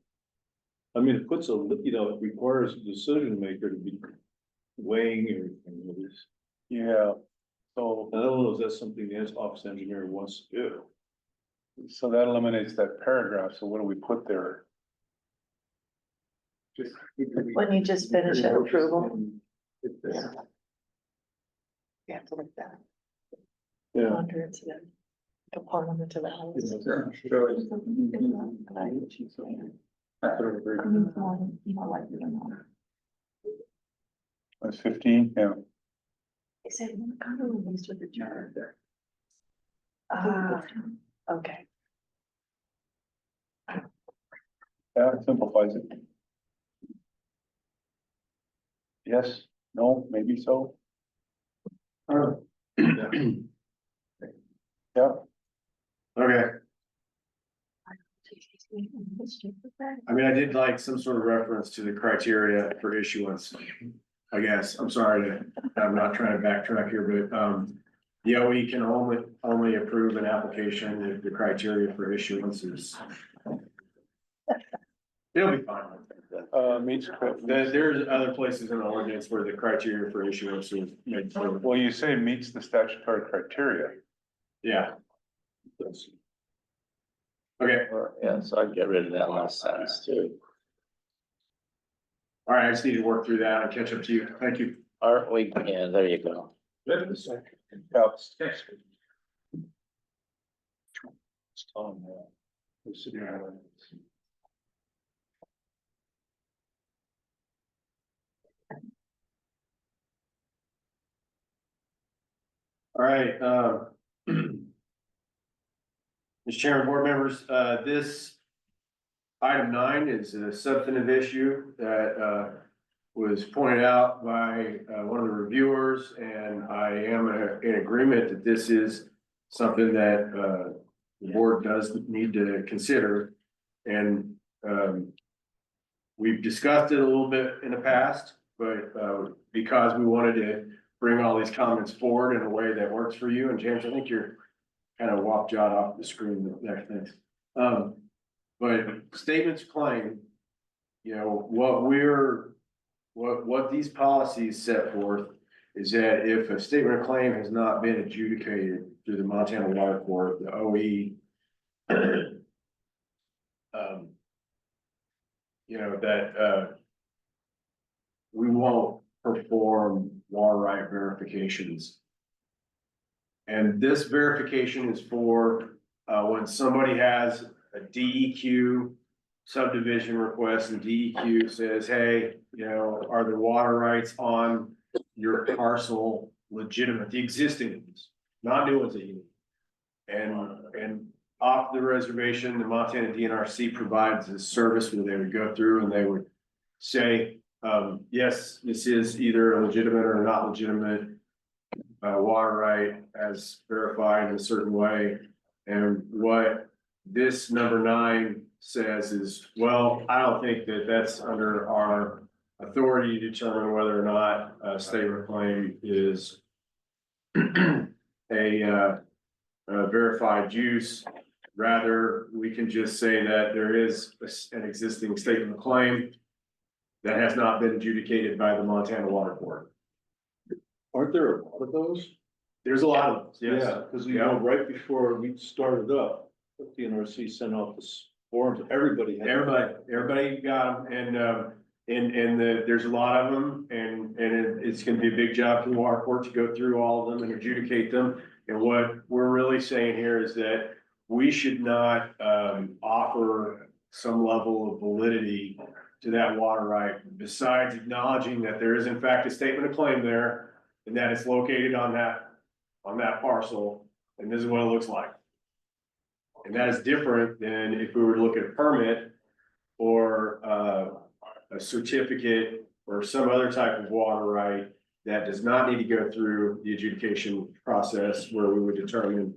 I mean, it puts it requires a decision maker to be weighing everything with this. Yeah, so, I don't know if that's something the office engineer wants to do. so that eliminates that paragraph, so what do we put there? When you just finish an approval. Yeah. You have to look that. Yeah. Hundreds of them. Component to the house. That's 15, yeah. They said, what kind of release with the charter? Ah, okay. Yeah, it simplifies it. Yes, no, maybe so. Yeah, Okay, I mean, I did like some sort of reference to the criteria for issuance. I guess, I'm sorry I'm not trying to backtrack here, but, the OE can only approve an application if the criteria for issuance is. It'll be fine. meets. There's other places in the ordinance where the criteria for issuance is made clear. Well, you say meets the statutory criteria. Yeah. Okay, Yeah, so I'd get rid of that last sentence too. all right, I just need to work through that and catch up to you. Thank you. Aren't we, yeah, there you go. Yeah. All right, Mr. Chairman, board members, this item 9 is a substantive issue that, was pointed out by, one of the reviewers, and I am in agreement that this is something that, the board does need to consider. And, we've discussed it a little bit in the past, but, because we wanted to bring all these comments forward in a way that works for you, and James, I think you're kind of walk jot off the screen there, thanks. But statements claim, you know, what these policies set forth is that if a statement of claim has not been adjudicated through the Montana Water Court, the OE, you know, that, we won't perform water right verifications. And this verification is for, when somebody has a DEQ subdivision request and DEQ says, hey, you know, are the water rights on your parcel legitimate, the existing ones, not new ones that you need. And off the reservation, the Montana DNRC provides a service where they would go through and they would say, yes, this is either a legitimate or not legitimate water right as verified in a certain way. And what this number 9 says is, well, I don't think that that's under our authority to determine whether or not a statement of claim is a verified use. Rather, we can just say that there is an existing statement of claim that has not been adjudicated by the Montana Water Board. Aren't there a lot of those? There's a lot of those, yes. Yeah, because you know, right before we started up, the NRC sent out the forms, everybody. Everybody got them, and there's a lot of them, and it's gonna be a big job for the water court to go through all of them and adjudicate them. And what we're really saying here is that we should not offer some level of validity to that water right, besides acknowledging that there is in fact a statement of claim there, and that it's located on that parcel, and this is what it looks like. And that is different than if we were to look at a permit or a certificate or some other type of water right that does not need to go through the adjudication process where we would determine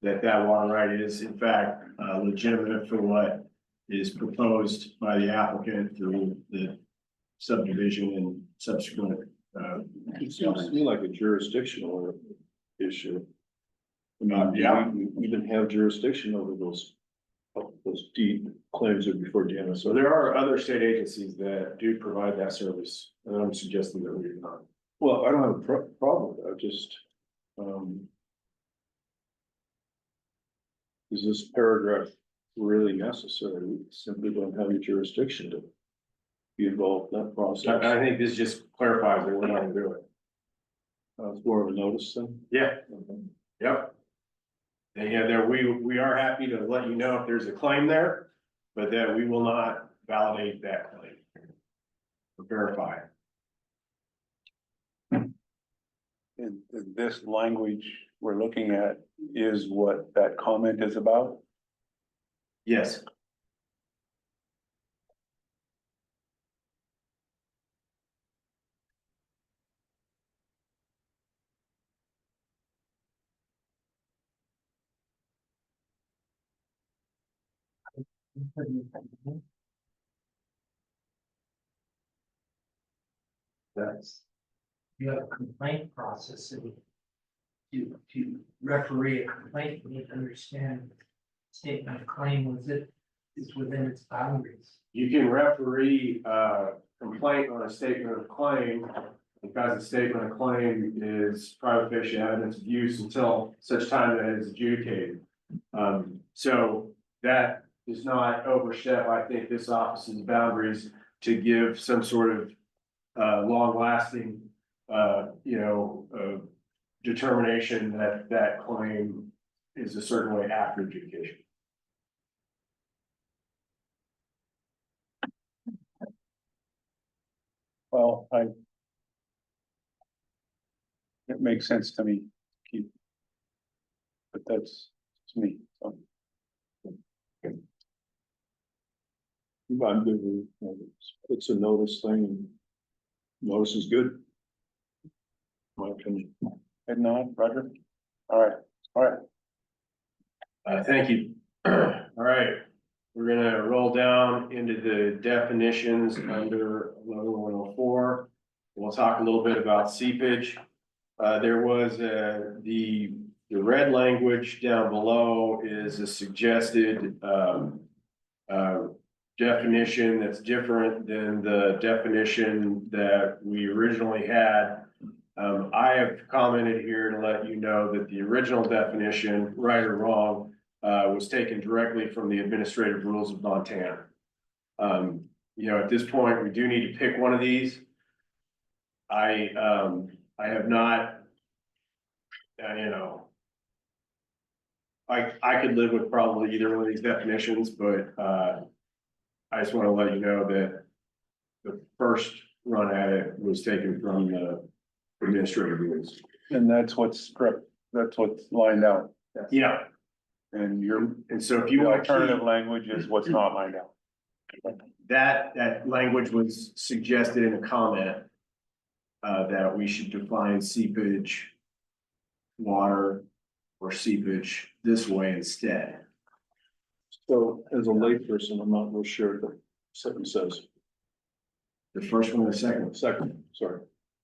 that that water right is in fact legitimate for what is proposed by the applicant through the subdivision and subsequent. It seems to me like a jurisdictional issue. I mean, Yeah. we didn't have jurisdiction over those deed claims that before Janice. So there are other state agencies that do provide that service, and I'm suggesting that we do not. Well, I don't have a problem with that, just, is this paragraph really necessary? We simply don't have any jurisdiction to be involved in that process. I think this just clarifies that we're not gonna do it. It's more of a notice thing. Yeah. Yep. And yeah, there, we are happy to let you know if there's a claim there, but that we will not validate that claim. Or verify it. And this language we're looking at is what that comment is about? Yes. That's. You have a complaint process and to referee a complaint, you need to understand statement of claim was it is within its boundaries. You can referee complaint on a statement of claim because the statement of claim is prima facie evidence of use until such time that it is adjudicated. So that does not overstep, I think, this office's boundaries to give some sort of long lasting, determination that that claim is a certain way after adjudication. Well, it makes sense to me. But that's me. So. I'm good with it. It's a notice thing, and notice is good. My opinion. Head nod, Roger? All right. Thank you. All right, we're gonna roll down into the definitions under 11104. We'll talk a little bit about seepage. There was the red language down below is a suggested definition that's different than the definition that we originally had. I have commented here to let you know that the original definition, right or wrong, was taken directly from the administrative rules of Montana. At this point, we do need to pick one of these. I have not, I could live with probably either one of these definitions, but I just want to let you know that the first run at it was taken from the administrative rules. And that's what's lined out. Yeah. And so if you the want to alternative language is what's not lined out. that language was suggested in a comment that we should define seepage, water, or seepage this way instead. So as a layperson, I'm not real sure the sentence says. The first one or the second one? Second, sorry.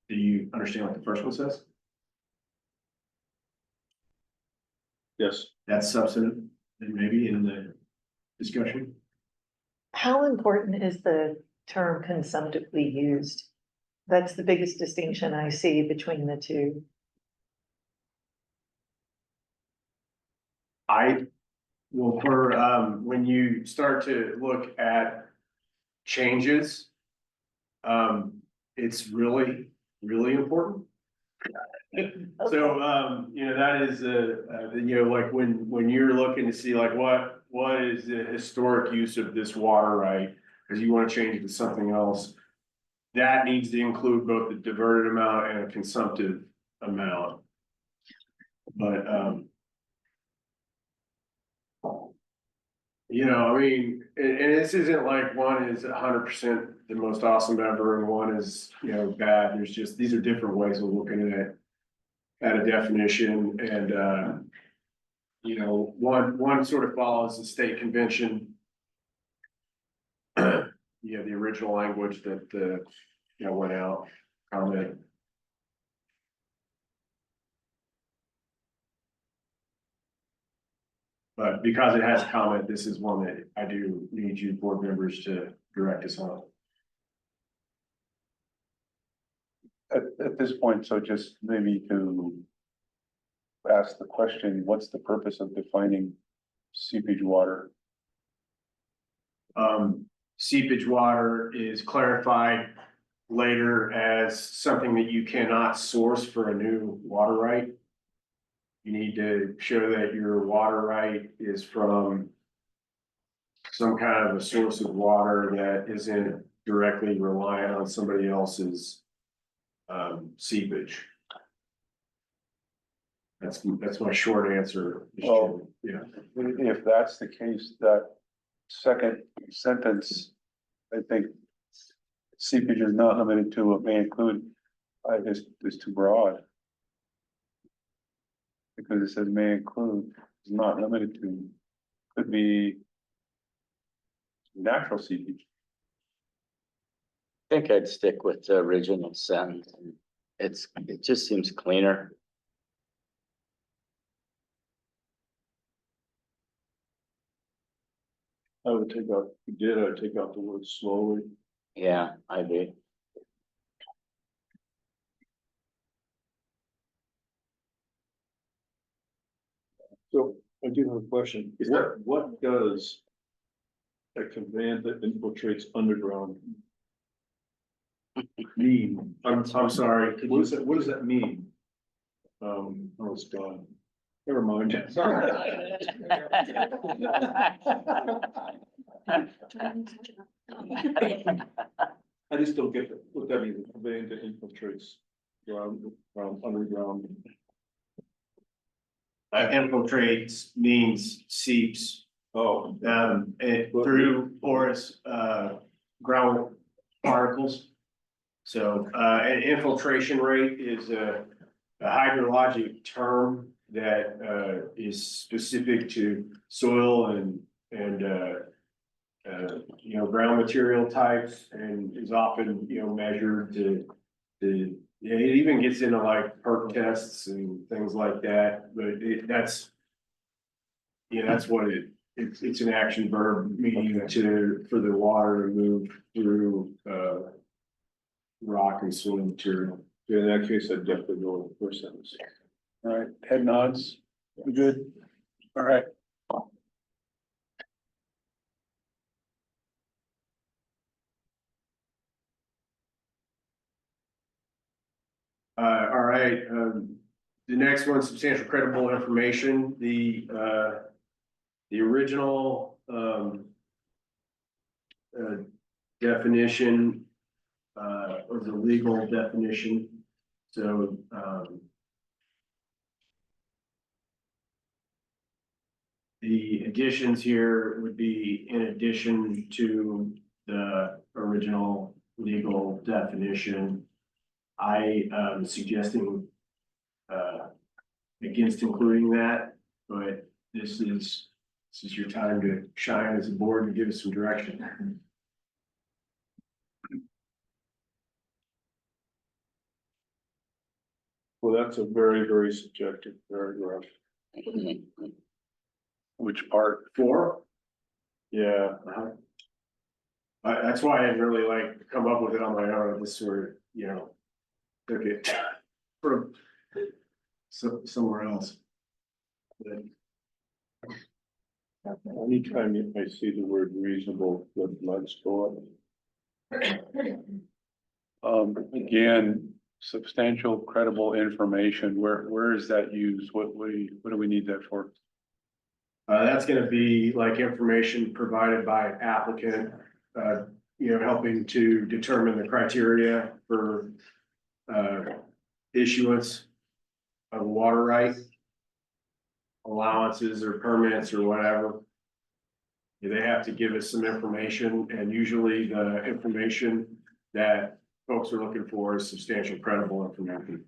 Do you understand what the first one says? Yes. That's substantive, and maybe in the discussion. How important is the term consumptively used? That's the biggest distinction I see between the two. When you start to look at changes, it's really, really important. So, that is, like when you're looking to see like what is the historic use of this water right? Because you want to change it to something else. That needs to include both the diverted amount and a consumptive amount. But, You know, I mean, and this isn't like one is 100% the most awesome ever and one is, you know, bad. There's just, these are different ways of looking at a definition and, you know, one sort of follows the state convention. You know, the original language that, you know, went out, comment. But because it has comment, this is one that I do need you board members to direct us on. At this point, so just maybe to ask the question, what's the purpose of defining seepage water? Seepage water is clarified later as something that you cannot source for a new water right. You need to show that your water right is from some kind of a source of water that isn't directly reliant on somebody else's seepage. That's my short answer. Well, yeah. If that's the case, that second sentence, I think seepage is not limited to what may include, is too broad. Because it says may include, is not limited to, could be natural seepage. I think I'd stick with the original sentence. It just seems cleaner. I would take out, I'd take out the word slowly. Yeah, I agree. So I do have a question. What does a conveyance that infiltrates underground mean? I'm sorry. What does that mean? Oh, it's gone. Never mind. I just don't get what that means, conveying that infiltrates underground. Infiltrates means seeps Oh, through porous ground particles. So an infiltration rate is a hydrologic term that is specific to soil and you know, ground material types and is often, you know, measured to yeah, it even gets into like perk tests and things like that, but that's what it's an action verb, meaning for the water to move through rock and soil material. in that case, I'd definitely go with the first sentence. All right, head nods, we good? All right. All right, the next one, substantial credible information, the original definition or the legal definition. So the additions here would be in addition to the original legal definition. I am suggesting against including that, but this is your time to shine as a board and give us some direction. Well, that's a very, very subjective paragraph. Which part? 4? Yeah. That's why I didn't really like come up with it on my own. This sort of, you know, took it from somewhere else. But Anytime I see the word reasonable, the blood's go up. Again, substantial credible information, where is that used? What do we need that for? That's gonna be like information provided by applicant, you know, helping to determine the criteria for issuance of a water right, allowances or permits or whatever. They have to give us some information, and usually the information that folks are looking for is substantial credible information.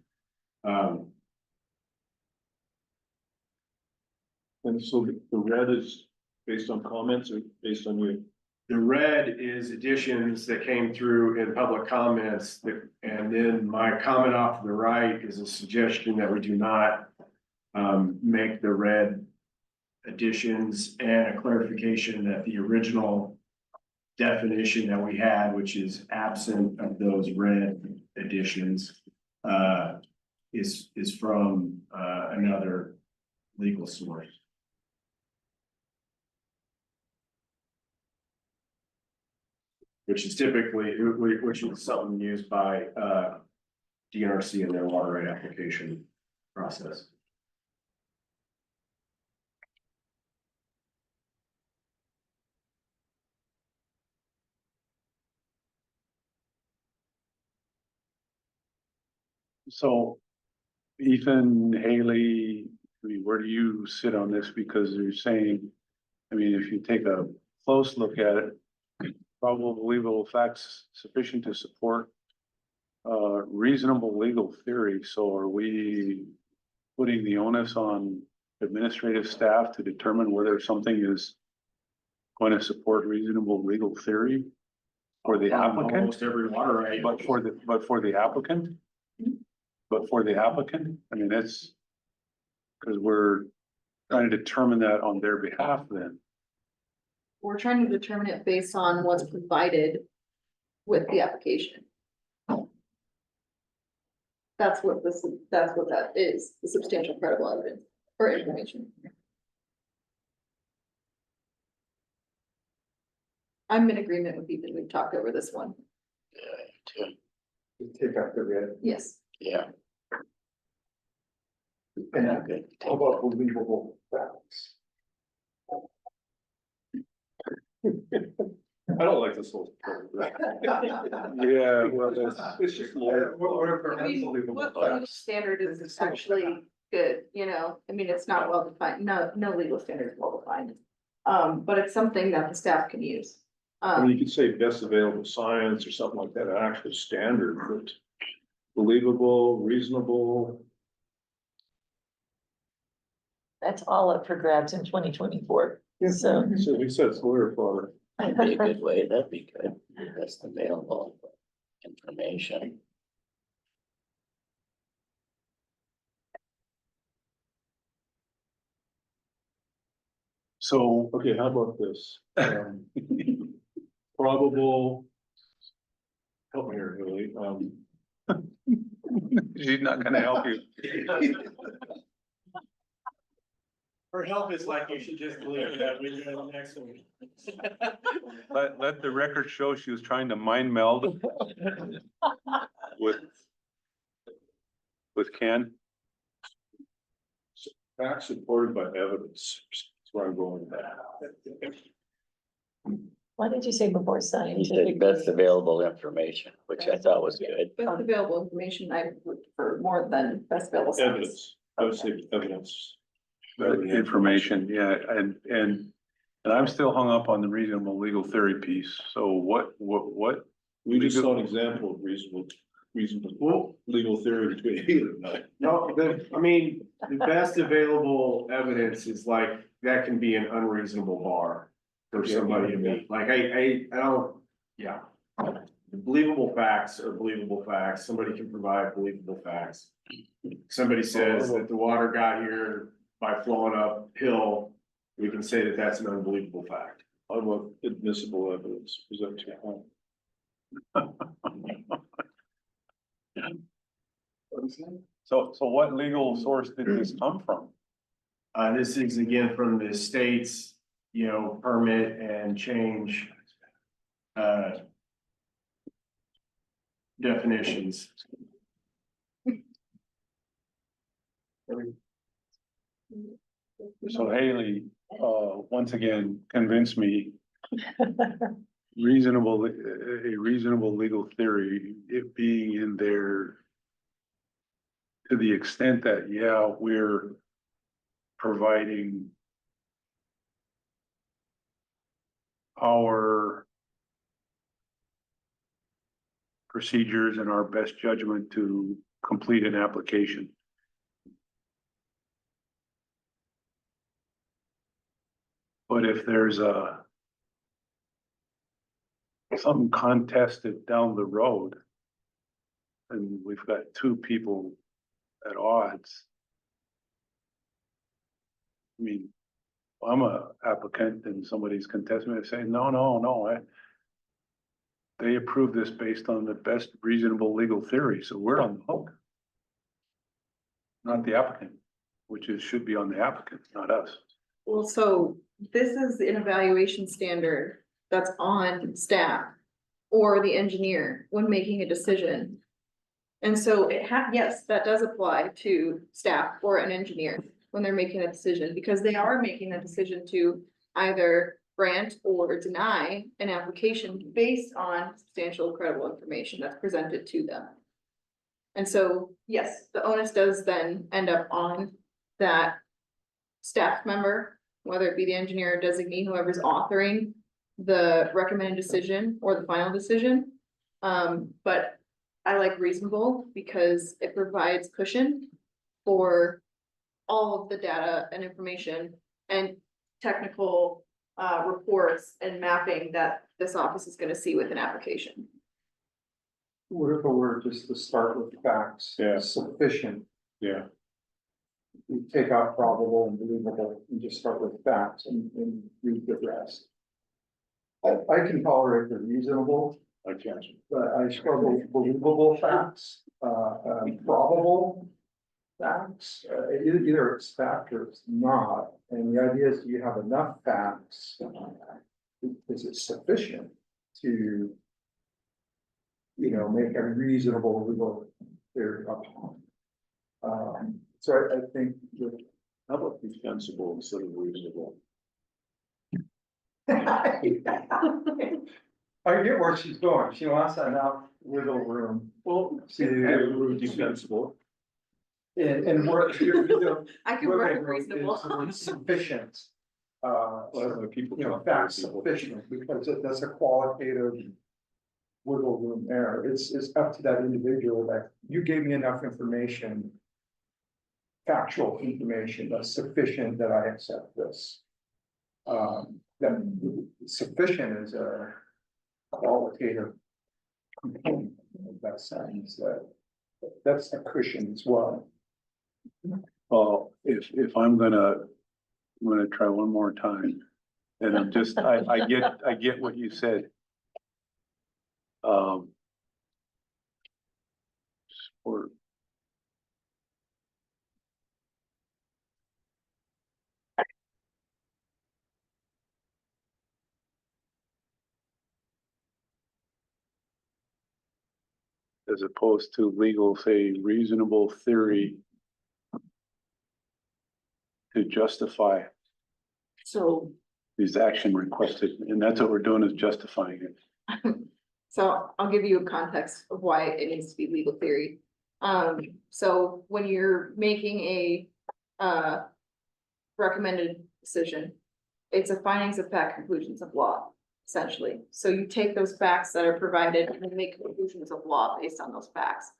And so the red is based on comments or based on you? The red is additions that came through in public comments, and then my comment off to the right is a suggestion that we do not make the red additions, and a clarification that the original definition that we had, which is absent of those red additions, is from another legal source. Which is typically, which is something used by DNRC in their water rate application process. So Ethan, Haley, I mean, where do you sit on this? Because you're saying, I mean, if you take a close look at it, probable believable facts sufficient to support reasonable legal theory. So are we putting the onus on administrative staff to determine whether something is going to support reasonable legal theory for the applicant? Almost every water right. But for the applicant? But for the applicant, I mean, that's because we're trying to determine that on their behalf then. We're trying to determine it based on what's provided with the application. That's what that is, the substantial credible evidence or information. I'm in agreement with Ethan, we've talked over this one. Take out the red. Yes. Yeah. And Okay. how about believable facts? I don't like this whole. Yeah, well, It's just more. What if they're I mean, unbelievable what legal facts? standard is actually good, you know, I mean, it's not well defined, no legal standard is well defined. But it's something that the staff can use. I mean, you could say best available science or something like that, an actual standard, but believable, reasonable. That's all up for grabs in 2024. So. So we said it's lawyer fodder. That'd be a good way, that'd be good. Best available information. so Okay, how about this? Probable. Help me here, Haley. she's not gonna help you. Her help is like, you should just leave that, we go to the next one. Let the record show she was trying to mind meld with Ken. Facts supported by evidence. That's where I'm going with that. What did you say before You said scientific? best available information, which I thought was good. Best available information, I would prefer more than best available science. Evidence, I would say evidence. Information, yeah, and I'm still hung up on the reasonable legal theory piece. So what? We just saw an example of reasonable legal theory between 8 and 9. No, I mean, the best available evidence is like, that can be an unreasonable bar for somebody to meet. Like, I don't, yeah. Believable facts are believable facts. Somebody can provide believable facts. Somebody says that the water got here by flowing uphill, we can say that that's an unbelievable fact. I want admissible evidence. Is that too high? So what legal source did this come from? This is again from the state's, permit and change. Definitions. So Haley, once again, convince me. A reasonable legal theory, it being in there. To the extent that, yeah, we're providing. our procedures and our best judgment to complete an application. But if there's something contested down the road, and we've got two people at odds. I mean, I'm a applicant and somebody's contesting me, saying, no, they approved this based on the best reasonable legal theory, so we're on the hook. Not the applicant, should be on the applicant, not us. Well, so this is an evaluation standard that's on staff or the engineer when making a decision. And so yes, that does apply to staff or an engineer when they're making a decision, because they are making a decision to either grant or deny an application based on substantial credible information that's presented to them. And so, yes, the onus does then end up on that staff member, whether it be the engineer or designee, whoever's authoring the recommended decision or the final decision. But I like reasonable because it provides cushion for all of the data and information and technical reports and mapping that this office is gonna see with an application. What if it were just to start with facts? Yeah. Sufficient. Yeah. We take out probable and believable and just start with facts and read the rest. I can tolerate the reasonable, I can't. but I struggle with believable facts, probable facts. Either it's fact or it's not. And the idea is, do you have enough facts? Is it sufficient to, make a reasonable legal theory upon? So I think that. How about defensible instead of reasonable? I get where she's going. She wants enough wiggle room. Well, to defensible. and work. I can work with reasonable. Sufficient. People. Facts sufficient, because that's a qualitative wiggle room there. It's up to that individual that you gave me enough information. Factual information that's sufficient that I accept this. That sufficient is a qualitative component of that sentence, that's a cushion as well. Well, if I'm gonna try one more time, and I'm just, I get what you said. Or as opposed to legal, say, reasonable theory to justify So, these action requested, and that's what we're doing, is justifying it. so I'll give you a context of why it needs to be legal theory. So when you're making a recommended decision, it's a findings of fact, conclusions of law, essentially. So you take those facts that are provided and make conclusions of law based on those facts.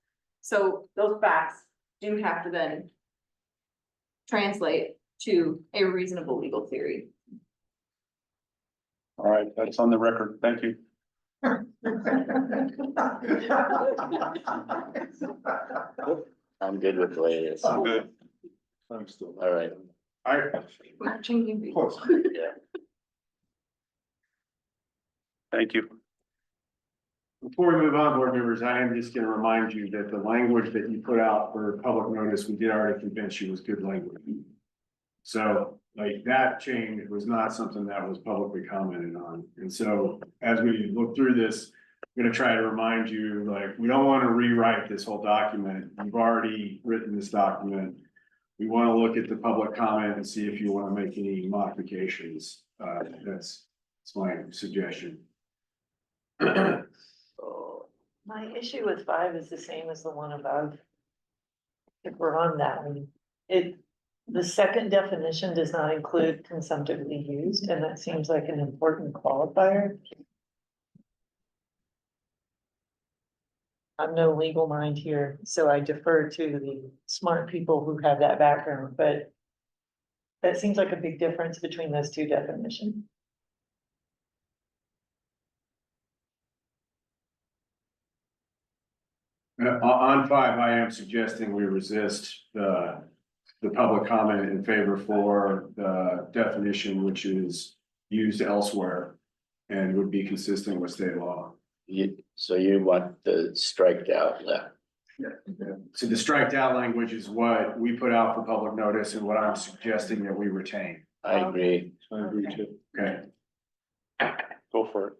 So those facts do have to then translate to a reasonable legal theory. All right, that's on the record. Thank you. I'm good with the way it is. I'm good. I'm still. All right. Not changing people. Yeah. Thank you. Before we move on, board members, I am just gonna remind you that the language that you put out for public notice, we did already convince you was good language. So like that change was not something that was publicly commented on. And so as we look through this, I'm gonna try to remind you, like, we don't wanna rewrite this whole document. You've already written this document. We wanna look at the public comment and see if you wanna make any modifications. That's my suggestion. So my issue with 5 is the same as the one above. If we're on that one, The second definition does not include consumptively used, and that seems like an important qualifier. I'm no legal mind here, so I defer to the smart people who have that background, but that seems like a big difference between those two definitions. On five, I am suggesting we resist the public comment in favor for the definition, which is used elsewhere and would be consistent with state law. So you want the striked out left? So the striked out language is what we put out for public notice and what I'm suggesting that we retain. I agree. I agree too. Okay. Go for it.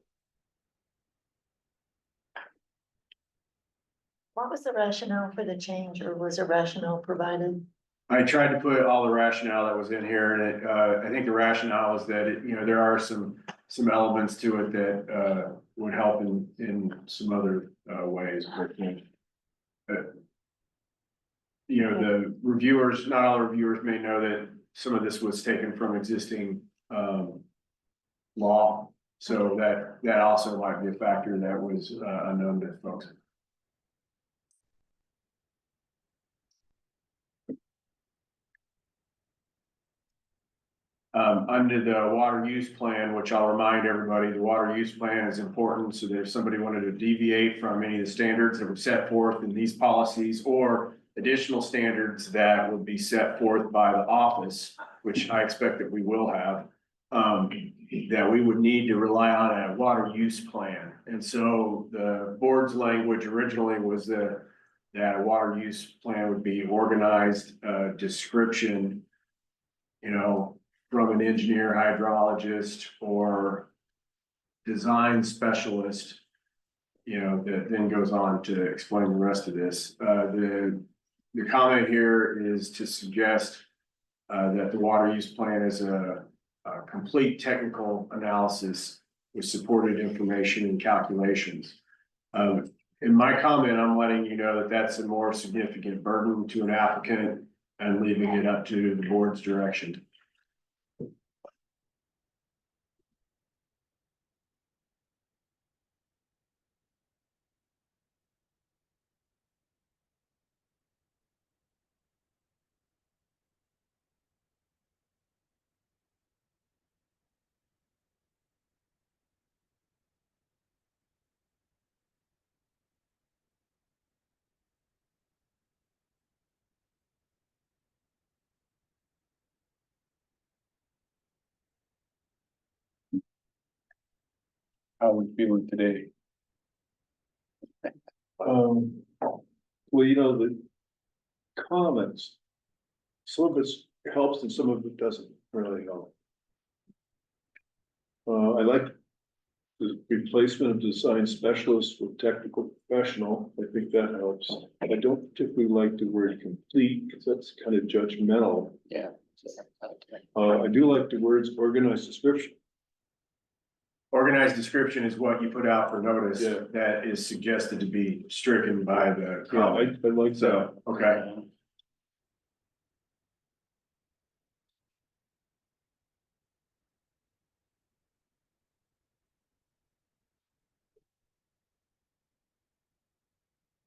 What was the rationale for the change, or was a rationale provided? I tried to put all the rationale that was in here, and I think the rationale is that, there are some elements to it that, would help in some other, ways. But, the reviewers, not all the reviewers may know that some of this was taken from existing, law. So that also might be a factor that was, unknown to folks. Under the water use plan, which I'll remind everybody, the water use plan is important. So that if somebody wanted to deviate from any of the standards that were set forth in these policies, or additional standards that would be set forth by the office, which I expect that we will have, that we would need to rely on a water use plan. And so the board's language originally was that a water use plan would be organized, description, from an engineer, hydrologist, or design specialist, that then goes on to explain the rest of this. The comment here is to suggest that the water use plan is a complete technical analysis with supported information and calculations. In my comment, I'm letting you know that that's a more significant burden to an applicant and leaving it up to the board's direction. How are we feeling today? Well, the comments, some of it helps and some of it doesn't really help. I like the replacement of design specialist with technical professional. I think that helps. I don't particularly like the word complete because that's kind of judgmental. Yeah. I do like the words organized description. Organized description is what you put out for notice. Yeah. That is suggested to be stricken by the. Yeah, I like that. So, okay.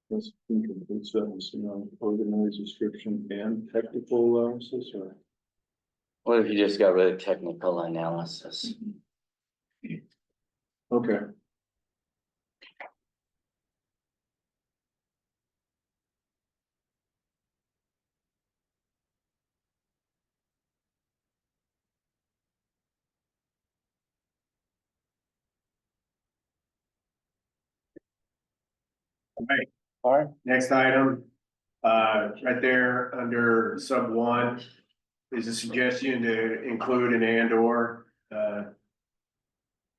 That's incomplete sentence, organized description and technical analysis, or? What if you just got rid of technical analysis? Okay. All right, next item, right there under sub one is a suggestion to include an and or.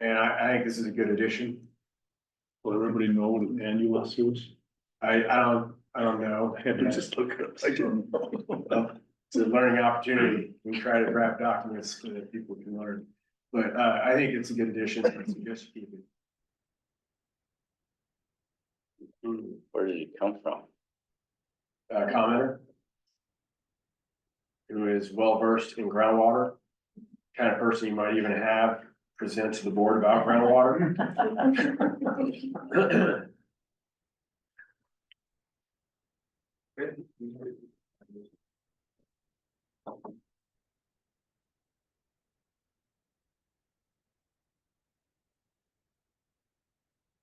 And I think this is a good addition. Will everybody know what an annulus is? I don't know. I had to just look it up. I didn't know. It's a learning opportunity. We try to draft documents so that people can learn. But I think it's a good addition. I suggest you keep it. Where did it come from? Commenter? who is well versed in groundwater. Kind of person you might even have present to the board about groundwater.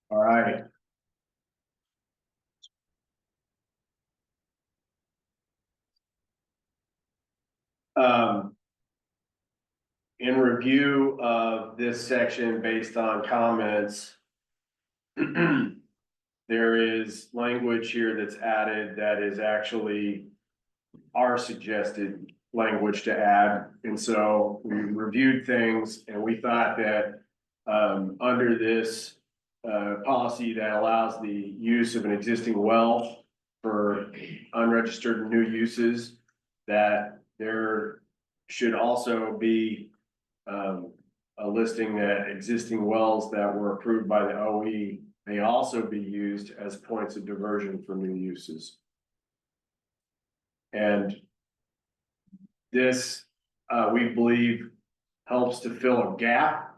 All right. In review of this section based on comments, there is language here that's added that is actually our suggested language to add. And so we reviewed things and we thought that under this policy that allows the use of an existing well for unregistered and new uses, that there should also be a listing that existing wells that were approved by the OE may also be used as points of diversion for new uses. And this, we believe, helps to fill a gap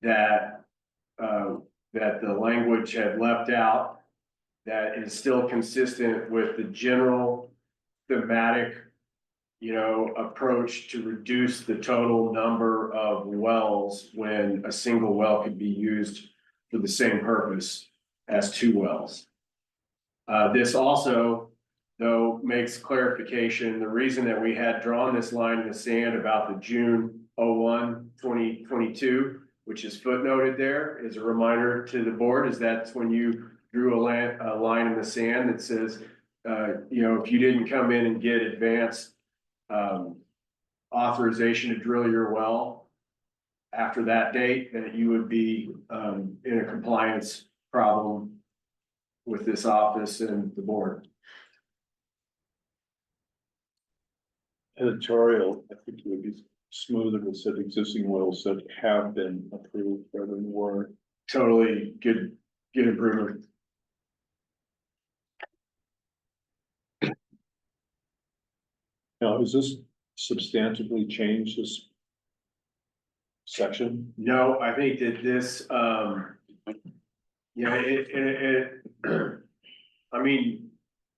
that the language had left out, that is still consistent with the general thematic, approach to reduce the total number of wells when a single well could be used for the same purpose as 2 wells. This also, though, makes clarification. The reason that we had drawn this line in the sand about the June 01, 2022, which is footnoted there, is a reminder to the board, is that's when you drew a line in the sand that says, if you didn't come in and get advanced authorization to drill your well after that date, that you would be in a compliance problem with this office and the board. Editorial, I think it would be smoother if it said existing wells that have been approved rather than were. Totally good improvement. Now, is this substantively changed this section? No, I think that this,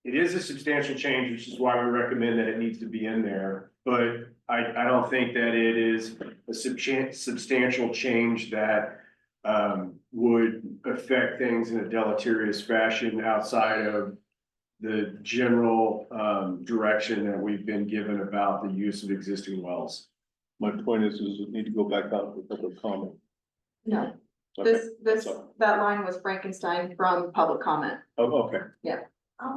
it is a substantial change, which is why we recommend that it needs to be in there. But I don't think that it is a substantial change that would affect things in a deleterious fashion outside of the general direction that we've been given about the use of existing wells. My point is it need to go back out for public comment? No, Okay. that line was Frankenstein from public comment. Oh, okay. Yeah.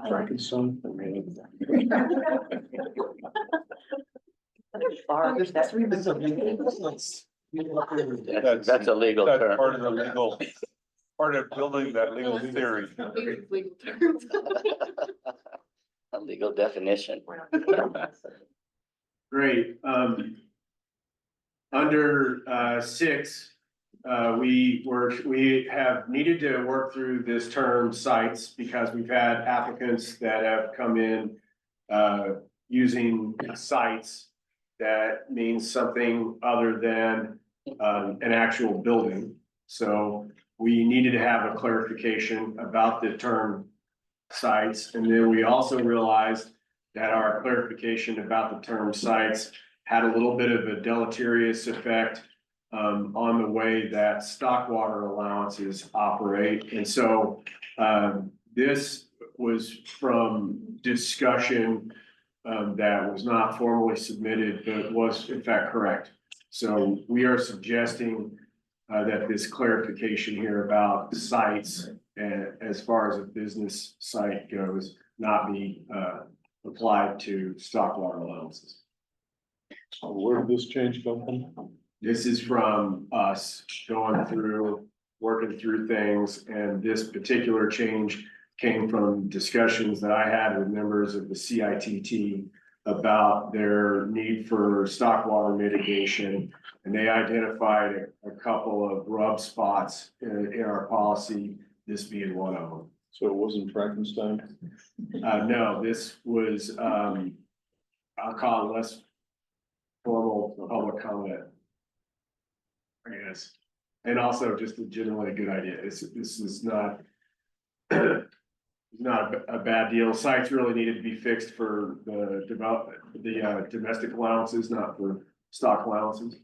Frankenstein. That's a legal That's term. part of the legal, part of building that legal theory. A legal definition. Great. Under 6, we have needed to work through this term sites because we've had applicants that have come in using sites that means something other than an actual building. So we needed to have a clarification about the term sites. And then we also realized that our clarification about the term sites had a little bit of a deleterious effect on the way that stock water allowances operate. And so this was from discussion that was not formally submitted, but was in fact correct. So we are suggesting that this clarification here about sites, as far as a business site goes, not be applied to stock water allowances. So where did this change come from? This is from us going through, working through things, and this particular change came from discussions that I had with members of the CITT about their need for stock water mitigation. And they identified a couple of rub spots in our policy, this being one of them. So it wasn't Frankenstein? No, this was I'll call it less formal public comment. I guess, and also just a generally good idea, this is not. It's not a bad deal, sites really needed to be fixed for the domestic allowances, not for stock allowances.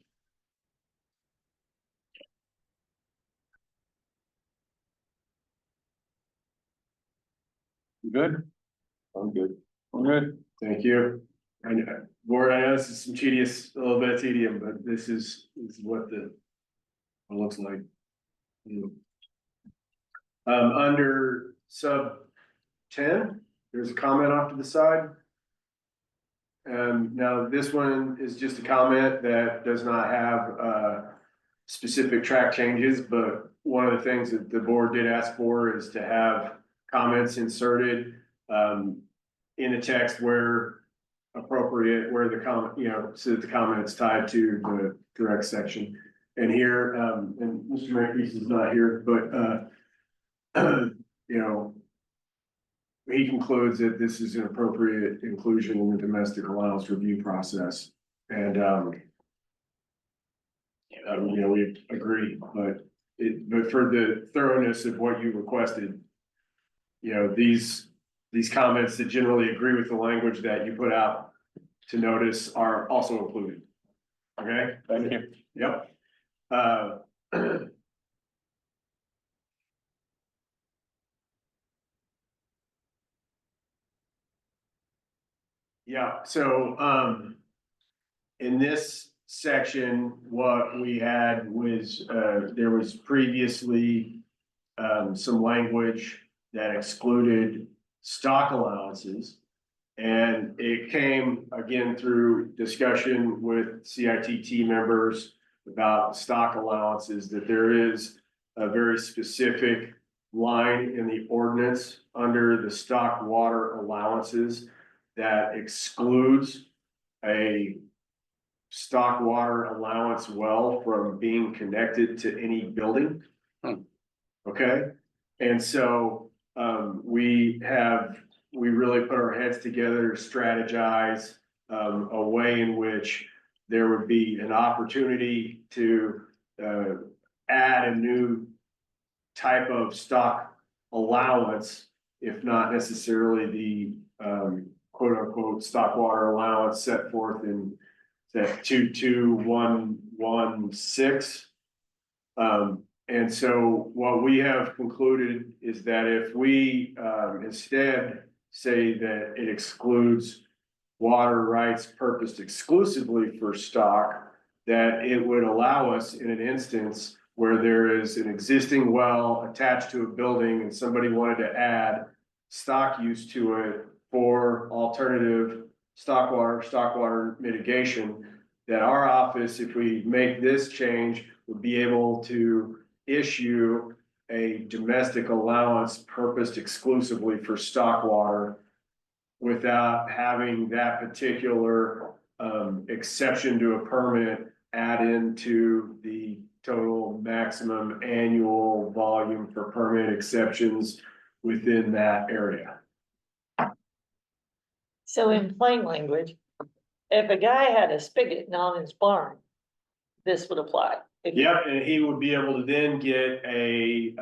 You good? I'm good. I'm good. Thank you. I know, board, I know this is some tedious, a little bit of tedium, but this is what it looks like. Under sub 10, there's a comment off to the side. Now this one is just a comment that does not have specific track changes, but one of the things that the board did ask for is to have comments inserted in the text where appropriate, where the comment, you know, so that the comment is tied to the correct section. And here, and Mr. Makepeace is not here, but you know, he concludes that this is an appropriate inclusion in the domestic allowance review process. And you know, we agree, but for the thoroughness of what you requested, you know, these comments that generally agree with the language that you put out to notice are also included. Okay, Thank you. yep. Yeah, so in this section, what we had was there was previously some language that excluded stock allowances. And it came again through discussion with CITT members about stock allowances, that there is a very specific line in the ordinance under the stock water allowances that excludes a stock water allowance well from being connected to any building. Okay, and so we really put our heads together to strategize a way in which there would be an opportunity to add a new type of stock allowance, if not necessarily the quote unquote stock water allowance set forth in that 22116. And so what we have concluded is that if we instead say that it excludes water rights purposed exclusively for stock, that it would allow us in an instance where there is an existing well attached to a building and somebody wanted to add stock use to it for alternative stock water mitigation, that our office, if we make this change, would be able to issue a domestic allowance purposed exclusively for stock water without having that particular exception to a permit add into the total maximum annual volume for permit exceptions within that area. So in plain language, if a guy had a spigot on his barn, this would apply. Yep, and he would be able to then get a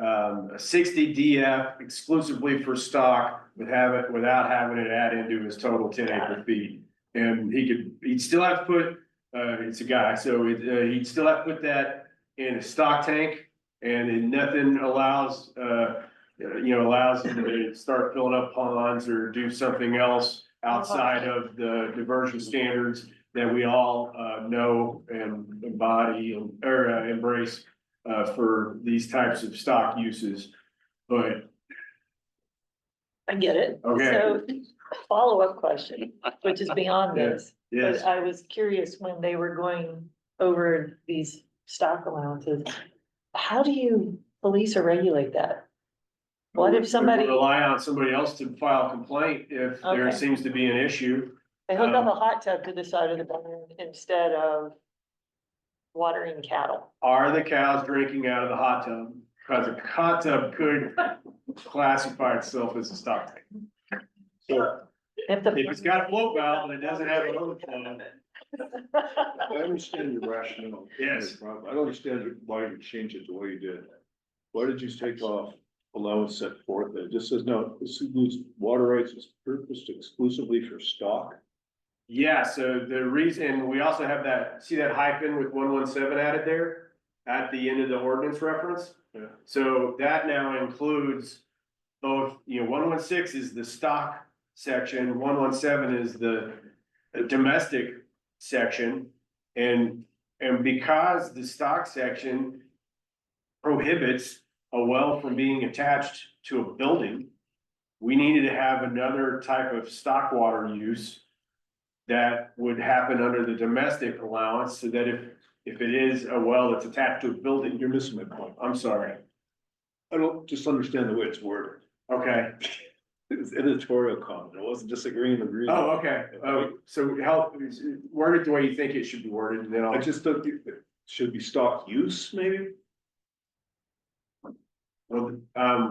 60 DF exclusively for stock without having it add into his total 10 acre feet. And he'd still have to put, it's a guy, so he'd still have to put that in a stock tank, and nothing allows, allows him to start filling up ponds or do something else outside of the diversion standards that we all know and embody or embrace for these types of stock uses. But I get it. Okay. So follow-up question, which is beyond this. yes, But I was curious when they were going over these stock allowances, how do you police or regulate that? What if somebody, we rely on somebody else to file a complaint if there Okay. seems to be an issue. they hook up a hot tub to the side of the barn instead of watering cattle? Are the cows drinking out of the hot tub? Because a hot tub could classify itself as a stock tank. So If the. If it's got a flow valve and it doesn't have an overflow, I understand your rationale. Yes. I don't understand why you changed it the way you did. Why did you take off allowance set forth? It just says, no, this includes water rights is purposed exclusively for stock. yeah, so the reason, we also have that, see that hyphen with 117 added there? At the end of the ordinance reference? Yeah. So that now includes both, 116 is the stock section, 117 is the domestic section. And because the stock section prohibits a well from being attached to a building, we needed to have another type of stock water use that would happen under the domestic allowance, so that if it is a well that's attached to a building, You're missing my point. I'm sorry. I don't just understand the way it's worded. Okay. It's editorial comment. I wasn't disagreeing with you. Oh, okay. So help, word it the way you think it should be worded, and then I I'll. just don't think it should be stock use, maybe? Well,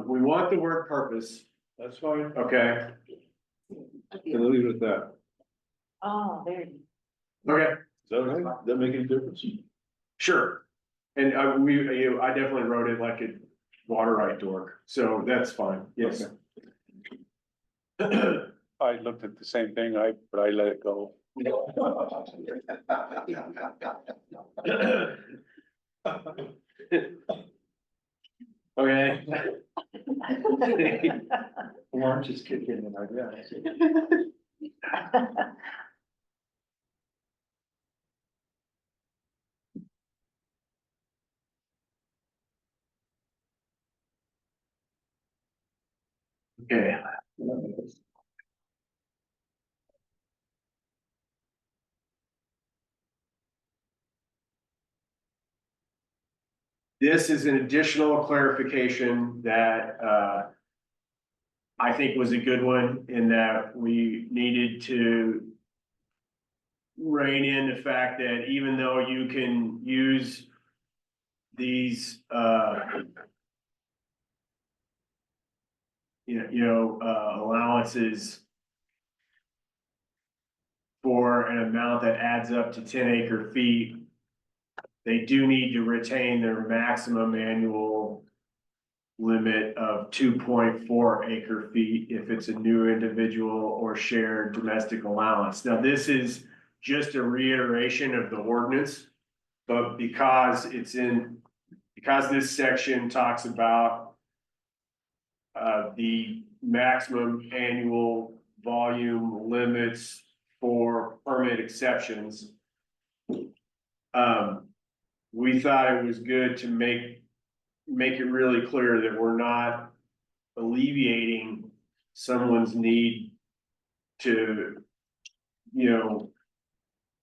we want the word purpose, That's fine. okay? And leave it at that. Oh, there you Okay, Is that okay? Does that make any difference? sure. And I definitely wrote it like a water right dork, so that's fine, yes. I looked at the same thing, but I let it go. Okay. Alarm just kicked in and I realized. Okay. This is an additional clarification that, I think was a good one, in that we needed to rein in the fact that even though you can use these, allowances for an amount that adds up to 10 acre feet, they do need to retain their maximum annual limit of 2.4 acre feet if it's a new individual or shared domestic allowance. Now, this is just a reiteration of the ordinance, but because this section talks about the maximum annual volume limits for permit exceptions, we thought it was good to make it really clear that we're not alleviating someone's need to,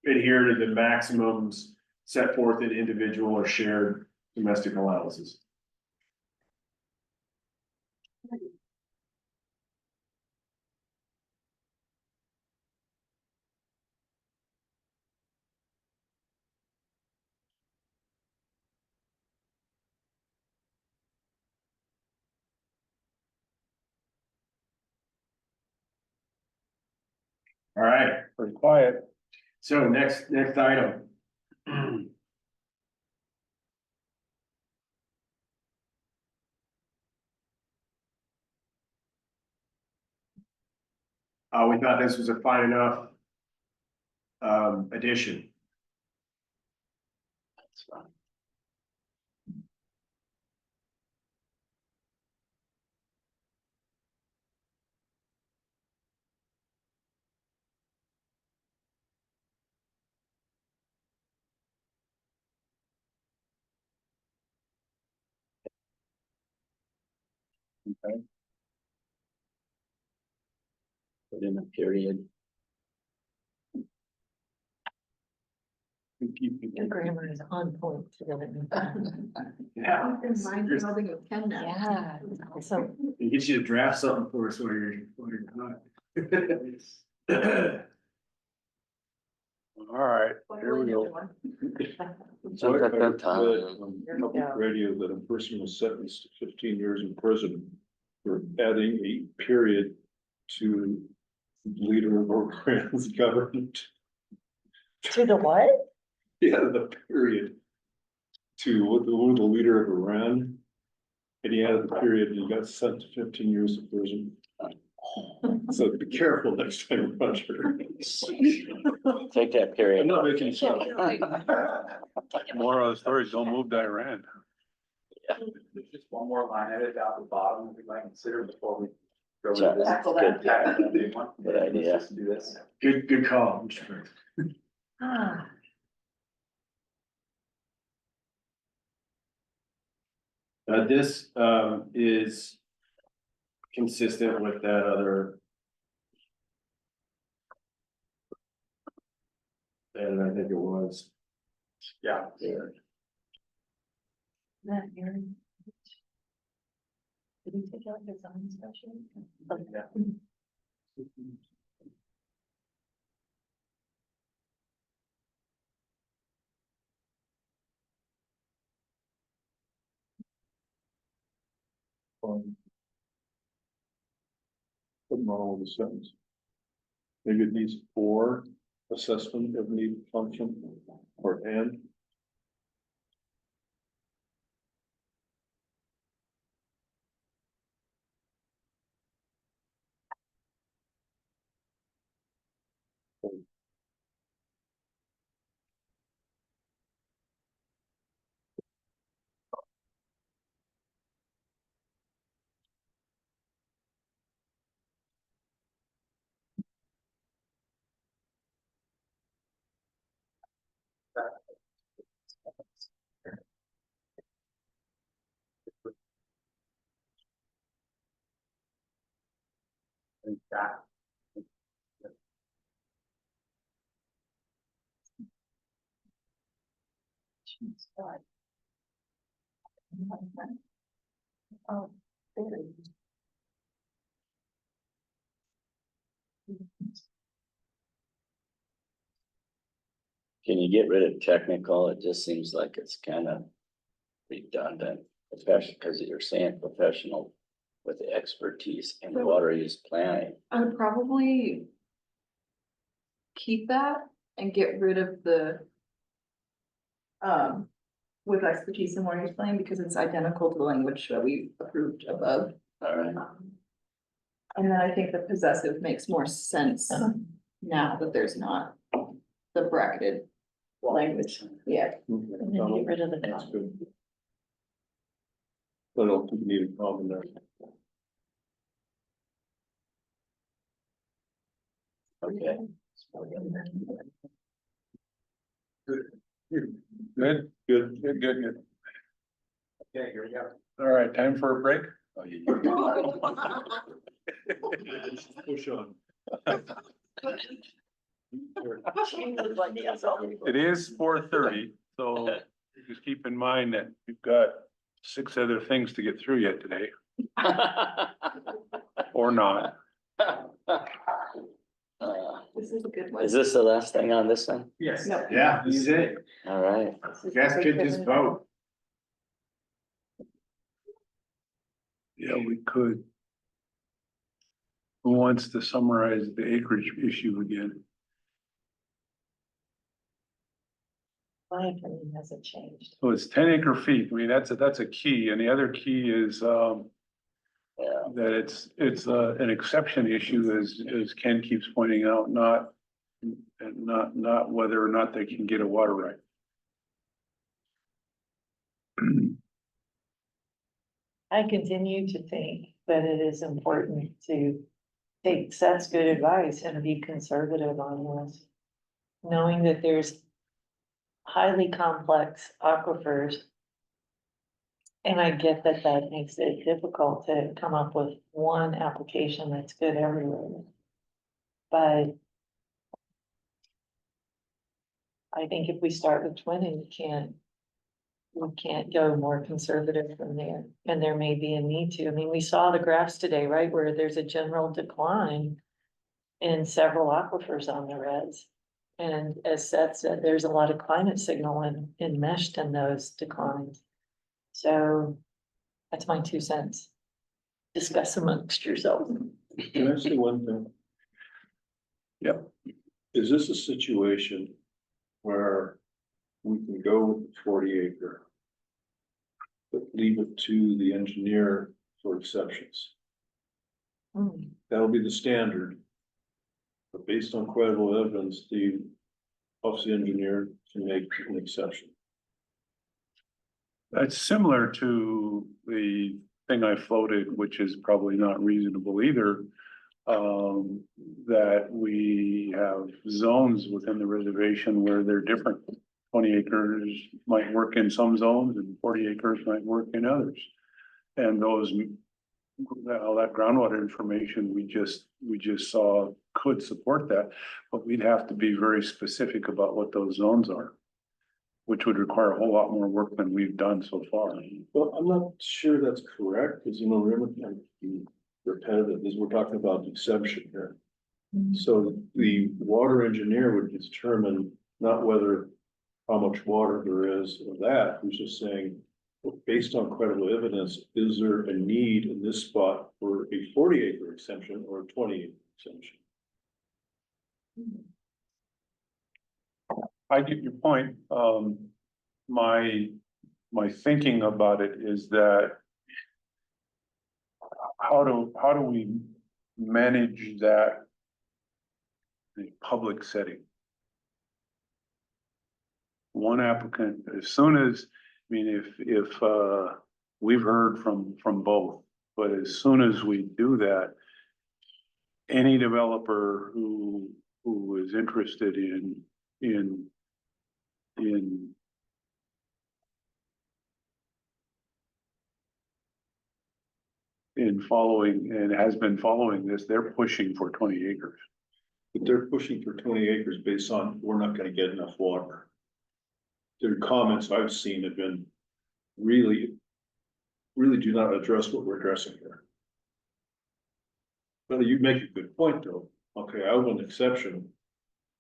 adhere to the maximums set forth in individual or shared domestic allowances. All right, Pretty quiet. so next item. We thought this was a fine enough addition. That's fine. Okay. Put in a period. Your grammar is on point today. Yeah. building a pen now. Yeah, so. It gets you to draft something for us while you're not. All right, here we go. So I At that read time. on public radio that a person was sentenced to 15 years in prison for adding a period to leader of our grants government. To the what? Yeah, the period. To what the leader of Iran. And he added the period and he got sent to 15 years of prison. So be careful next time, Roger. Take that period. I'm not making sense. More of the stories, don't move to Iran. There's just one more line edit out the bottom we might consider before we go Sure. to this. Tackle that. Tackle that big one. Good idea. Let's just do this. Good call. Mr. Frank. Ah, This, is consistent with that other. And I think it was. Yeah. that hearing. Did he take out his own special? Something wrong with the sentence. Maybe it needs or assessment of need function or and. Oh, very. Can you get rid of technical? It just seems like it's kind of redundant, especially because you're saying professional with expertise in water use planning. I would probably keep that and get rid of the with expertise in water use planning because it's identical to the language that we approved above. All right. And then I think the possessive makes more sense now that there's not the bracketed language. Yeah. And then get rid of the. That's good. I don't think we need a problem there. Okay. Good. Okay, here we go. All right, time for a break? Push on. It is 4:30, so just keep in mind that we've got 6 other things to get through yet today, or not. This is a good one. Is this the last thing on this one? Yes. No. Yeah, this is it. All right. This is Guys the could big just one. vote. Yeah, we could. Who wants to summarize the acreage issue again? My opinion hasn't changed. So it's 10 acre feet. I mean, that's a key, and the other key is, Yeah. that it's an exception issue, as Ken keeps pointing out, not whether or not they can get a water right. I continue to think that it is important to take Seth's good advice and be conservative on this. Knowing that there's highly complex aquifers. And I get that that makes it difficult to come up with one application that's good everywhere. But I think if we start with twinning, we can't go more conservative from there, and there may be a need to. I mean, we saw the graphs today, right, where there's a general decline in several aquifers on the res. And as Seth said, there's a lot of climate signal enmeshed in those declines. So that's my 2 cents. Discuss amongst yourselves. Can I say one thing? Is this a situation where we can go with the 40 acre? But leave it to the engineer for exceptions? Hmm. That'll be the standard. But based on credible evidence, the office of the engineer can make an exception. That's similar to the thing I floated, which is probably not reasonable either. That we have zones within the reservation where they're different. 20 acres might work in some zones and 40 acres might work in others. And those, all that groundwater information we just saw could support that, but we'd have to be very specific about what those zones are, which would require a whole lot more work than we've done so far. Well, I'm not sure that's correct, because remember, repetitive, is we're talking about the exception here. So the water engineer would determine not whether how much water there is or that, who's just saying, well, based on credible evidence, is there a need in this spot for a 40 acre exemption or a 20 acre exemption? I get your point. My thinking about it is that how do we manage that in a public setting? One applicant, as soon as, I mean, if we've heard from both, but as soon as we do that, any developer who is interested in following and has been following this, they're pushing for 20 acres. But they're pushing for 20 acres based on, we're not gonna get enough water. Their comments I've seen have been really do not address what we're addressing here. But you make a good point though. Okay, I want an exception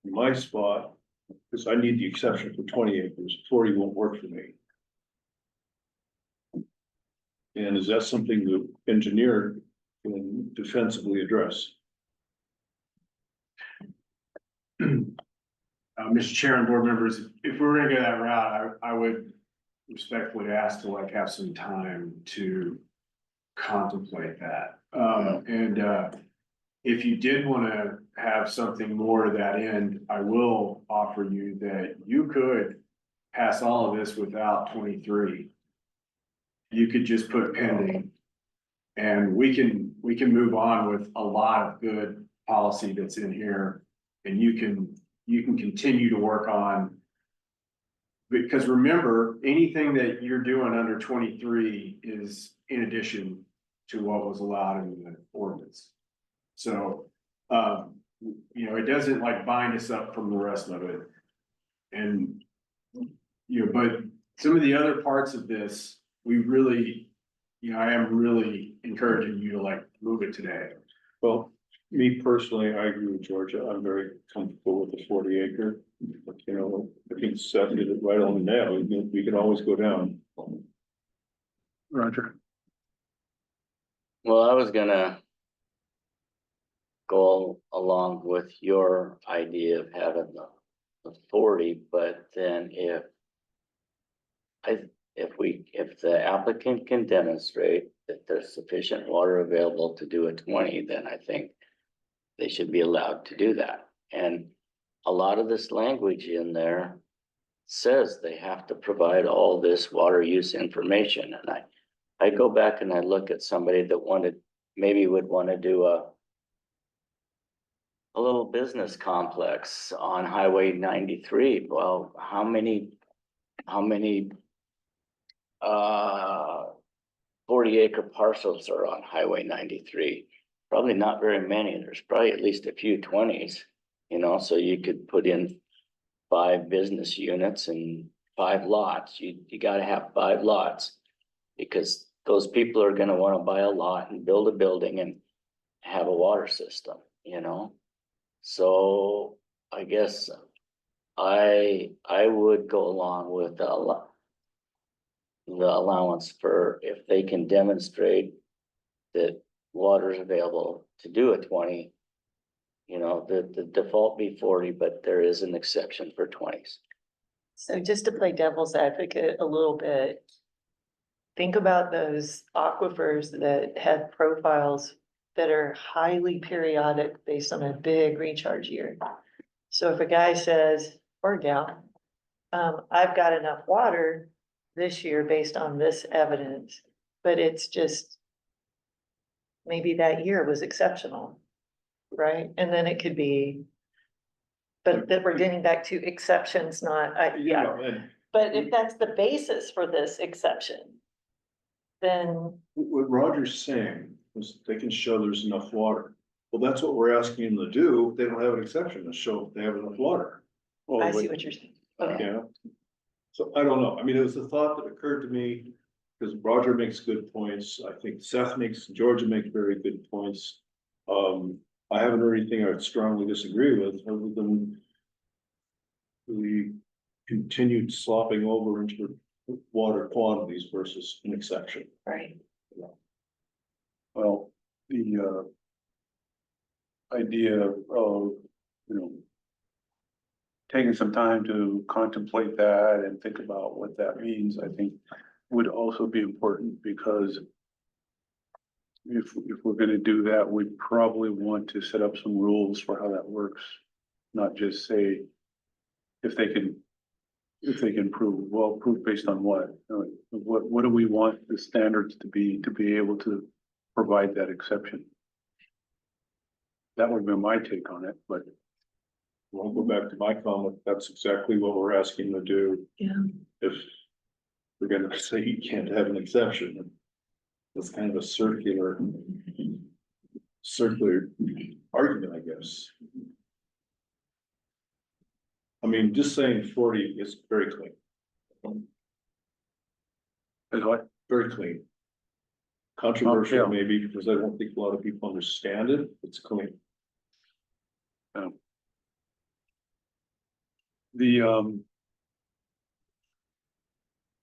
in my spot, because I need the exception for 20 acres, 40 won't work for me. And is that something the engineer can defensively address? Mr. Chair and board members, if we were gonna go that route, I would respectfully ask to have some time to contemplate that. If you did wanna have something more to that end, I will offer you that you could pass all of this without 23. You could just put pending. And we can move on with a lot of good policy that's in here. And you can continue to work on. Because remember, anything that you're doing under 23 is in addition to what was allowed in the ordinance. So, it doesn't bind us up from the rest of it. And, but some of the other parts of this, we really, I am really encouraging you to move it today. Well, me personally, I agree with Georgia. I'm very comfortable with the 40 acre. I think Seth did it right on the nail. We can always go down. Roger. Well, I was gonna go along with your idea of having the 40, but then if the applicant can demonstrate that there's sufficient water available to do a 20, then I think they should be allowed to do that. And a lot of this language in there says they have to provide all this water use information. And I go back and I look at somebody that maybe would want to do a little business complex on Highway 93. Well, how many 40-acre parcels are on Highway 93? Probably not very many. There's probably at least a few 20s, so you could put in 5 business units and 5 lots. You got to have 5 lots because those people are going to want to buy a lot and build a building and have a water system, So I guess I would go along with the allowance for if they can demonstrate that water is available to do a 20, the default be 40, but there is an exception for 20s. So just to play devil's advocate a little bit. Think about those aquifers that have profiles that are highly periodic based on a big recharge year. So if a guy says, or gal, I've got enough water this year based on this evidence, but it's just maybe that year was exceptional, right? And then it could be, but that we're getting back to exceptions, not, yeah. And But if that's the basis for this exception, then, what Roger's saying is they can show there's enough water. Well, that's what we're asking them to do. They don't have an exception to show if they have enough water. I see what you're saying. Okay. Yeah. So I don't know. I mean, it was a thought that occurred to me because Roger makes good points. I think Georgia makes very good points. I haven't heard anything I would strongly disagree with other than the continued slopping over into water quantities versus an exception. Right. Well, the idea of, taking some time to contemplate that and think about what that means, I think would also be important because if we're gonna do that, we probably want to set up some rules for how that works. Not just say, if they can prove, well, prove based on what? What do we want the standards to be able to provide that exception? That would be my take on it, but. I'll go back to my comment. That's exactly what we're asking to do. Yeah. If we're gonna say you can't have an exception, it's kind of a circular argument, I guess. I mean, just saying 40 is very clean. Is what? Very clean. Controversial Yeah. maybe, because I don't think a lot of people understand it. It's clean. The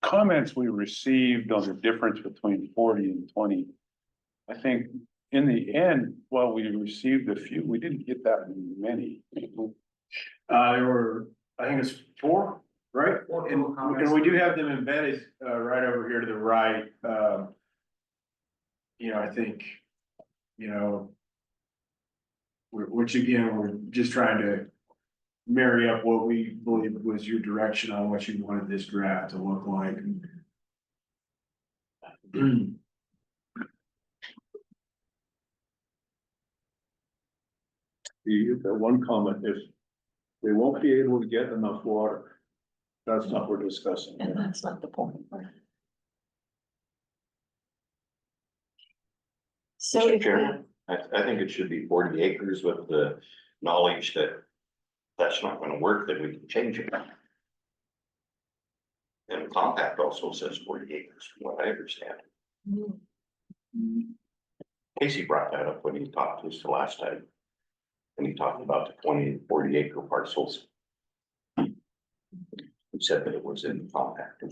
comments we received on the difference between 40 and 20. I think in the end, while we received a few, we didn't get that many. There were, I think it's 4, right? And we do have them embedded, right over here to the right. I think, which again, we're just trying to marry up what we believe was your direction on what you wanted this draft to look like. The one comment, if they won't be able to get enough water, that's not what we're discussing. And that's not the point. So Mr. if we, Chairman, I think it should be 40 acres with the knowledge that that's not gonna work, that we can change it. And the compact also says 40 acres, from what I understand. Casey brought that up when he talked to us the last time. And he talked about the 20 and 40 acre parcels. He said that it was in the compact.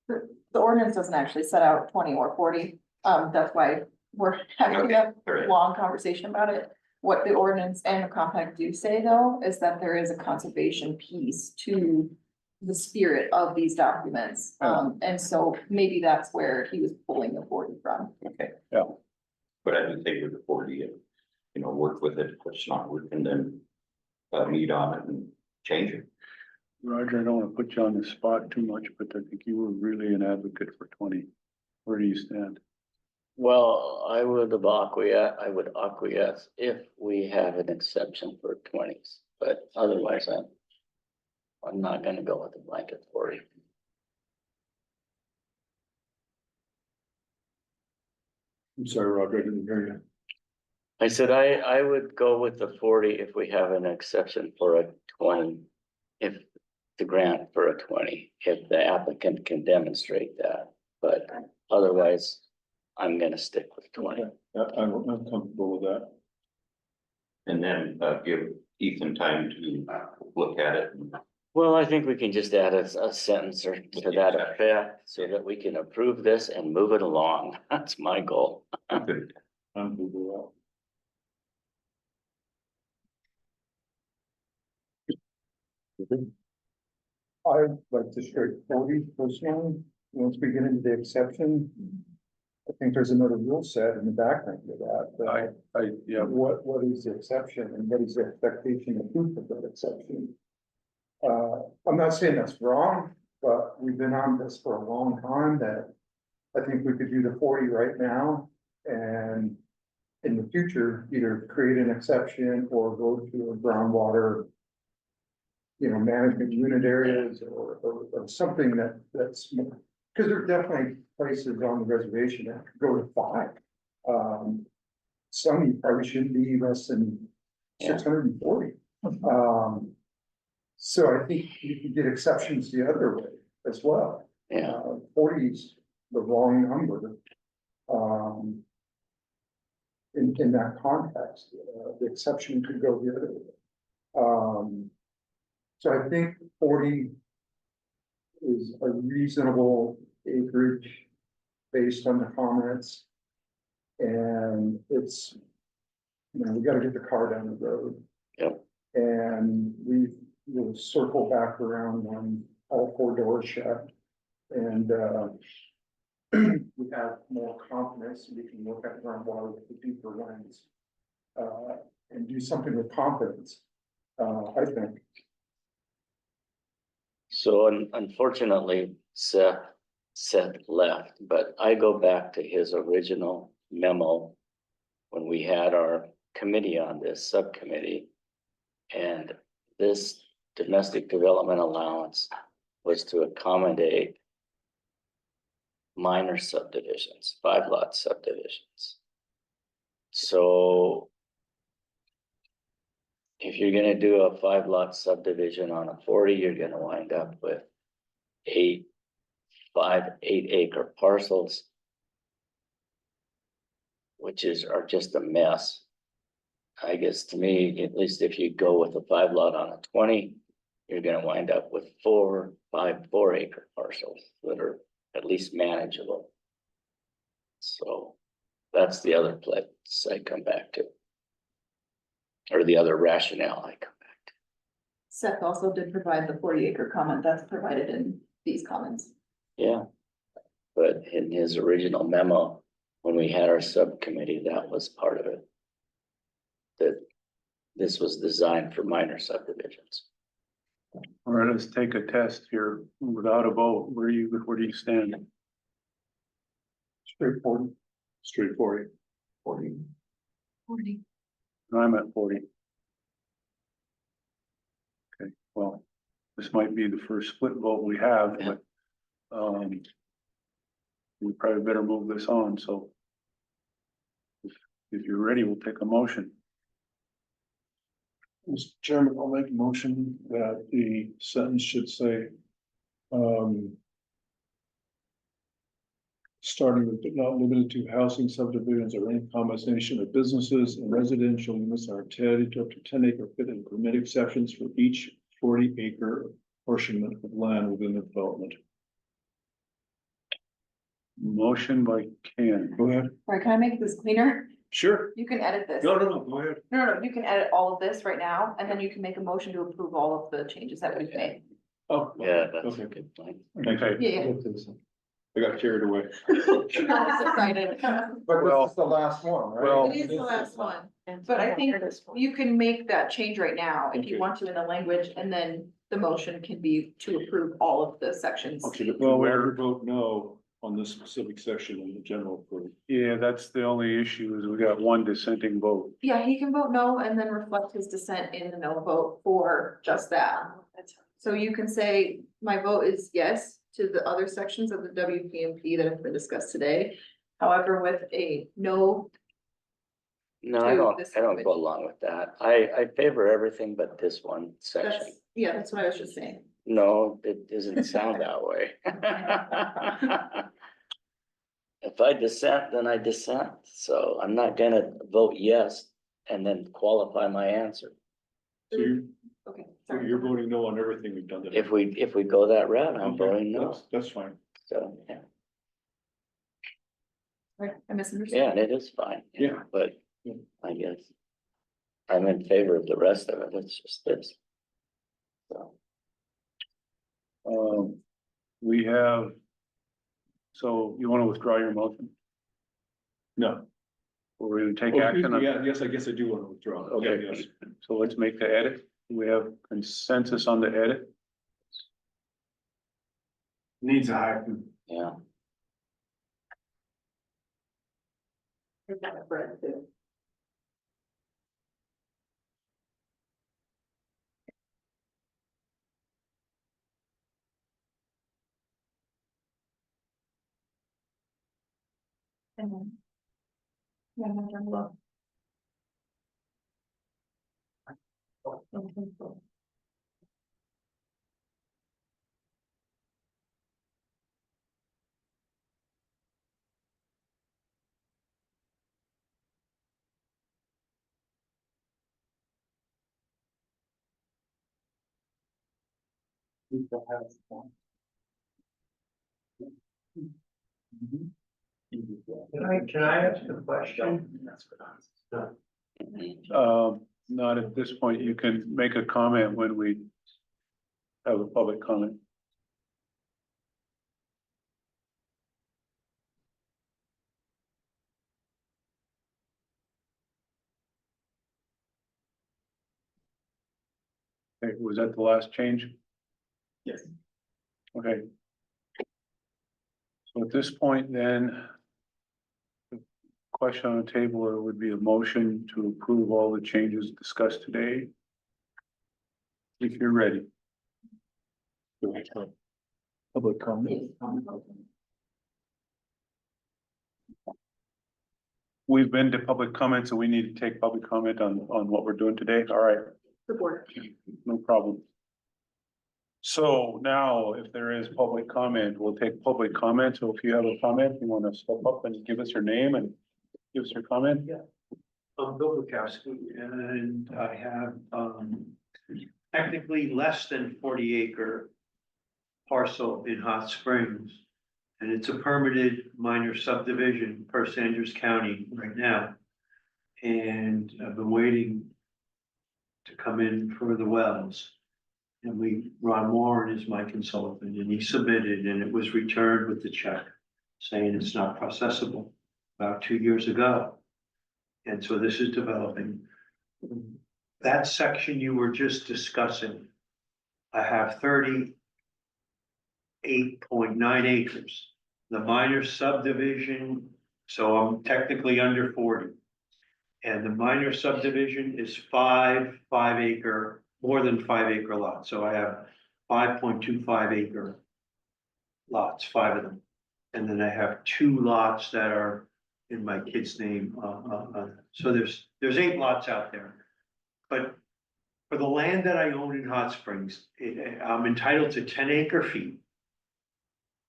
The ordinance doesn't actually set out 20 or 40. That's why we're having a long conversation about it. What the ordinance and the compact do say, though, is that there is a conservation piece to the spirit of these documents. And so maybe that's where he was pulling the 40 from. Okay. Yeah. But I didn't take the 40 and, work with it, if it's not working, then meet on it and change it. Roger, I don't want to put you on the spot too much, but I think you were really an advocate for 20. Where do you stand? Well, I would acquiesce if we have an exception for 20s, but otherwise I'm not gonna go with a blanket 40. I'm sorry, Roger, I didn't hear you. I said I would go with the 40 if we have an exception for a 20. If the grant for a 20, if the applicant can demonstrate that, but otherwise I'm gonna stick with 20. I'm comfortable with that. And then give Ethan time to look at it. Well, I think we can just add a sentence or to that effect so that we can approve this and move it along. That's my goal. I'm good with that. I'd like to strike 40 personally, once we get into the exception. I think there's another rule set in the background to that, but yeah, what is the exception and what is the expectation of proof of that exception? I'm not saying that's wrong, but we've been on this for a long time that I think we could do the 40 right now and in the future, either create an exception or go to a groundwater, management unit areas or something that's, because there are definitely places on the reservation that could go to 5. Some you probably shouldn't be less than 640. So I think you could get exceptions the other way as well. 40 is the wrong number. In that context, the exception could go the other way. So I think 40 is a reasonable acreage based on the comments. And it's, we gotta get the car down the road. Yep. And we'll circle back around when all 4 doors shut. And we have more confidence, and we can look at groundwater with the deeper lens. And do something with confidence, I think. So unfortunately, Seth left, but I go back to his original memo when we had our committee on this subcommittee. And this domestic development allowance was to accommodate minor subdivisions, 5-lot subdivisions. So if you're gonna do a 5-lot subdivision on a 40, you're gonna wind up with 8 acre parcels, which are just a mess. I guess to me, at least if you go with a 5-lot on a 20, you're gonna wind up with 4 acre parcels that are at least manageable. So that's the other place I come back to. Or the other rationale I come back to. Seth also did provide the 40 acre comment that's provided in these comments. Yeah. But in his original memo, when we had our subcommittee, that was part of it. That this was designed for minor subdivisions. all right, let's take a test here without a vote. Where do you stand? Straightforward. Straight 40. 40. I'm at 40. Okay, well, this might be the first split vote we have, but we probably better move this on, so if you're ready, we'll take a motion. Mr. Chairman, I'll make a motion that the sentence should say, starting with but not limited to housing subdivisions or any combination of businesses and residential units are intended to up to 10 acre fit and permit exceptions for each 40 acre apportionment of land within the development. Motion by Ken. Go ahead. All right, can I make this cleaner? Sure. You can edit this. No, go ahead. No, you can edit all of this right now, and then you can make a motion to approve all of the changes that we've made. Oh, Yeah, that's okay. a good point. Okay. Yeah. I got carried away. I was excited. But Well- this is the last one, right? well- It is the last one, but I think you can make that change right now if you Okay. want to in the language, and then the motion can be to approve all of the sections. Okay, but Well, we'll we're- vote no on this specific section in the general approval. Yeah, that's the only issue is we got one dissenting vote. Yeah, he can vote no and then reflect his dissent in the no vote for just that. So you can say, my vote is yes to the other sections of the WP&P that have been discussed today. However, with a no, No, To this I don't language. go along with that. I favor everything but this one section. that's what I was just saying. No, it doesn't sound that way. If I dissent, then I dissent, so I'm not gonna vote yes and then qualify my answer. So Okay, you're sorry. voting no on everything we've done today. If we go that route, I'm Okay, voting no, That's fine. so, yeah. Right, I misunderstood. Yeah, and it is fine. Yeah. But Yeah. I guess I'm in favor of the rest of it, it's just this. So, We have, so you want to withdraw your motion? No. We're going to take Oh, action on, Yeah, yes, I guess I do want to withdraw. okay, Yes. so let's make the edit. We have consensus on the edit. Needs a hyphen. Yeah. We've got a bread too. And then. Yeah, no, I'm low. Can I ask a question? Not at this point. You can make a comment when we have a public comment. Okay, was that the last change? Yes. Okay. So at this point, then, the question on the table would be a motion to approve all the changes discussed today. If you're ready. Public comment. We've been to public comment, so we need to take public comment on what we're doing today. All right. Support. No problem. So now, if there is public comment, we'll take public comment. So if you have a comment, you want to step up and give us your name and give us your comment? Yeah. I'm Bill Bukowski, and I have, technically less than 40-acre parcel in Hot Springs. And it's a permitted minor subdivision per Sanders County right now. And I've been waiting to come in for the wells. And Ron Warren is my consultant, and he submitted, and it was returned with the check saying it's not processable about 2 years ago. And so this is developing. That section you were just discussing, I have 38.9 acres. The minor subdivision, so I'm technically under 40. And the minor subdivision is more than 5 acre lots. So I have 5.25 acre lots, 5 of them. And then I have 2 lots that are in my kid's name. So there's 8 lots out there. But for the land that I own in Hot Springs, I'm entitled to 10 acre feet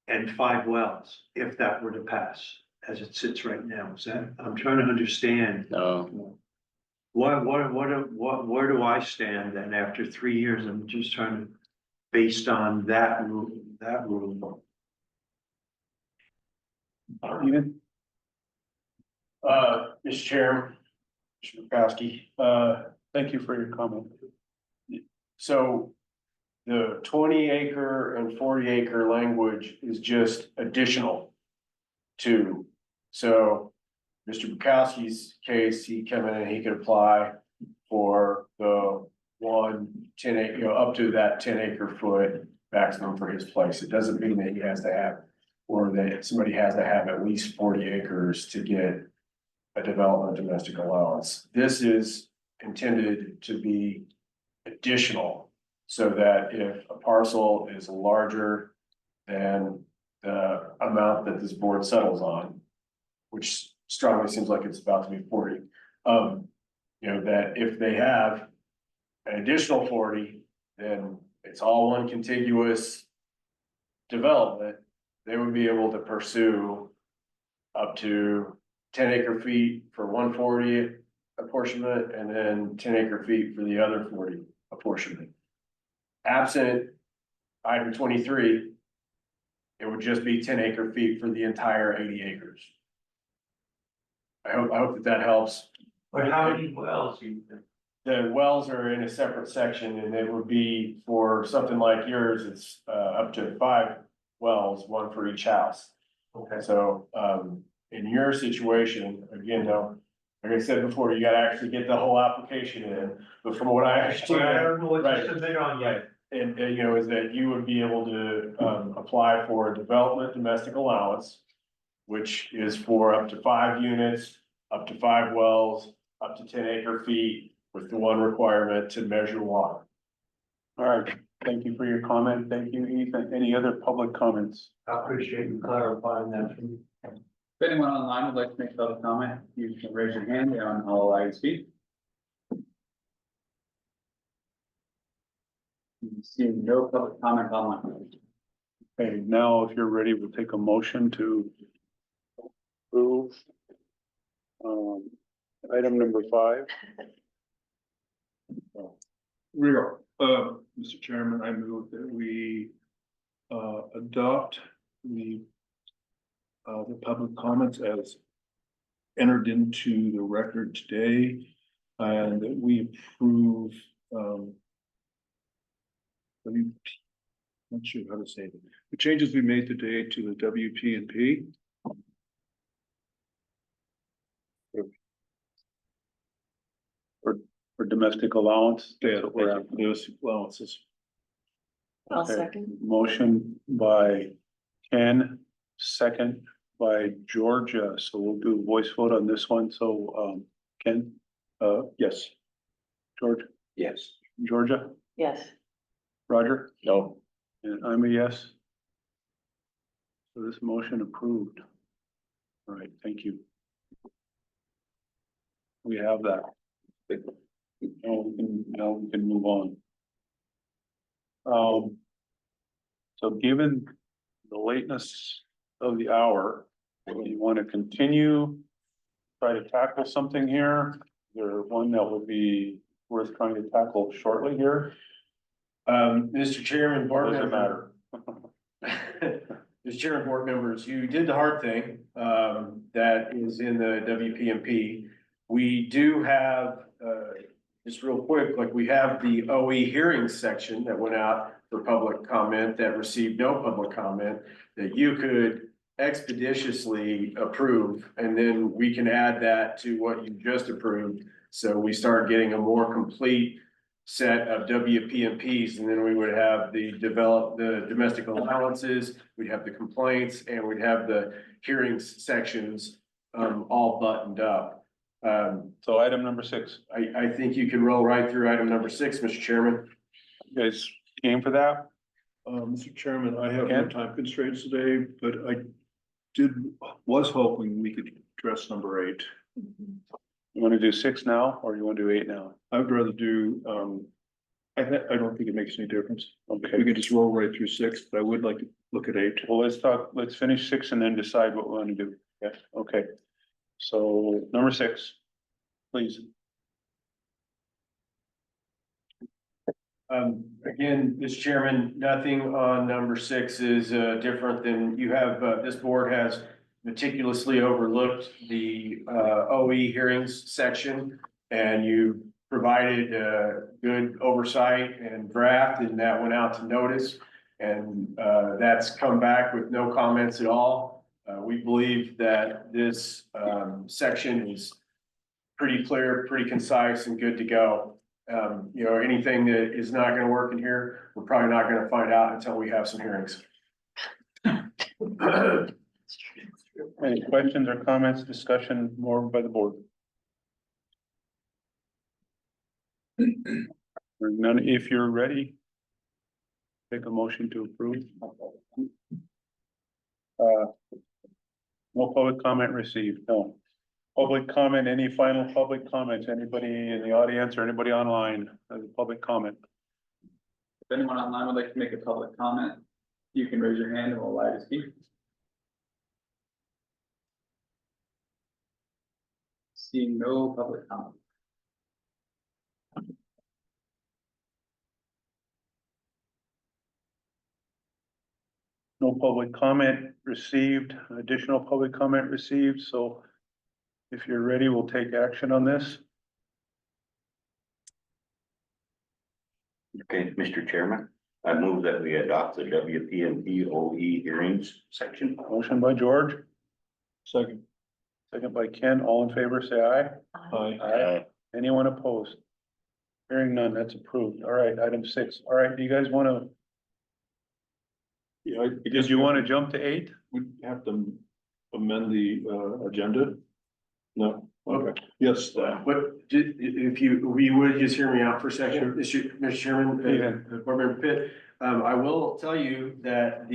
and 5 wells, if that were to pass, as it sits right now. Is that, I'm trying to understand. No, Where do I stand then after 3 years? I'm just trying to, based on that rule. Ethan? Mr. Chairman, Mr. Bukowski, Thank you for your comment. so the 20 acre and 40 acre language is just additional to, so Mr. Bukowski's case, he come in and he could apply for the 10 acre, up to that 10 acre foot maximum for his place. It doesn't mean that he has to have, or that somebody has to have at least 40 acres to get a development domestic allowance. This is intended to be additional, so that if a parcel is larger than the amount that this board settles on, which strongly seems like it's about to be 40, that if they have an additional 40, then it's all one contiguous development. They would be able to pursue up to 10 acre feet for 140 apportionment, and then 10 acre feet for the other 40 apportionment. Absent item 23, it would just be 10 acre feet for the entire 80 acres. I hope that helps. But how many wells, Ethan? the wells are in a separate section and it would be for something like yours, it's up to 5 wells, 1 for each house. Okay. So, in your situation, again, though, like I said before, you gotta actually get the whole application in, but from what I I understand. don't know what Right. to submit on yet. And, you know, is that you would be able to, apply for a development domestic allowance, which is for up to 5 units, up to 5 wells, up to 10 acre feet, with the one requirement to measure water. All right, thank you for your comment. Thank you, Ethan. Any other public comments? I appreciate you clarifying that for me. If anyone online would like to make a public comment, you can raise your hand and I'll allow you to speak. Seeing no public comment online. Okay, now if you're ready, we'll take a motion to approve item number 5. We are, Mr. Chairman, I move that we adopt the public comments as entered into the record today, and that we approve, not sure how to say it, the changes we made today to the WP&P. For domestic allowance. Yeah, those allowances. I'll Okay. second. Motion by Ken, second by Georgia. So we'll do a voice vote on this one. So, Ken, Yes. George, Yes. Georgia, Yes. Roger, No, and I'm a yes. So this motion approved. All right, thank you. We have that. Now we can move on. So given the lateness of the hour, do you want to continue? Try to tackle something here? Is there one that would be worth trying to tackle shortly here? Mr. Chairman, board Doesn't member. Mr. Chairman, board members, you did the hard thing, that is in the WP&P. We do have, just real quick, like we have the OE hearings section that went out for public comment that received no public comment, that you could expeditiously approve, and then we can add that to what you just approved. So we start getting a more complete set of WP&Ps, and then we would have the domestic allowances, we'd have the complaints, and we'd have the hearings sections all buttoned up. So item number 6, I think you can roll right through item number 6, Mr. Chairman. you guys game for that? Mr. Chairman, I have Ken? no time constraints today, but I was hoping we could address number 8. You want to do 6 now, or you want to do 8 now? I would rather do, I don't think it makes any difference. We Okay, can just roll right through 6, but I would like to look at 8. well, let's finish 6 and then decide what we want to do. Yeah, okay. So number 6, please. Again, Mr. Chairman, nothing on number 6 is different than you have, this board has meticulously overlooked the OE hearings section, and you provided good oversight and draft, and that went out to notice, and that's come back with no comments at all. We believe that this section is pretty clear, pretty concise, and good to go. You know, anything that is not gonna work in here, we're probably not gonna find out until we have some hearings. Any questions or comments, discussion more by the board? None, if you're ready. Take a motion to approve. No public comment received, no. Public comment, any final public comments? Anybody in the audience or anybody online has a public comment? If anyone online would like to make a public comment, you can raise your hand and we'll allow you to speak. Seeing no public comment. No public comment received, additional public comment received, so if you're ready, we'll take action on this. Okay, Mr. Chairman, I move that we adopt the WP&P OE hearings section. Motion by George, Second. second by Ken, all in favor, say aye. Aye. Anyone opposed? Hearing none, that's approved. All right, item 6. All right, do you guys wanna, Yeah, I did guess you wanna jump to 8? we have to amend the agenda? No, okay, yes, But if you would just hear me out for a second, Mr. Chairman, Board Member Pitt. I will tell you that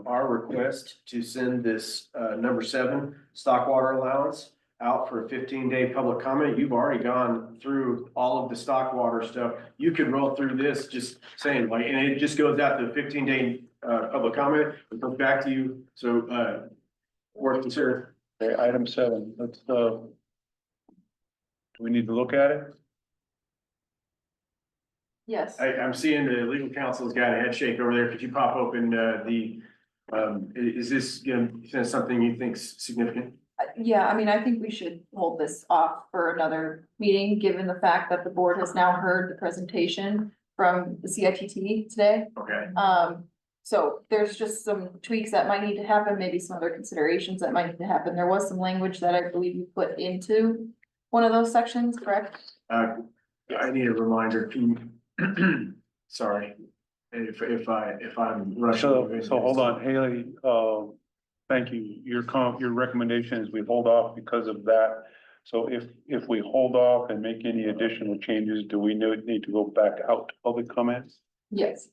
our request to send this, number 7 stock water allowance out for a 15-day public comment, you've already gone through all of the stock water stuff. You could roll through this just saying like, and it just goes out to the 15-day, public comment, it comes back to you. So, worth considering. Okay, item 7, let's, do we need to look at it? Yes. I'm seeing the legal counsel's got a head shake over there. Could you pop open, is this, something you think's significant? Yeah, I mean, I think we should hold this off for another meeting, given the fact that the board has now heard the presentation from the CITT today. Okay. So there's just some tweaks that might need to happen, maybe some other considerations that might need to happen. There was some language that I believe you put into one of those sections, correct? I need a reminder. Sorry, if I'm rushing. So hold on, Haley, thank you. Your recommendation is we hold off because of that. So if we hold off and make any additional changes, do we need to go back out to public comments? Yes.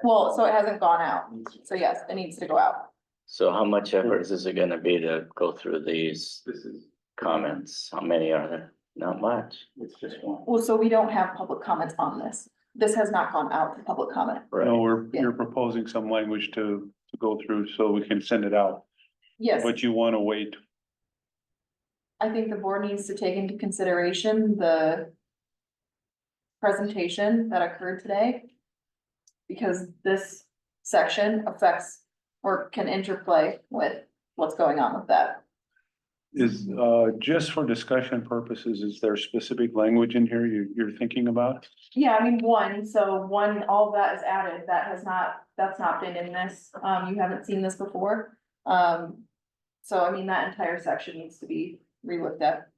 Well, so it hasn't gone out. So yes, it needs to go out. So how much effort is it gonna be to go through these This is, comments? How many are there? Not much. it's just one. Well, so we don't have public comments on this. This has not gone out to public comment. No, Right. you're proposing some language to go through so we can send it out, Yes, but you want to wait. I think the board needs to take into consideration the presentation that occurred today. Because this section affects or can interplay with what's going on with that. Is, just for discussion purposes, is there specific language in here you're thinking about? Yeah, I mean, all of that is added, that's not been in this, you haven't seen this before. So I mean, that entire section needs to be relooked at.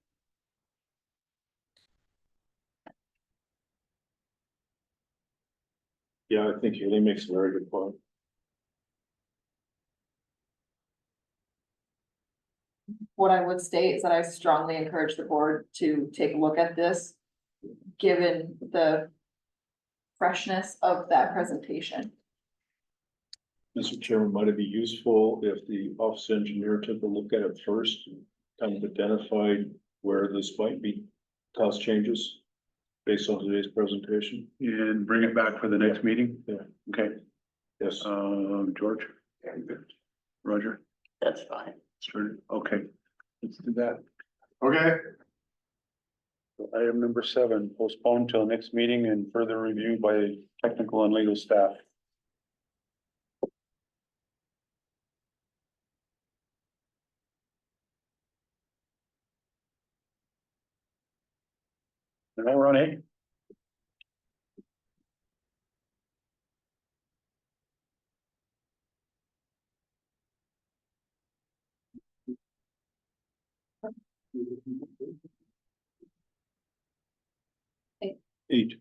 yeah, I think Haley makes a very good point. What I would state is that I strongly encourage the board to take a look at this, given the freshness of that presentation. Mr. Chairman, might it be useful if the office engineer took a look at it first, kind of identified where this might be cost changes based on today's presentation? And bring it back for the next meeting? Yeah. Okay, Yes. George? Roger? That's fine. Sure, okay, let's do that. Okay. Item number 7, postpone till next meeting and further review by technical and legal staff. And now we're on 8. Eight.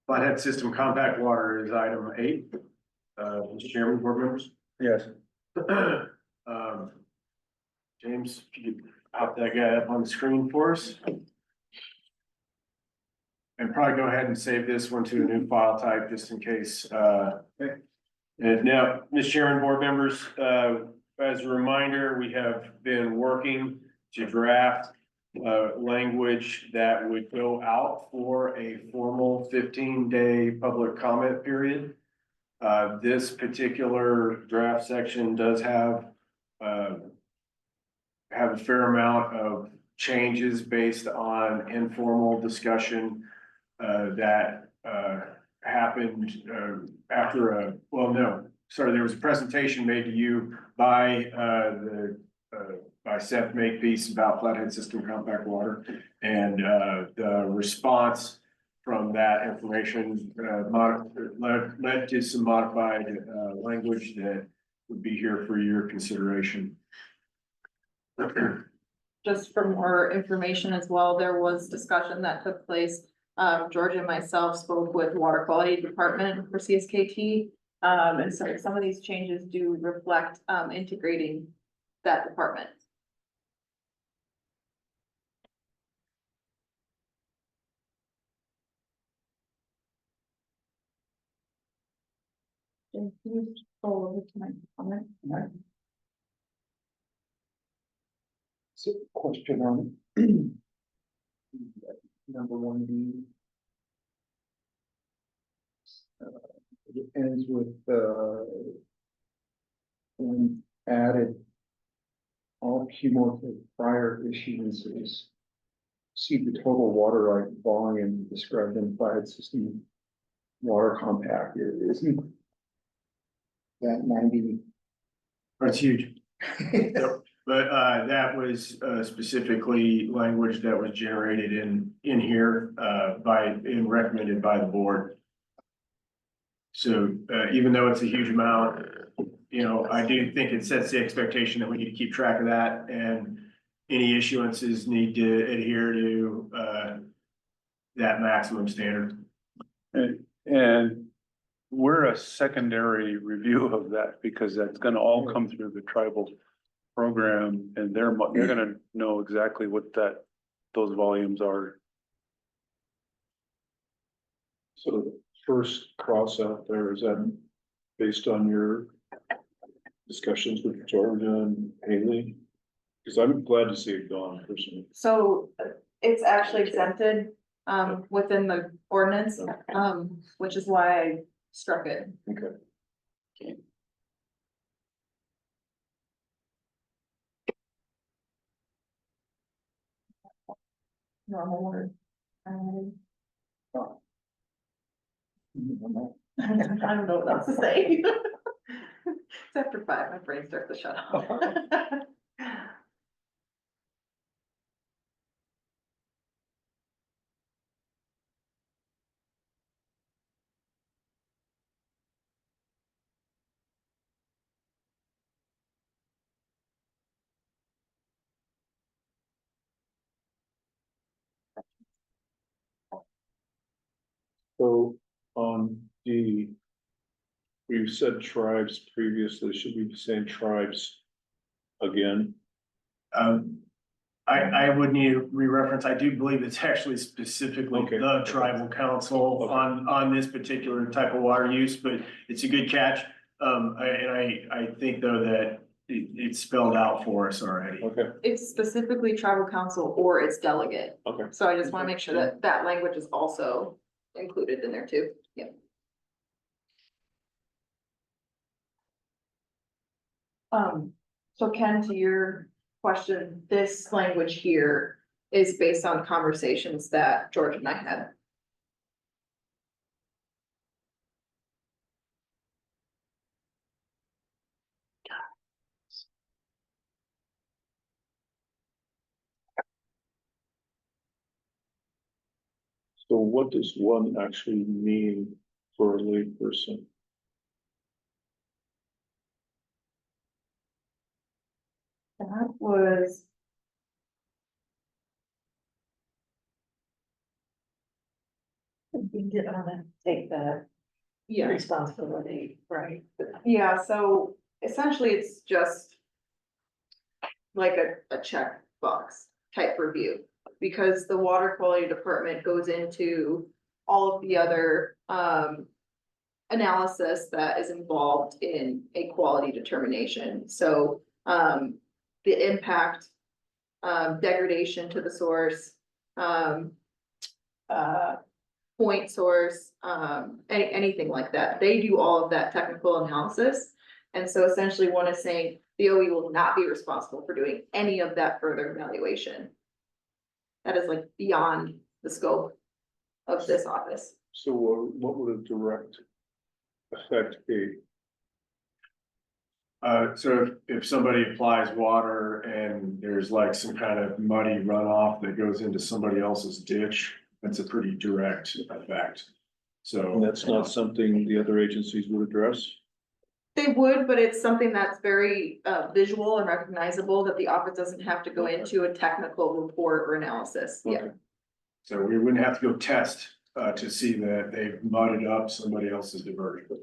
Flathead System Compact Water is item 8. Mr. Chairman, board members. Yes. James, if you could pop that guy up on the screen for us. And probably go ahead and save this one to a new file type just in case. And now, Mr. Chairman, board members, as a reminder, we have been working to draft language that would go out for a formal 15-day public comment period. This particular draft section does have a fair amount of changes based on informal discussion that happened after there was a presentation made to you by by Seth Makepeace about Flathead System Compact Water, and the response from that information, led to some modified, language that would be here for your consideration. Just for more information as well, there was discussion that took place. George and myself spoke with Water Quality Department for CSKT. And so some of these changes do reflect, integrating that department. Can you just go over to my comment? So question on number 1B. It ends with, when added, all cumulative prior issuances see the total water right volume described in Flathead system water compact. Isn't that 90? That's huge. But that was specifically language that was generated in here and recommended by the board. So even though it's a huge amount, you know, I do think it sets the expectation that we need to keep track of that, and any issuances need to adhere to that maximum standard. And we're a secondary review of that because that's gonna all come through the tribal program, and they're gonna know exactly what those volumes are. So the first cross out there, is that based on your discussions with Georgia and Haley? Because I'm glad to see it gone personally. So it's actually exempted, within the ordinance, which is why I struck it. Okay. Normal word. I don't know what else to say. It's after 5, my brain starts to shut off. So on D, we've said tribes previously, should we be saying tribes again? I would need a re-reference. I do believe it's actually specifically the tribal council on this particular type of water use, but it's a good catch. I think though that it's spelled out for us already. Okay. It's specifically tribal council or its delegate. Okay. So I just want to make sure that that language is also included in there too. Yeah. So Ken, to your question, this language here is based on conversations that George and I had. So what does one actually mean for a lay person? That was. We didn't want to take the responsibility, right? Yeah, so essentially it's just like a checkbox type review, because the water quality department goes into all of the other analysis that is involved in a quality determination. So the impact, degradation to the source, point source, anything like that. They do all of that technical analysis. And so essentially one is saying the OE will not be responsible for doing any of that further evaluation. That is like beyond the scope of this office. So what would a direct effect be? So if somebody applies water and there's like some kind of muddy runoff that goes into somebody else's ditch, That's a pretty direct effect. And So that's not something the other agencies would address? They would, but it's something that's very visual and recognizable that the office doesn't have to go into a technical report or analysis. Yeah. Okay. so we wouldn't have to go test to see that they've mudded up somebody else's diversion.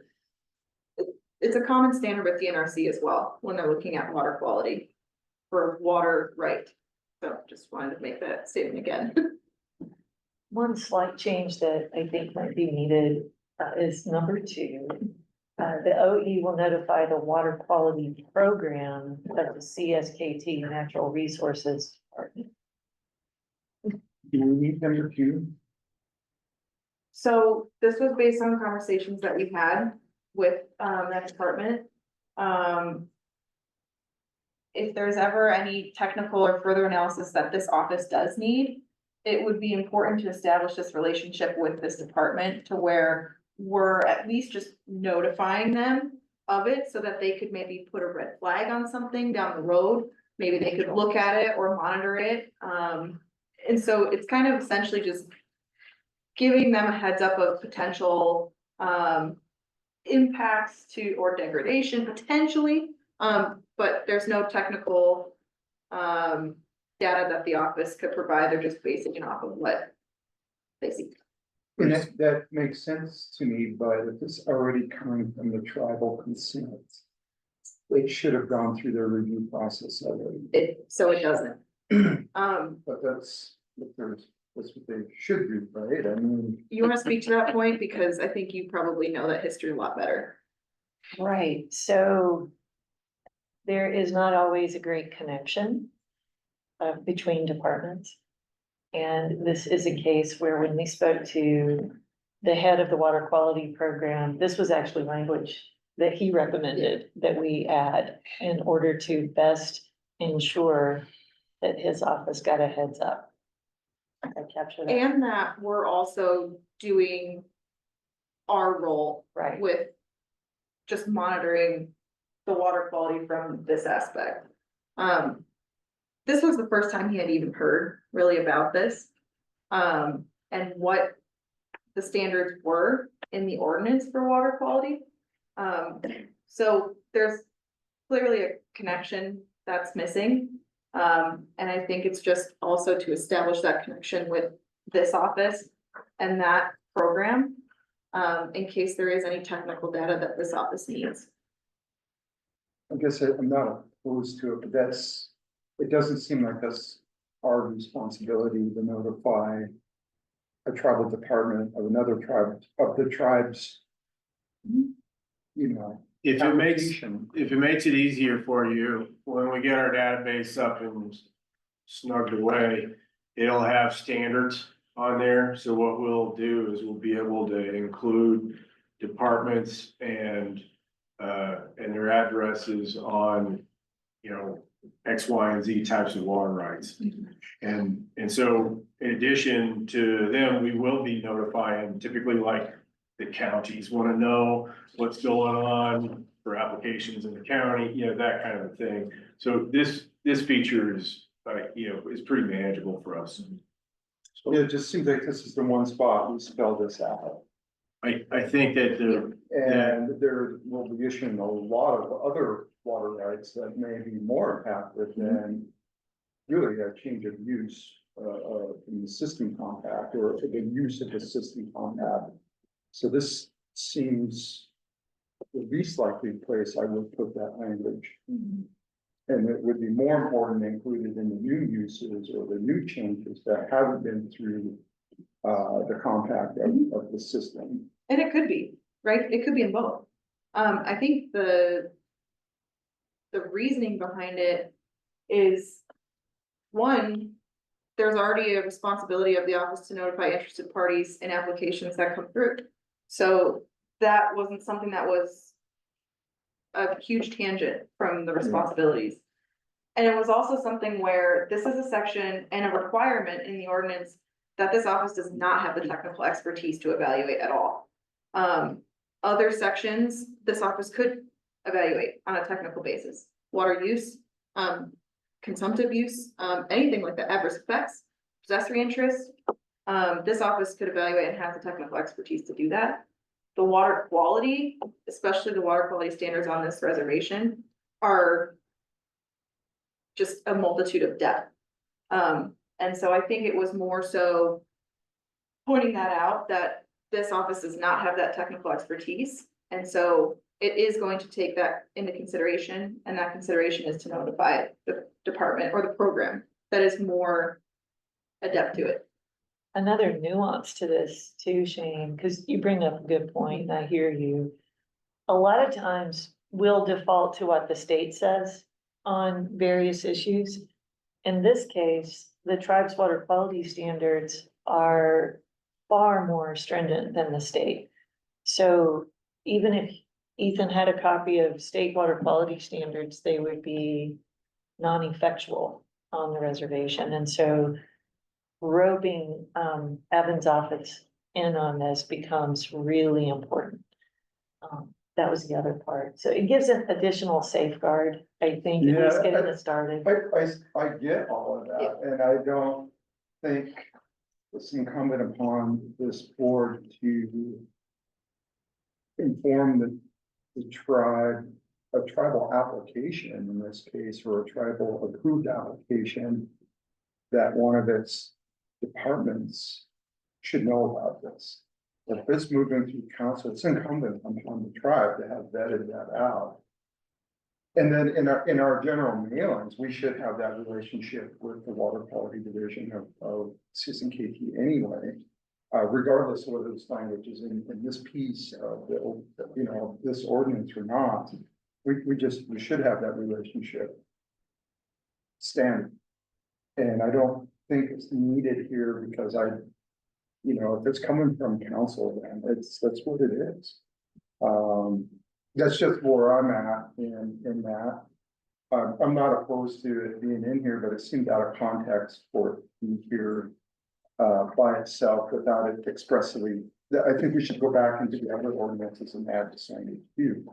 It's a common standard with the NRC as well, when they're looking at water quality for water right. So just wanted to make that statement again. One slight change that I think might be needed is number 2. The OE will notify the water quality program of the CSKT Natural Resources Department. Do we need number 2? So this was based on conversations that we had with that department. If there's ever any technical or further analysis that this office does need, it would be important to establish this relationship with this department to where we're at least just notifying them of it so that they could maybe put a red flag on something down the road. Maybe they could look at it or monitor it. And so it's kind of essentially just giving them a heads up of potential impacts to or degradation potentially. But there's no technical data that the office could provide. They're just basing it off of what they see. And that makes sense to me, but if it's already coming from the tribal consent, it should have gone through their review process already. So it doesn't. But that's what they should do, right? I mean. You wanna speak to that point? Because I think you probably know that history a lot better. Right, so there is not always a great connection between departments. And this is a case where when we spoke to the head of the water quality program, this was actually language that he recommended that we add in order to best ensure that his office got a heads up. I captured that. And that we're also doing our role Right. with just monitoring the water quality from this aspect. This was the first time he had even heard really about this. And what the standards were in the ordinance for water quality. So there's clearly a connection that's missing. And I think it's just also to establish that connection with this office and that program. In case there is any technical data that this office needs. I guess I'm not opposed to it, but it doesn't seem like that's our responsibility to notify a tribal department of another tribe, of the tribes. You know. If it makes application. it easier for you, when we get our database up and snugged away, it'll have standards on there. So what we'll do is we'll be able to include departments and their addresses on, you know, X, Y, and Z types of water rights. And so in addition to them, we will be notifying, typically like the counties want to know what's going on for applications in the county, you know, that kind of a thing. So this feature is, you know, is pretty manageable for us. So it just seems like this is the one spot we spell this out. I think that And there will be issuing a lot of other water rights that may be more impacted than really a change of use in the system compact or the use of the system compact. So this seems the least likely place I would put that language. And it would be more important included in the new uses or the new changes that haven't been through the compact of the system. And it could be, right? It could be in both. I think the reasoning behind it is, one, there's already a responsibility of the office to notify interested parties in applications that come through. So that wasn't something that was a huge tangent from the responsibilities. And it was also something where this is a section and a requirement in the ordinance that this office does not have the technical expertise to evaluate at all. Other sections, this office could evaluate on a technical basis, water use, consumptive use, anything like that, adverse effects, possessory interest. This office could evaluate and has the technical expertise to do that. The water quality, especially the water quality standards on this reservation, are just a multitude of depth. And so I think it was more so pointing that out, that this office does not have that technical expertise. And so it is going to take that into consideration, and that consideration is to notify the department or the program that is more adept to it. Another nuance to this too, Shane, because you bring up a good point, and I hear you. A lot of times we'll default to what the state says on various issues. In this case, the tribe's water quality standards are far more stringent than the state. So even if Ethan had a copy of state water quality standards, they would be non-effectual on the reservation. And so roping Evan's office in on this becomes really important. That was the other part. So it gives an additional safeguard, I think, at least getting it started. I get all of that, and I don't think it's incumbent upon this board to inform the tribe, a tribal application in this case, or a tribal approved application, that one of its departments should know about this. If it's moving through council, it's incumbent upon the tribe to have vetted that out. And then in our general mailings, we should have that relationship with the water quality division of CSKT anyway. Regardless of whether this language is in this piece of the, this ordinance or not, we should have that relationship standard. And I don't think it's needed here because if it's coming from council, then that's what it is. That's just where I'm at in that. I'm not opposed to it being in here, but it seemed out of context for it to be here by itself without it expressly. I think we should go back into the other ordinances and add the same too.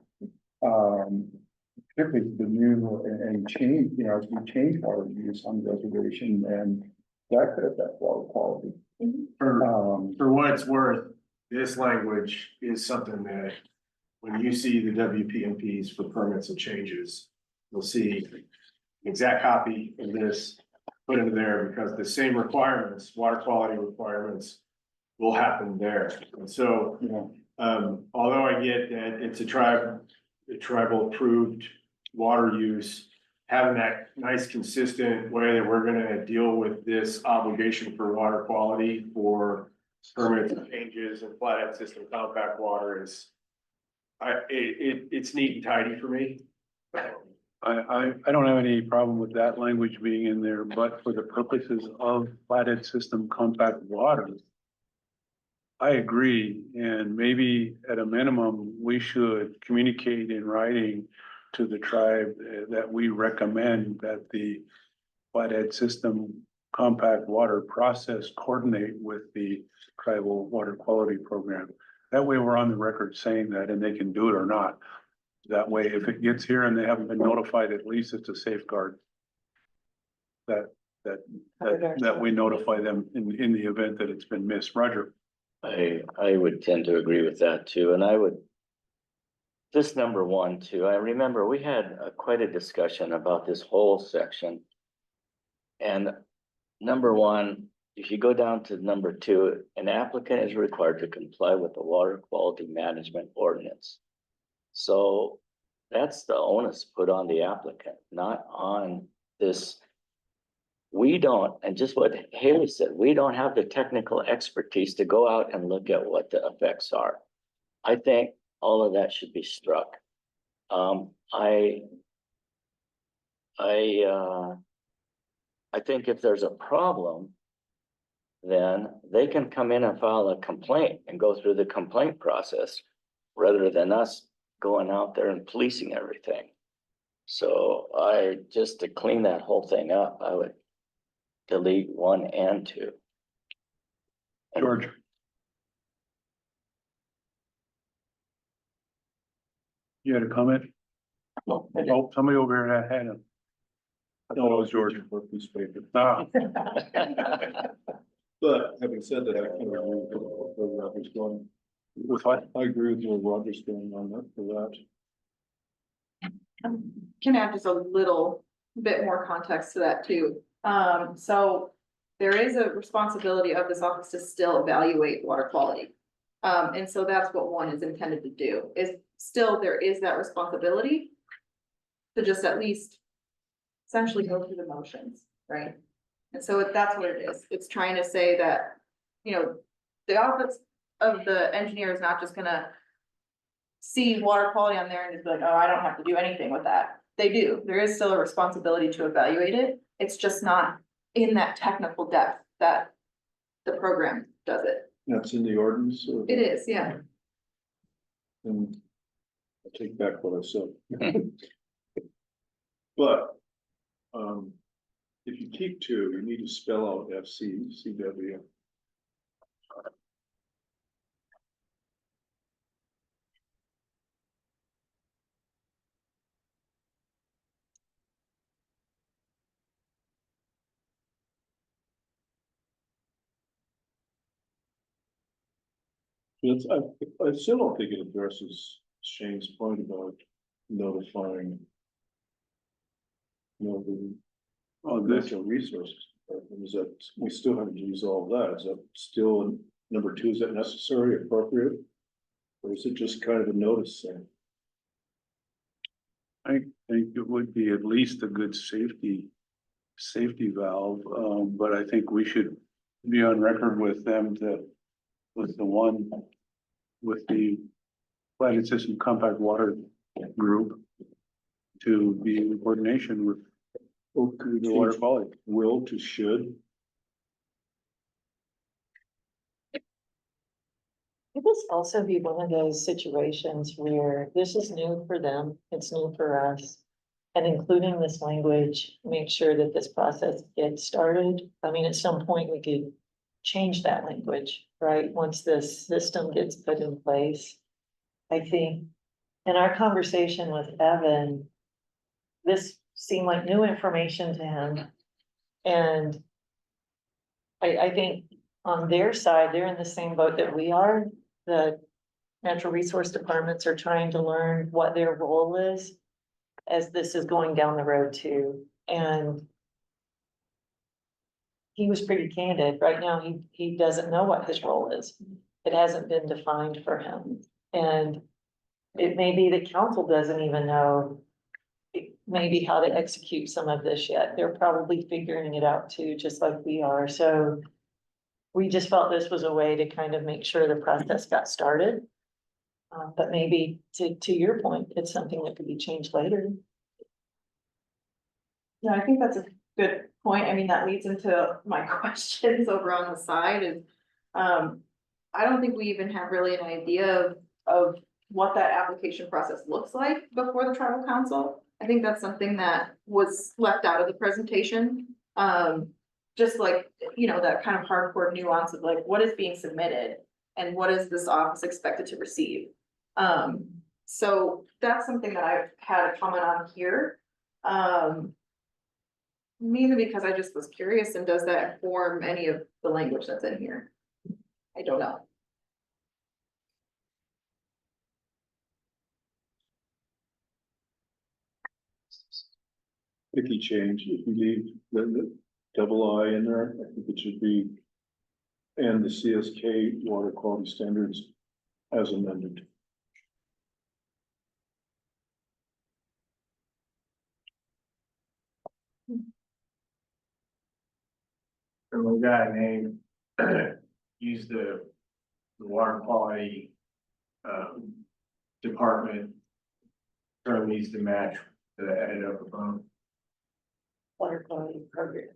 Particularly the new and change, as we change water use on the reservation, and that could affect water quality. For what it's worth, this language is something that when you see the WP&Ps for permits and changes, you'll see an exact copy of this put into there, because the same requirements, water quality requirements, will happen there. And so, although I get that it's a tribal approved water use, having that nice consistent way that we're gonna deal with this obligation for water quality for permits and changes and flathead system compact water is, it's neat and tidy for me. I don't have any problem with that language being in there, but for the purposes of flathead system compact water, I agree, and maybe at a minimum, we should communicate in writing to the tribe that we recommend that the flathead system compact water process coordinate with the tribal water quality program. That way we're on the record saying that, and they can do it or not. That way, if it gets here and they haven't been notified, at least it's a safeguard that we notify them in the event that it's been missed. Roger. I would tend to agree with that too, and I would. This number one too, I remember we had quite a discussion about this whole section. And number one, if you go down to number two, an applicant is required to comply with the water quality management ordinance. So that's the onus put on the applicant, not on this. We don't, and just what Haley said, we don't have the technical expertise to go out and look at what the effects are. I think all of that should be struck. I think if there's a problem, then they can come in and file a complaint and go through the complaint process rather than us going out there and policing everything. So just to clean that whole thing up, I would delete 1 and 2. George. You had a comment? No. Oh, somebody over here had hand up. I thought it was George. But having said that, I can agree with where Roger's going. With what? I agree with where Roger's going on that, for that. Can add just a little bit more context to that too. So there is a responsibility of this office to still evaluate water quality. And so that's what one is intended to do, is still there is that responsibility to just at least essentially go through the motions, right? And so that's what it is. It's trying to say that, you know, the office of the engineer is not just gonna see water quality on there and just be like, oh, I don't have to do anything with that. They do. There is still a responsibility to evaluate it. It's just not in that technical depth that the program does it. That's in the ordinance. It is, yeah. And I take back what I said. But, if you keep two, you need to spell out CW. It's, I still don't think it addresses Shane's point about notifying. You know, the natural resources, is that, we still haven't resolved that, is that still, number two, is that necessary, appropriate? Or is it just kind of a notice thing? I think it would be at least a good safety valve, but I think we should be on record with them that was the one with the Flathead System Compact Water Group to be in coordination with the water quality. Will to should. It must also be one of those situations where this is new for them, it's new for us. And including this language, make sure that this process gets started. I mean, at some point we could change that language, right? Once this system gets put in place. I think in our conversation with Evan, this seemed like new information to him. And I think on their side, they're in the same boat that we are. The natural resource departments are trying to learn what their role is as this is going down the road too. And he was pretty candid. Right now, he doesn't know what his role is. It hasn't been defined for him. And it may be the council doesn't even know maybe how to execute some of this yet. They're probably figuring it out too, just like we are. So we just felt this was a way to kind of make sure the process got started. But maybe to your point, it's something that could be changed later. Yeah, I think that's a good point. I mean, that leads into my questions over on the side is, I don't think we even have really an idea of what that application process looks like before the tribal council. I think that's something that was left out of the presentation. Just like, you know, that kind of hardcore nuance of like, what is being submitted and what is this office expected to receive? So that's something that I've had a comment on here. Mainly because I just was curious, and does that inform any of the language that's in here? I don't know. If you change, if you leave the double I in there, I think it should be. And the CSK water quality standards as amended. From a guy named, use the water quality, department. Term needs to match the edit up above. Water quality program.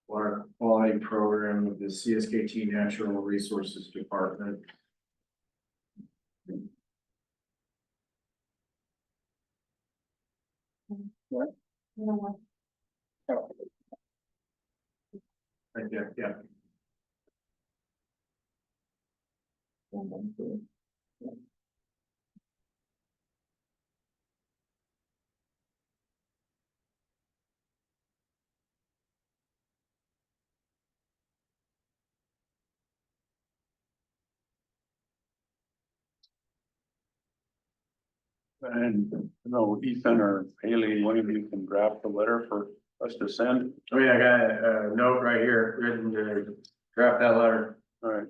Water quality program of the CSKT Natural Resources Department. What? No. Right there, yeah. And, no, Ethan or Haley, one of you can draft the letter for us to send. I mean, I got a note right here, written to draft that letter. All right,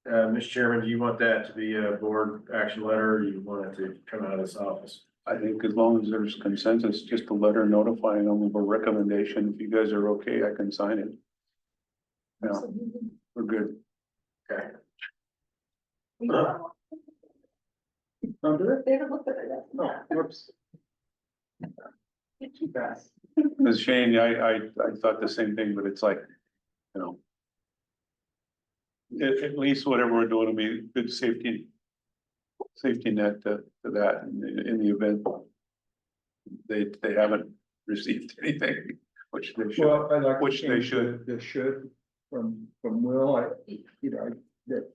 Mr. Chairman, do you want that to be a board action letter, or you want it to come out of this office? I think as long as there's consensus, just a letter notifying them of a recommendation. If you guys are okay, I can sign it. Yeah, we're good. Okay. David, look at it. Oh, whoops. Too fast. Cause Shane, I thought the same thing, but it's like, you know. At least whatever we're doing will be good safety net to that in the event. They haven't received anything, which they should. Well, I like. to Which they change should. The should from Will, that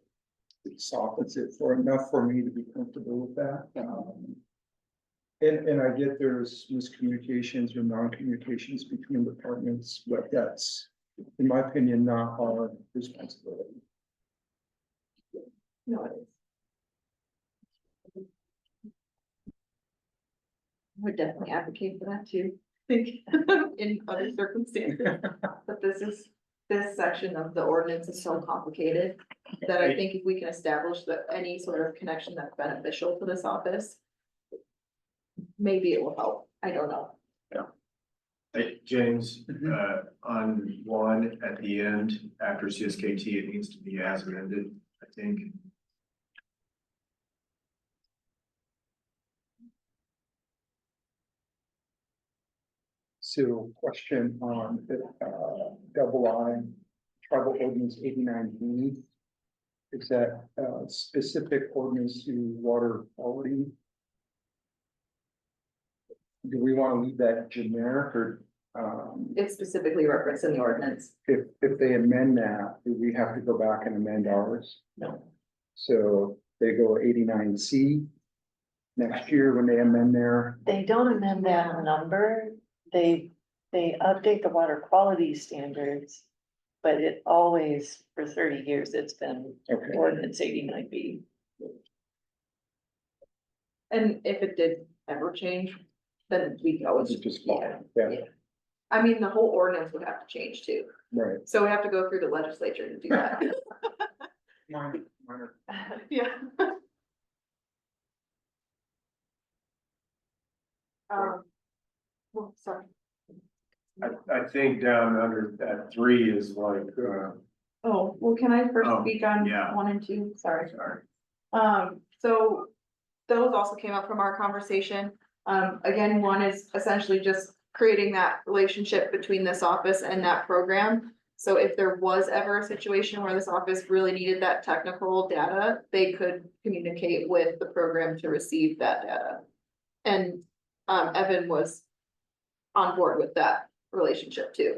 it softens it for enough for me to be comfortable with that. And I get there's miscommunications or non-communications between departments, but that's, in my opinion, not our responsibility. No, it is. I would definitely advocate for that too, in other circumstances, but this section of the ordinance is so complicated that I think if we can establish that any sort of connection that's beneficial to this office, maybe it will help. I don't know. Hey, James, on one at the end, after CSKT, it needs to be as amended, I think. So question on double I, tribal ordinance 89B. Is that specific ordinance to water quality? Do we want to leave that generic or It's specifically referenced in the ordinance. if they amend that, do we have to go back and amend ours? No. So they go 89C next year when they amend their, They don't amend that number, they update the water quality standards. But it always, for 30 years, it's been okay. ordinance 89B. And if it did ever change, then we can always It's just yeah. yeah, I mean, the whole ordinance would have to change too. right. So we have to go through the legislature to do that. Minor. Yeah. Well, sorry. I think down under that 3 is like, Oh, well, can I first Oh, speak on yeah. 1 and 2? Sorry. So those also came up from our conversation. Again, 1 is essentially just creating that relationship between this office and that program. So if there was ever a situation where this office really needed that technical data, they could communicate with the program to receive that data. And Evan was on board with that relationship too.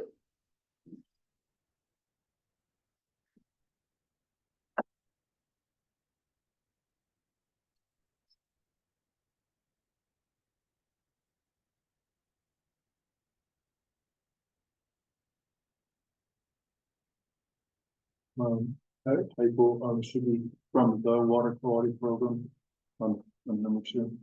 That typo, should be from the water quality program on number 2.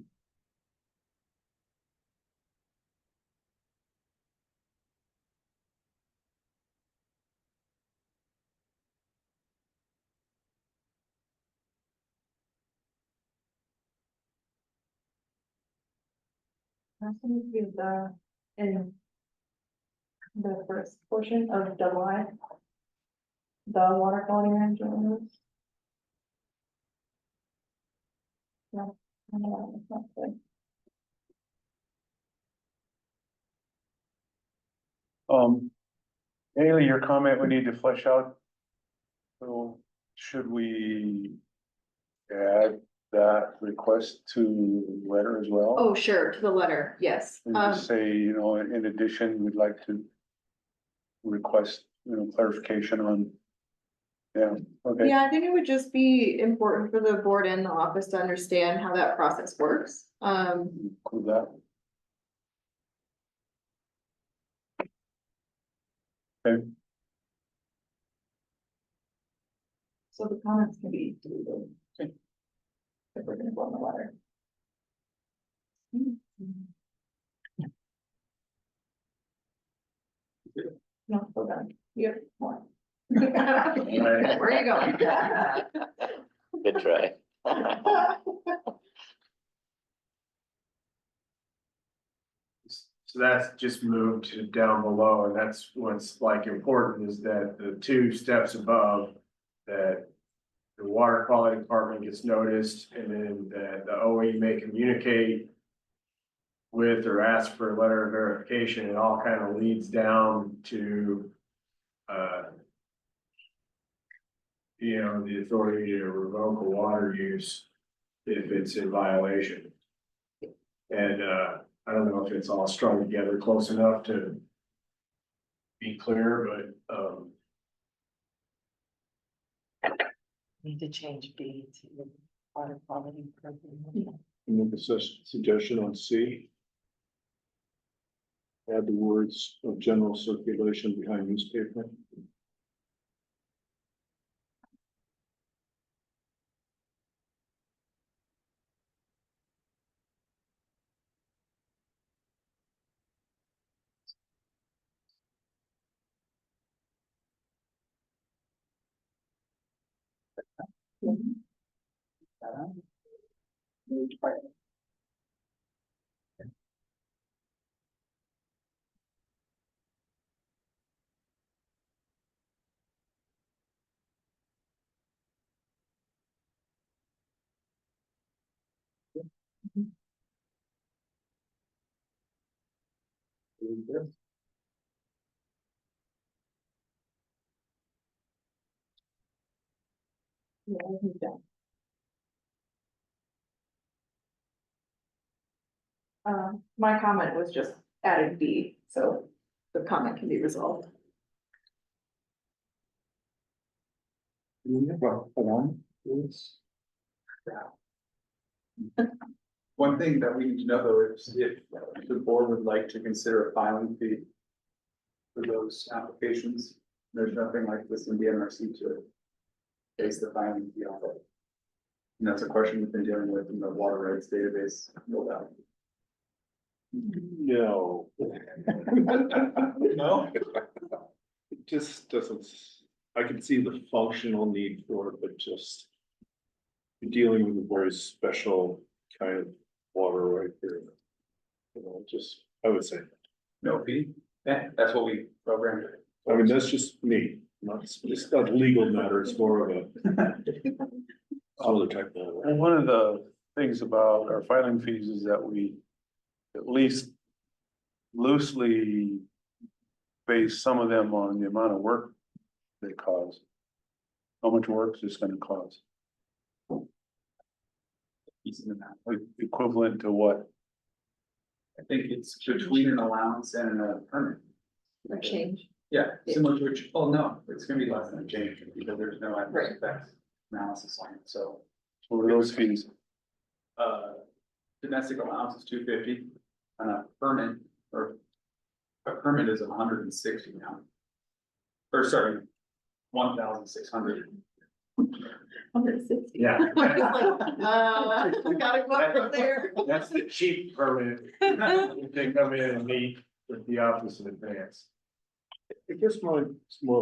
That's gonna be in the first portion of double I. The water quality management. No, no, it's not good. Haley, your comment we need to flesh out. So should we add that request to the letter as well? Oh, sure, to the letter, yes. And just say, you know, in addition, we'd like to request, you know, clarification on. Yeah, okay. Yeah, I think it would just be important for the board and the office to understand how that process works. Include that. Okay, So the comments can be deleted. we're gonna go in the water. No, hold on, you have more. Where are you going? Good try. So that's just moved to down below, and that's what's like important is that the two steps above that. The water quality department gets noticed and then that the OE may communicate. With or ask for a letter of verification, it all kind of leads down to. The authority to revoke a water use if it's in violation. And I don't know if it's all strung together close enough to be clear, but Need to change B to water quality program. Make a suggestion on C. Add the words of general circulation behind newspaper. Yeah, I think that. My comment was just added B, so the comment can be resolved. Do we have a form, please? One thing that we need to know though is if the board would like to consider a filing fee for those applications, there's nothing like this in the NRC to base the filing fee off of. And that's a question we've been dealing with in the water rights database build-out. No. No? It just doesn't, I can see the functional need for it, but just. You're dealing with a very special kind of water right there. I would say, No fee? Yeah, that's what we programmed. I mean, that's just me, it's not a legal matter, it's more of a. Other type of. And one of the things about our filing fees is that we at least loosely base some of them on the amount of work they cause. How much work is this gonna cause? Equivalent to what? I think it's between an allowance and a permit. Or change. Yeah, similar to which, oh no, it's gonna be less than a change because there's no adverse Right. effects analysis on it, so. What are those fees? Domestic allowance is $250 and a permit is $160 now. Or sorry, 1,600. 160. yeah. We gotta go up from there. That's the cheap permit. If they come in and meet with the office in advance. I guess it's more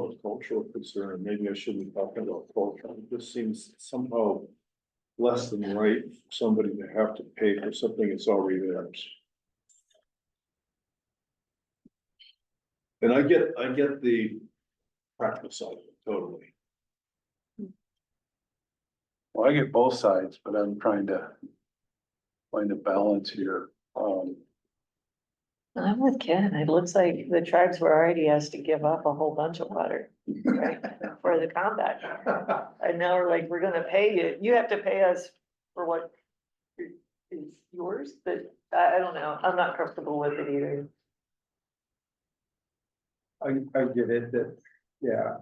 of a cultural concern, maybe I shouldn't be talking about culture, it just seems somehow. Less than right for somebody to have to pay for something that's already theirs. And I get the practical side of it, totally. Well, I get both sides, but I'm trying to find a balance here. I'm with Ken. It looks like the tribes were already asked to give up a whole bunch of water, right, for the compact. And now we're like, we're gonna pay you. You have to pay us for what is yours, but I don't know. I'm not comfortable with it either. I get it that, yeah,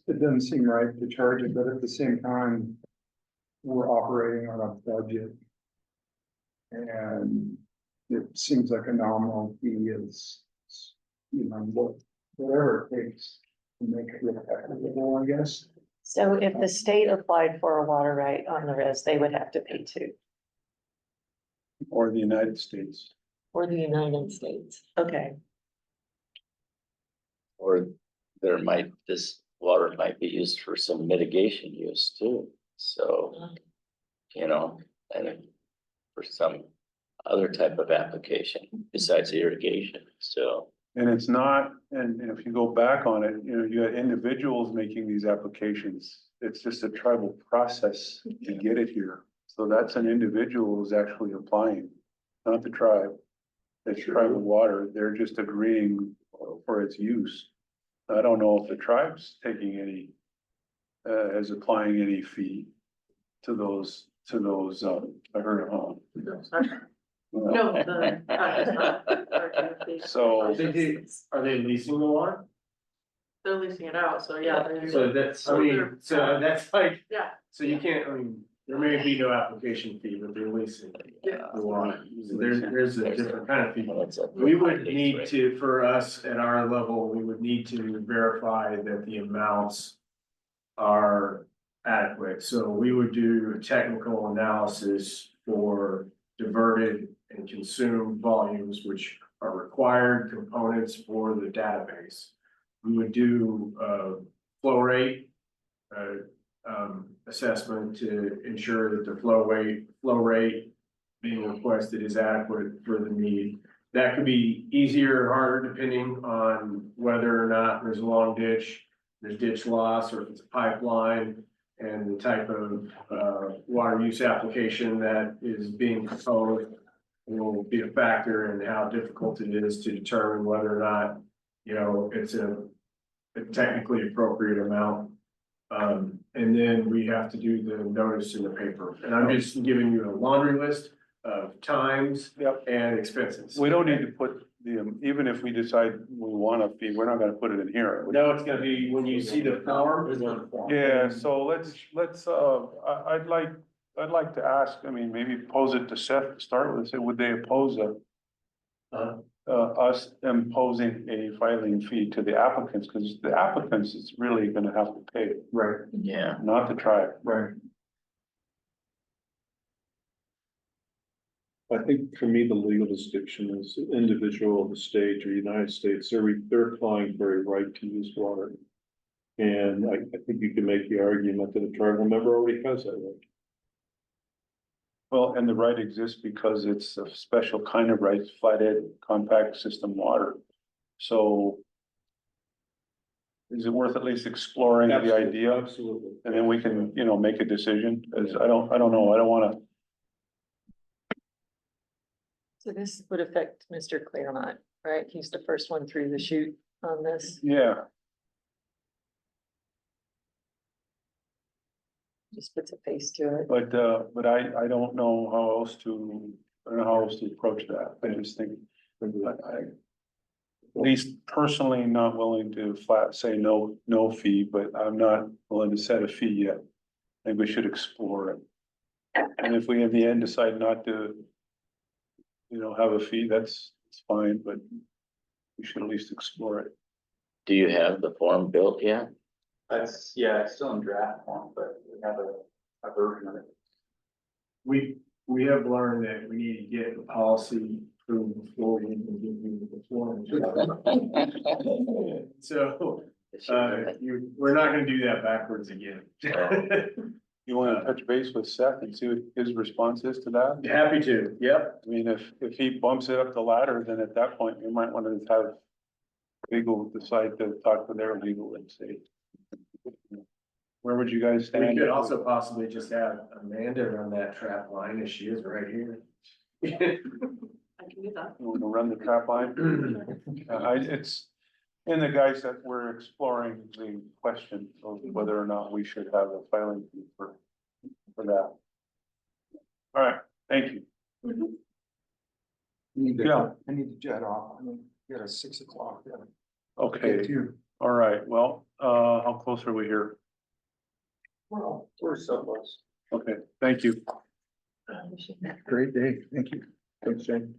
it doesn't seem right to charge it, but at the same time, we're operating on a budget. And it seems like a nominal fee is, whatever it takes to make it real equitable, I guess. So if the state applied for a water right on the res, they would have to pay too. or the United States. or the United States. Okay, Or this water might be used for some mitigation use too, so, and for some other type of application besides irrigation, so. And it's not, and if you go back on it, you had individuals making these applications. It's just a tribal process to get it here. So that's an individual who's actually applying, not the tribe. It's tribal water. They're just agreeing for its use. I don't know if the tribe's taking any, is applying any fee to those, I heard, no, so. Are they leasing the water? They're leasing it out, so yeah. So that's, I mean, so that's like, Yeah. so you can't, I mean, there may be no application fee, but they're leasing the water. So there's a different kind of fee. We would need to, for us at our level, we would need to verify that the amounts are adequate. So we would do a technical analysis for diverted and consumed volumes, which are required components for the database. We would do flow rate assessment to ensure that the flow rate being requested is adequate for the need. That could be easier or harder depending on whether or not there's a long ditch, there's ditch loss, or if it's a pipeline, and the type of water use application that is being proposed will be a factor in how difficult it is to determine whether or not, it's a technically appropriate amount. And then we have to do the notice in the paper. And I'm just giving you a laundry list of times and expenses. We don't need to put even if we decide we want a fee, we're not gonna put it in here. No, it's gonna be when you see the form. Yeah, so let's, I'd like to ask, I mean, maybe pose it to Seth to start with, say, would they oppose us imposing a filing fee to the applicants, because the applicants is really gonna have to pay, Right, Yeah, not the tribe. right. I think for me, the legal distinction is individual of the state or United States, they're applying for a right to use water. And I think you can make the argument that a tribal member already has that right. Well, and the right exists because it's a special kind of right, Flathead compact system water. So is it worth at least exploring the idea? Absolutely. And then we can, make a decision, because I don't know, I don't wanna. so this would affect Mr. Claremont, right? He's the first one through the chute on this. Yeah, Just puts a face to it. but I don't know how else to, approach that. I just think, at least personally not willing to flat say no fee, but I'm not willing to set a fee yet. I think we should explore it. And if we in the end decide not to, have a fee, that's fine, but we should at least explore it. do you have the form built yet? It's still in draft form, but we have a version of it. We have learned that we need to get the policy approved before we can give you the form. So, we're not gonna do that backwards again. You wanna touch base with Seth and see what his response is to that? Happy to, yep. I mean, if he bumps it up the ladder, then at that point, we might wanna have legal decide to talk to their legal and say. Where would you guys We stand? could also possibly just have Amanda run that trap line as she is right here. I can do that. You wanna run the trap line? It's in the guys that we're exploring the question of whether or not we should have a filing fee for that. All right, thank you. I need to jet off. I mean, we got a 6 o'clock. Okay, all right, well, how close are we here? Well, we're so close. Okay, thank you. Great day. Thank you. Thanks, Jane.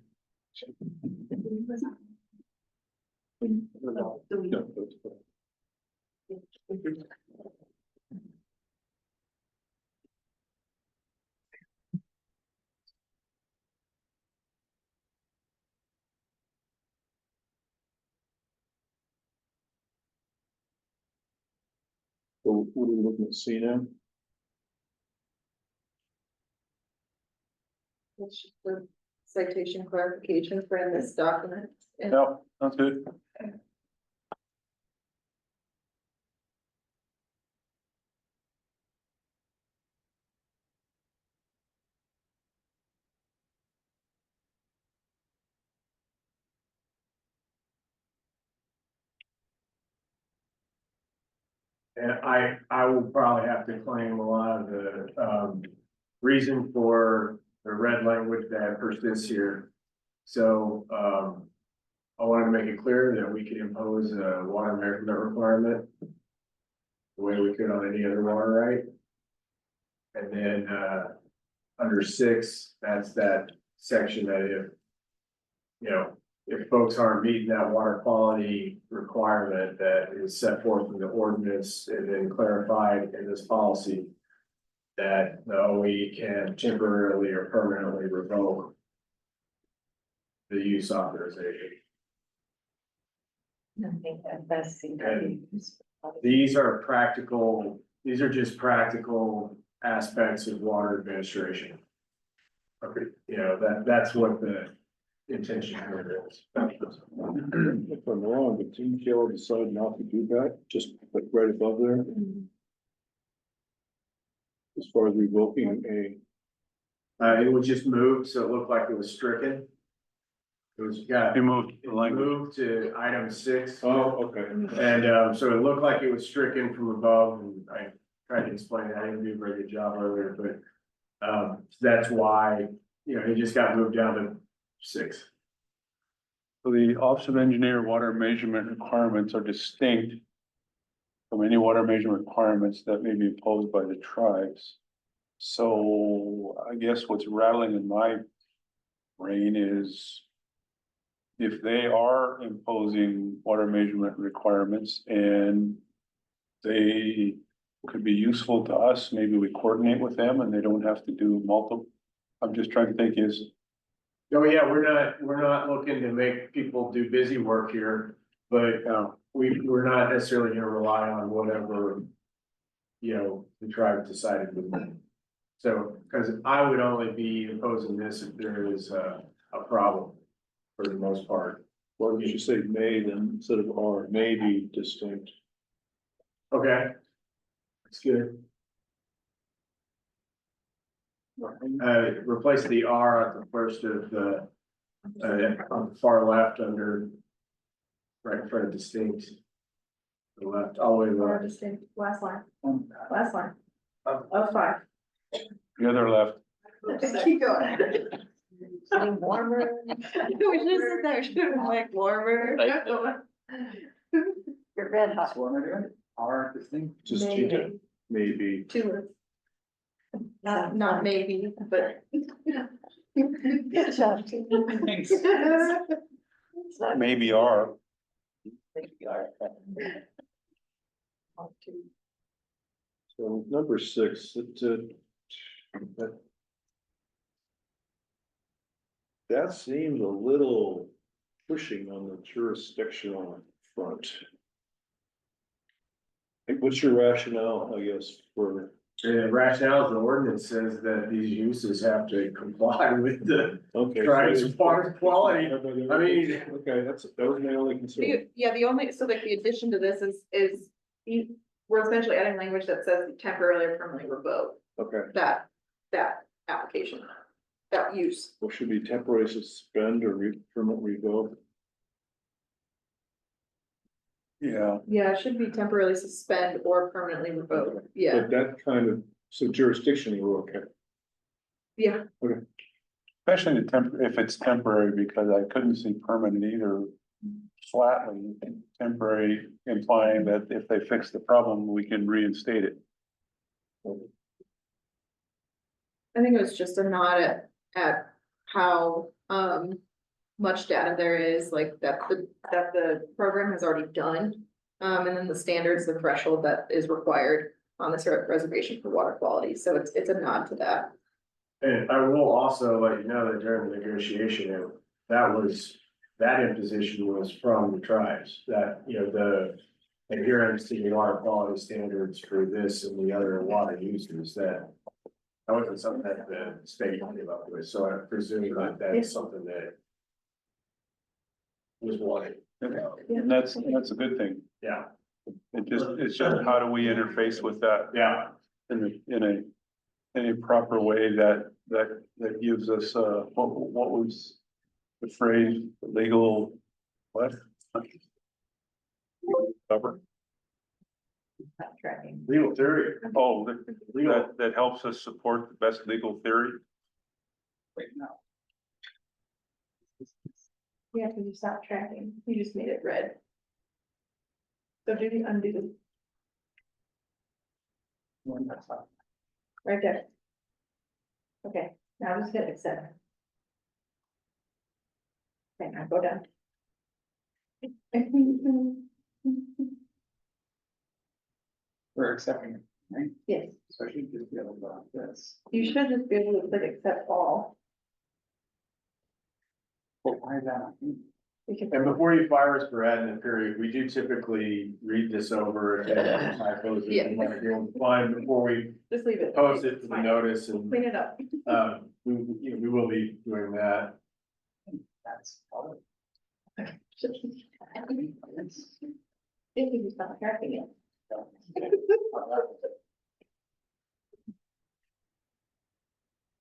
So what are we looking at, C now? It's just the citation clarification for in this document. Yeah, sounds good. And I will probably have to claim a lot of the, reason for the red language that persists here. So, I wanted to make it clear that we could impose a water measurement requirement the way we could on any other water right. And then, under 6, that's that section that if, you know, if folks aren't meeting that water quality requirement that is set forth in the ordinance and then clarified in this policy, that the OE can temporarily or permanently revoke the use authorization. I think that's the. These are practical, these are just practical aspects of water administration. Okay, you know, that's what the intention here is. If I'm wrong, but didn't Taylor decide not to do that, just like right above there? As far as revoking It was just moved, so it looked like it was stricken. It was, yeah, You moved it the language. moved to item 6. oh, okay. And so it looked like it was stricken from above, and I tried to explain it, I didn't do a very good job earlier, but that's why, you know, it just got moved down to 6. So the Office of Engineer water measurement requirements are distinct from any water measurement requirements that may be imposed by the tribes. So I guess what's rattling in my brain is if they are imposing water measurement requirements and they could be useful to us, maybe we coordinate with them and they don't have to do multiple. I'm just trying to think is, Oh, yeah, we're not looking to make people do busy work here, but we're not necessarily gonna rely on whatever, you know, the tribe decided to do. So, because I would only be imposing this if there is a problem, for the most part. Why don't you say may then instead of are, may be distinct. Okay. That's good. Replace the R at the first of the, on the far left under, right in front of distinct. The left, all the way Or left. distinct, last line, last line of 5. the other left, Keep going. Getting warmer. We should have said that, we should have been like warmer. You're red hot. So what am I doing? R distinct. Just change it, maybe. 2 words. Not maybe, but. Good job. Thanks. maybe are. So number 6, that seems a little pushing on the jurisdictional front. Like, what's your rationale, I guess, for? The rationale of the ordinance says that these uses have to comply with the Okay. tribe's water quality. I mean. Okay, that was my only concern. Yeah, the only, so like the addition to this is we're essentially adding language that says temporarily or permanently revoke Okay, that application, that use. well, should be temporary suspend or permanent revoke? Yeah, Yeah, it should be temporarily suspend or permanently revoke, yeah, But that kind of, so jurisdictionally, we're okay. yeah. especially if it's temporary, because I couldn't see permanent either. Flatly, temporary implying that if they fix the problem, we can reinstate it. I think it was just a nod at how, much data there is, like that the program has already done. And then the standards, the threshold that is required on this reservation for water quality, so it's a nod to that. And I will also let you know that during the negotiation, that imposition was from the tribes, that, you know, adhering to the water quality standards for this and the other water uses that. That wasn't something that the state came up with, so I presume that that's something that. Was wanted, And that's a good thing. yeah, It's just how do we interface with that yeah, in a proper way that gives us, what was the phrase, legal, what? Cover, Tracking. legal theory. oh, that helps us support the best legal theory. Wait, no. Yeah, because you stopped tracking, you just made it red. So do the undo, right there. Okay, now just hit accept. Okay, now go down. We're accepting it, right? Yes, So I should just be able to go like this. you should just be able to click accept all. But why is that? And before you fire us for adding a period, we do typically read this over and typos that you might be able to find before we Just leave it. post it to It's the fine. notice and, Clean it up. we will be doing that. That's all. If you stop tracking it.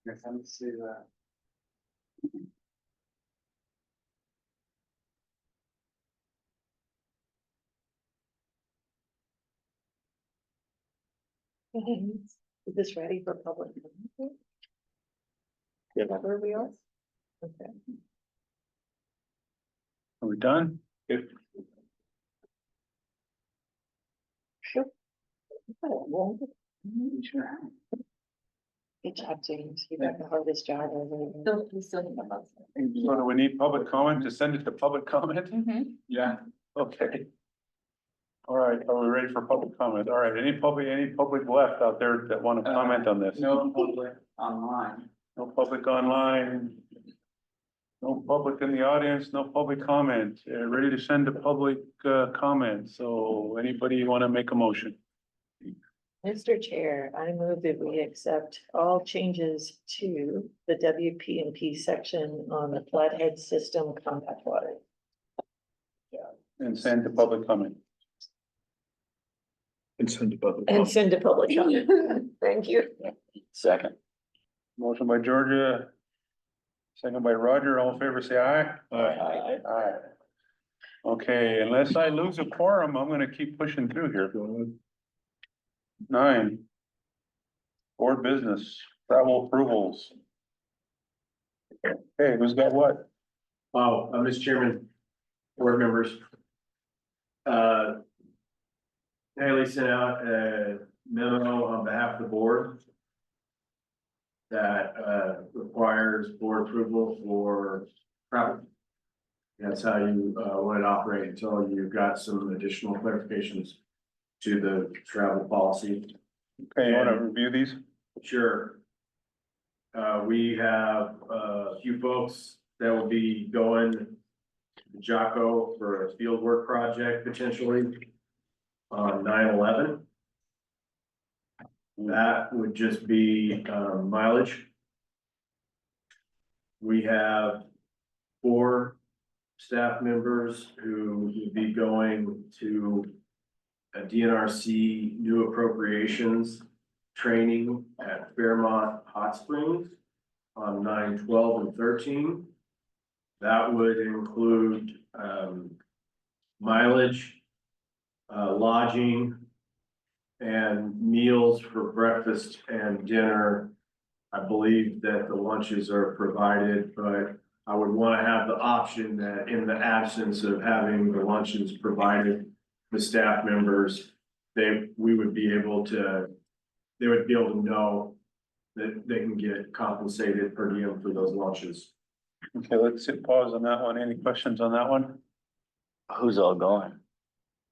Guess I'm see that. Is this ready for public comment? Yeah. Is that where we are? Okay. Are we done? If, Sure. Sure. Good job, James. You got the hardest job ever. so do we need public comment to send it to public comment? Yeah. Okay. All right, are we ready for public comment? All right, any public left out there that want to comment on this? No public online. No public online. No public in the audience, no public comment. Ready to send a public comment. So anybody want to make a motion? Mr. Chair, I move that we accept all changes to the WP&P section on the Flathead system compact water. And send to public comment. And send to public. And send to public comment. Thank you. Second. Motion by Georgia. Second by Roger. All in favor, say aye. Aye. Aye. Okay, unless I lose a quorum, I'm gonna keep pushing through here. 9. Board business, travel approvals. Okay, who's got what? Oh, Mr. Chairman, board members. Haley sent out a memo on behalf of the board that requires board approval for travel. That's how you want to operate until you've got some additional clarifications to the travel policy. Okay, you wanna review these? Sure. We have a few folks that will be going to Jocko for a field work project potentially on 9/11. That would just be mileage. We have 4 staff members who will be going to a DNRC new appropriations training at Fairmont Hot Springs on 9/12 and 13. That would include mileage, lodging, and meals for breakfast and dinner. I believe that the lunches are provided, but I would want to have the option that in the absence of having the lunches provided, the staff members, we would be able to, they would be able to know that they can get compensated per diem for those lunches. Okay, let's hit pause on that one. Any questions on that one? Who's all going?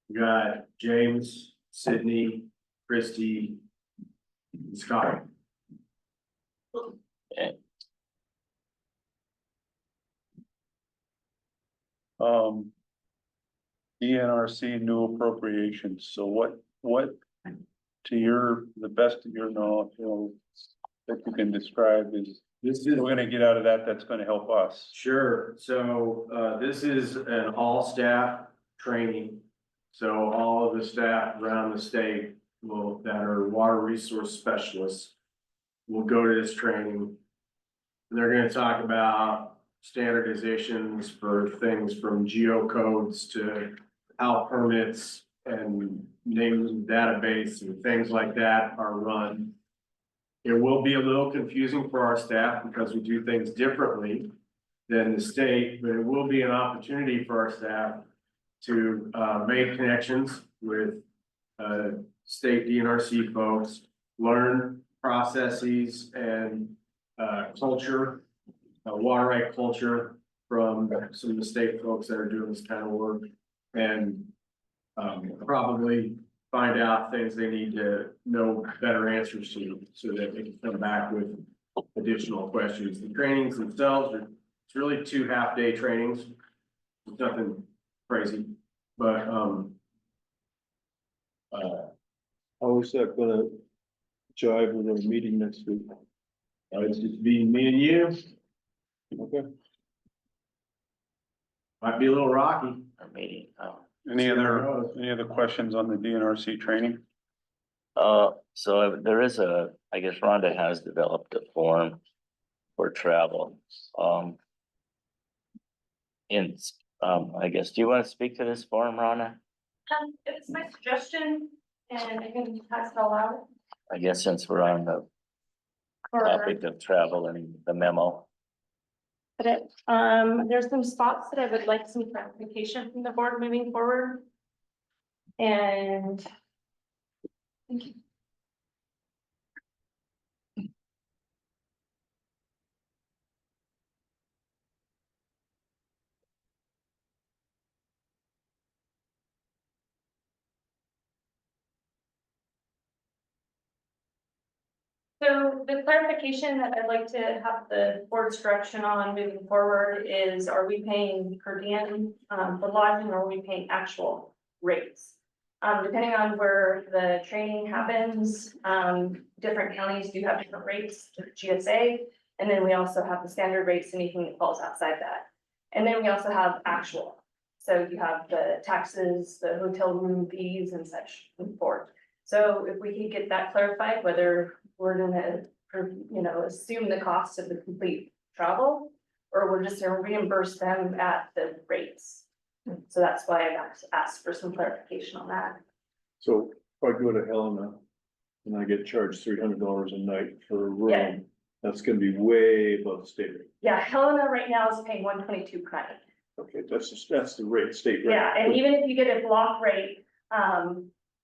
We got James, Sydney, Christie, and Scott. DNRC new appropriations, so what, the best of your knowledge, that you can describe is, This is. we're gonna get out of that, that's gonna help us. Sure, so, this is an all-staff training. So all of the staff around the state that are water resource specialists will go to this training. They're gonna talk about standardizations for things from geocodes to how permits and naming database and things like that are run. It will be a little confusing for our staff because we do things differently than the state, but it will be an opportunity for our staff to make connections with state DNRC folks, learn processes and culture, water right culture from some of the state folks that are doing this kind of work, and probably find out things they need to know better answers to, so that they can come back with additional questions. The trainings themselves are, it's really 2 half-day trainings. It's nothing crazy, but How is that gonna jive with our meeting next week? it's just being me and you. Okay. Might be a little rocky. Our meeting, Any other questions on the DNRC training? so there is I guess Rhonda has developed a form for travel. I guess, do you want to speak to this form, Rhonda? It's my suggestion, and I can pass it all out I guess since we're on the for. topic of travel and the memo. But there's some spots that I would like some clarification from the board moving forward. And. Thank you. So the clarification that I'd like to have the board's direction on moving forward is, are we paying per diem for lodging, or are we paying actual rates? Depending on where the training happens, different counties do have different rates to GSA. And then we also have the standard rates, anything that falls outside that. And then we also have actual. So you have the taxes, the hotel room fees and such forth. So if we could get that clarified, whether we're gonna, assume the cost of the complete travel, or we're just gonna reimburse them at the rates. So that's why I've asked for some clarification on that. So if I go to Helena and I get charged $300 a night for a room, Yeah. that's gonna be way above state rate. Yeah, Helena right now is paying 122 per night. Okay, that's the rate, state rate. Yeah, and even if you get a block rate,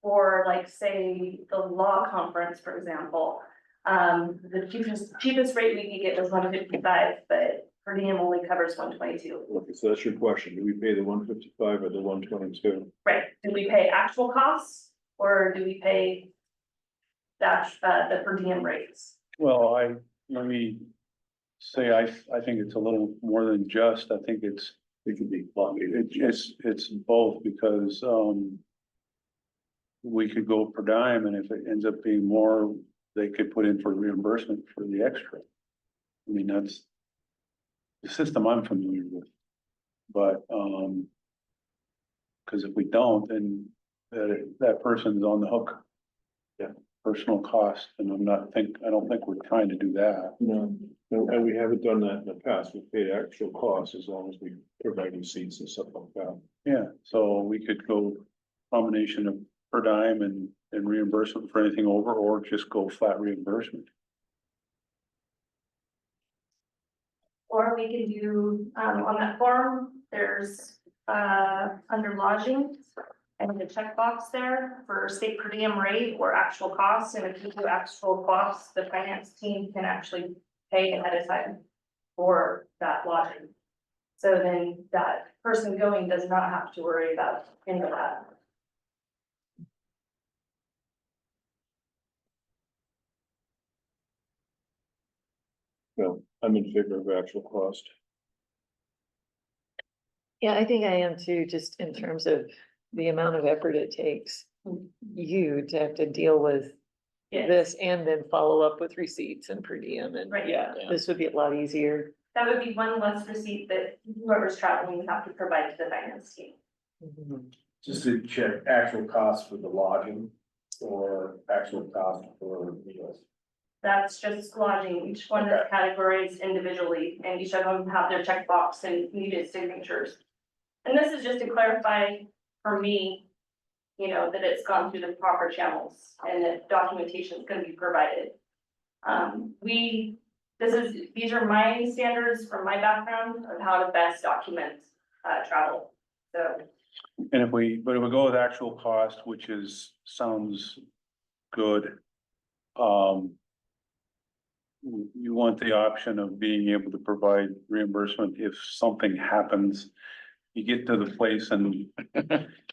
for like, say, the law conference, for example, the cheapest rate we could get was 155, but per diem only covers 122. Okay, so that's your question. Do we pay the 155 or the 122? Right, do we pay actual costs, or do we pay the per diem rates? Well, let me say, I think it's a little more than just, I think it could be, it's both, because, we could go per dime, and if it ends up being more, they could put in for reimbursement for the extra. I mean, that's the system I'm familiar with, but, because if we don't, then that person's on the hook. Yeah. Personal cost, and I don't think we're trying to do that. No, and we haven't done that in the past. We paid actual costs as long as we provide receipts and stuff like that. Yeah, so we could go combination of per dime and reimbursement for anything over, or just go flat reimbursement. Or we can do, on that form, there's, under lodging, and the checkbox there for state per diem rate or actual costs, and if you do actual costs, the finance team can actually pay ahead of time for that lodging. So then that person going does not have to worry about any of that. Well, I'm in favor of actual cost. Yeah, I think I am too, just in terms of the amount of effort it takes you to have to deal with Yes. this and then follow up with receipts and per diem and Right. yeah, this would be a lot easier. That would be one less receipt that whoever's traveling would have to provide to the finance team. Just to check actual costs for the lodging or actual cost for meals. That's just lodging. Each one is categorized individually and each of them have their checkbox and needed signatures. And this is just to clarify for me, you know, that it's gone through the proper channels and that documentation is gonna be provided. These are my standards from my background of how to best document, travel. So, And if we go with actual cost, which sounds good. You want the option of being able to provide reimbursement if something happens. You get to the place and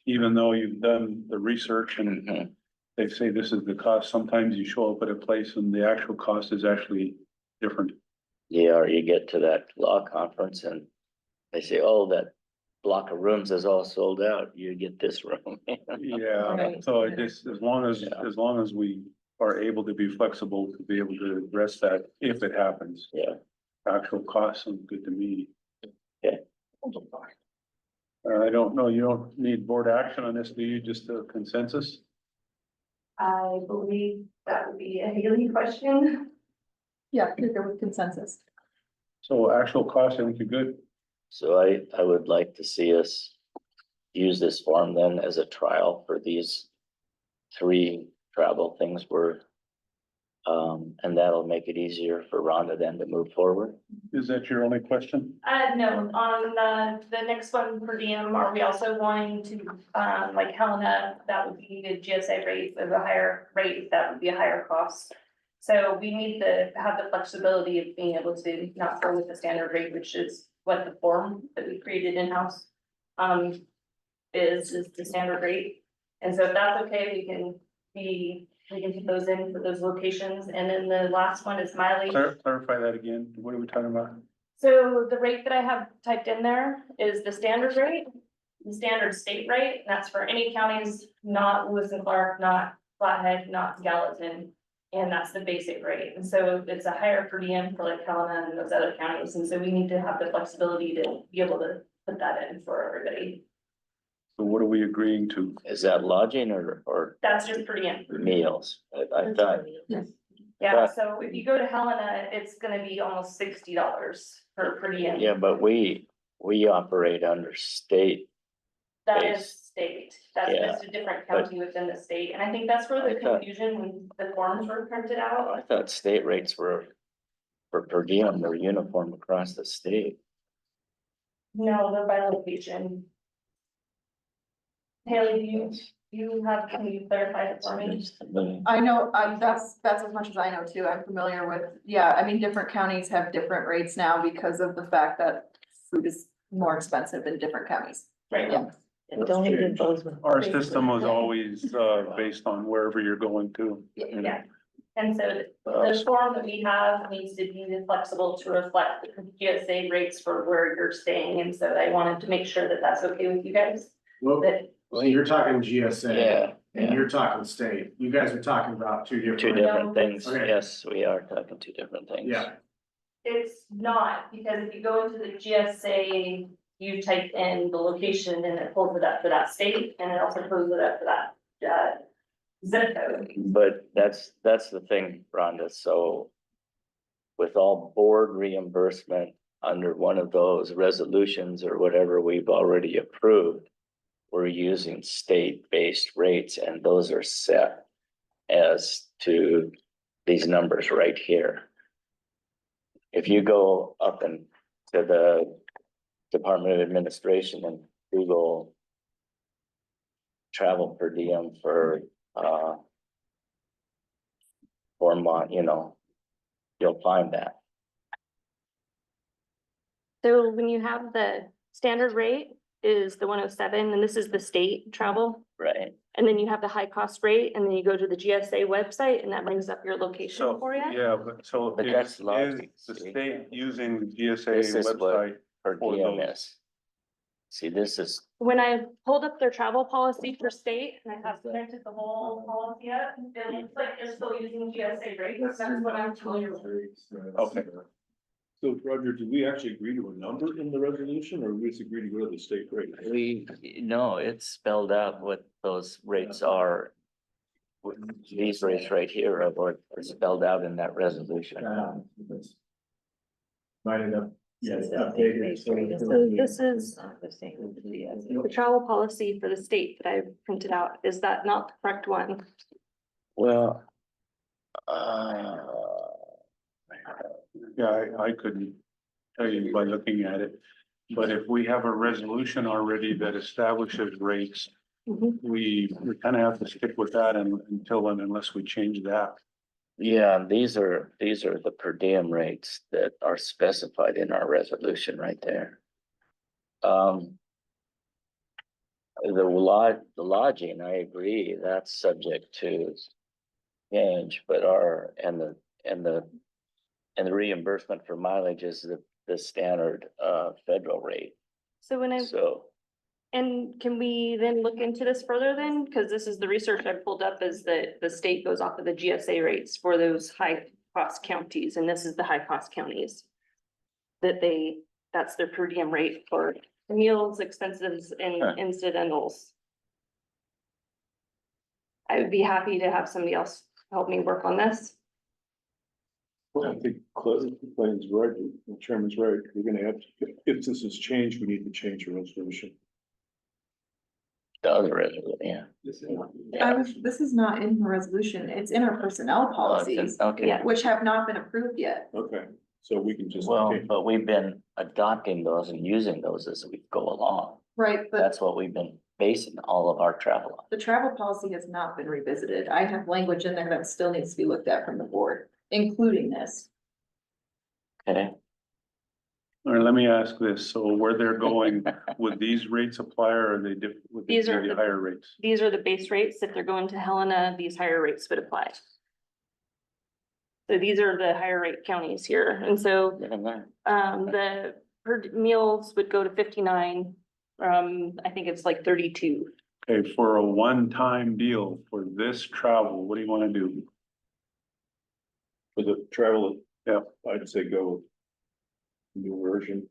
even though you've done the research and they say this is the cost, sometimes you show up at a place and the actual cost is actually different. Yeah, or you get to that law conference and they say, oh, that block of rooms is all sold out, you get this room. Yeah, Right. so it just, as long as we are able to be flexible to be able to address that if it happens. Yeah. Actual costs sound good to me. Yeah. I don't know, you don't need board action on this, do you? Just a consensus? I believe that would be a Haley question. Yeah, you're good with consensus. So actual cost, I think you're good. So I would like to see us use this form then as a trial for these 3 travel things and that'll make it easier for Rhonda then to move forward. Is that your only question? No, on the next one per diem, are we also wanting to, like Helena, that would be the GSA rate of a higher rate, that would be a higher cost. So we need to have the flexibility of being able to not go with the standard rate, which is what the form that we created in-house is the standard rate. And so if that's okay, we can put those in for those locations. And then the last one is mileage. Clarify that again. What are we talking about? So the rate that I have typed in there is the standard rate, the standard state rate, and that's for any counties, not Lewis and Clark, not Flathead, not Gallatin. And that's the basic rate. And so it's a higher per diem for like Helena and those other counties. And so we need to have the flexibility to be able to put that in for everybody. So what are we agreeing to? Is that lodging or That's just per diem. meals? I thought, Yeah, so if you go to Helena, it's gonna be almost $60 per diem. yeah, but we operate under state. That is Base. state, that's Yeah, just a different county within the state, and I think that's where the I thought- confusion when the forms were printed out. I thought state rates were for per diem, they're uniform across the state. No, they're by location. Haley, can you clarify it for me? I know, that's as much as I know too. I'm familiar with, yeah, I mean, different counties have different rates now because of the fact that food is more expensive in different counties. Right. Yeah. And don't even Bozeman. Our system was always based on wherever you're going to. Yeah, and so the form that we have needs to be flexible to reflect the GSA rates for where you're staying, and so I wanted to make sure that that's okay with you guys. Well, That you're talking GSA. Yeah, And yeah. you're talking state. You guys are talking about 2 different. Two different things. Okay. Yes, we are talking 2 different things. Yeah, it's not, because if you go into the GSA, you type in the location and it pulls it up for that state, and it also pulls it up for that zip code. But that's the thing, Rhonda, so with all board reimbursement under one of those resolutions or whatever we've already approved, we're using state-based rates, and those are set as to these numbers right here. If you go up and to the Department of Administration and Google travel per diem for Vermont, you'll find that. So when you have the standard rate is the 107, and this is the state travel. Right. And then you have the high cost rate, and then you go to the GSA website, and that brings up your location So, for you. yeah, But that's is lodging, the see? state using the This GSA is what website per for diem those? is. See, this is, When I pulled up their travel policy for state, and I have printed the whole policy up, it looks like they're still using GSA rates, that's what I'm familiar with. Okay. So Roger, did we actually agree to a number in the resolution or we just agree to go to the state rate? no, it's spelled out what those rates are. These rates right here are what are spelled out in that resolution. Might end up. So this is the same. the travel policy for the state that I printed out, is that not the correct one? Well, Yeah, I couldn't tell you by looking at it. But if we have a resolution already that establishes rates, we kind of have to stick with that until and unless we change that. yeah, these are the per diem rates that are specified in our resolution right there. The lodging, I agree, that's subject to change, but the reimbursement for mileage is the standard federal rate, So when I, so. and can we then look into this further then? Because this is the research I pulled up, is that the state goes off of the GSA rates for those high cost counties, and this is the high cost counties. That's their per diem rate for meals, expenses, and incidentals. I would be happy to have somebody else help me work on this. Well, I think Clayton's right, the chairman's right. We're gonna have to, if this has changed, we need to change the resolution. The other resolution, yeah. This is not in the resolution, it's in our personnel policies, Okay, which have not been approved yet. Okay, so we can just. well, but we've been adopting those and using those as we go along. Right, but That's what we've been basing all of our travel on. the travel policy has not been revisited. I have language in there that still needs to be looked at from the board, including this. Okay, All right, let me ask this. So where they're going, would these rates apply or are they would they These be are the the- higher rates? These are the base rates. If they're going to Helena, these higher rates would apply. So these are the higher rate counties here. And so the per meals would go to 59. I think it's like 32. Okay, for a one-time deal for this travel, what do you want to do? For the travel, Yeah, I'd say go with new version,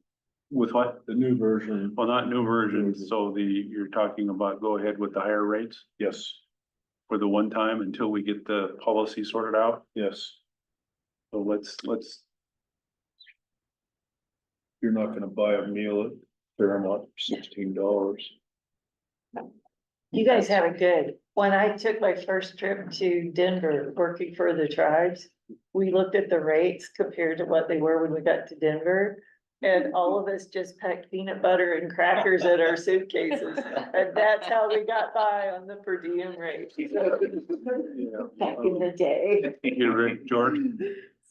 with what? the new version, Well, not new versions. So you're talking about go ahead with the higher rates yes, for the one time until we get the policy sorted out. yes. So let's, You're not gonna buy a meal at Fairmont for $16. You guys have it good. When I took my first trip to Denver, working for the tribes, we looked at the rates compared to what they were when we got to Denver. And all of us just packed peanut butter and crackers in our suitcases. And that's how we got by on the per diem rate. Back in the day. you ready, George?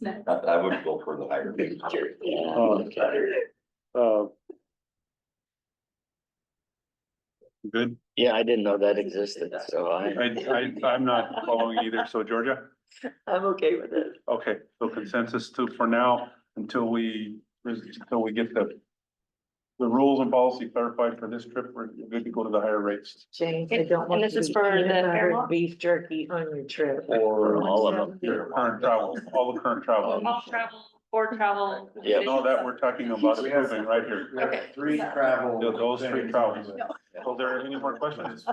I would go for the higher rate. Good. yeah, I didn't know that existed, so I'm not following either. So Georgia? I'm okay with it. Okay, so consensus too for now until we get the rules and policy clarified for this trip, we're good to go to the higher rates. James, I don't want And this you is to for peanut the butter and Fairmont? beef jerky on your trip. Or all of them. your current travel, all the current travel. Off travel, or travel. Yeah. No, that we're talking about approving right here. Okay. travel. Those three travels. So there any more questions?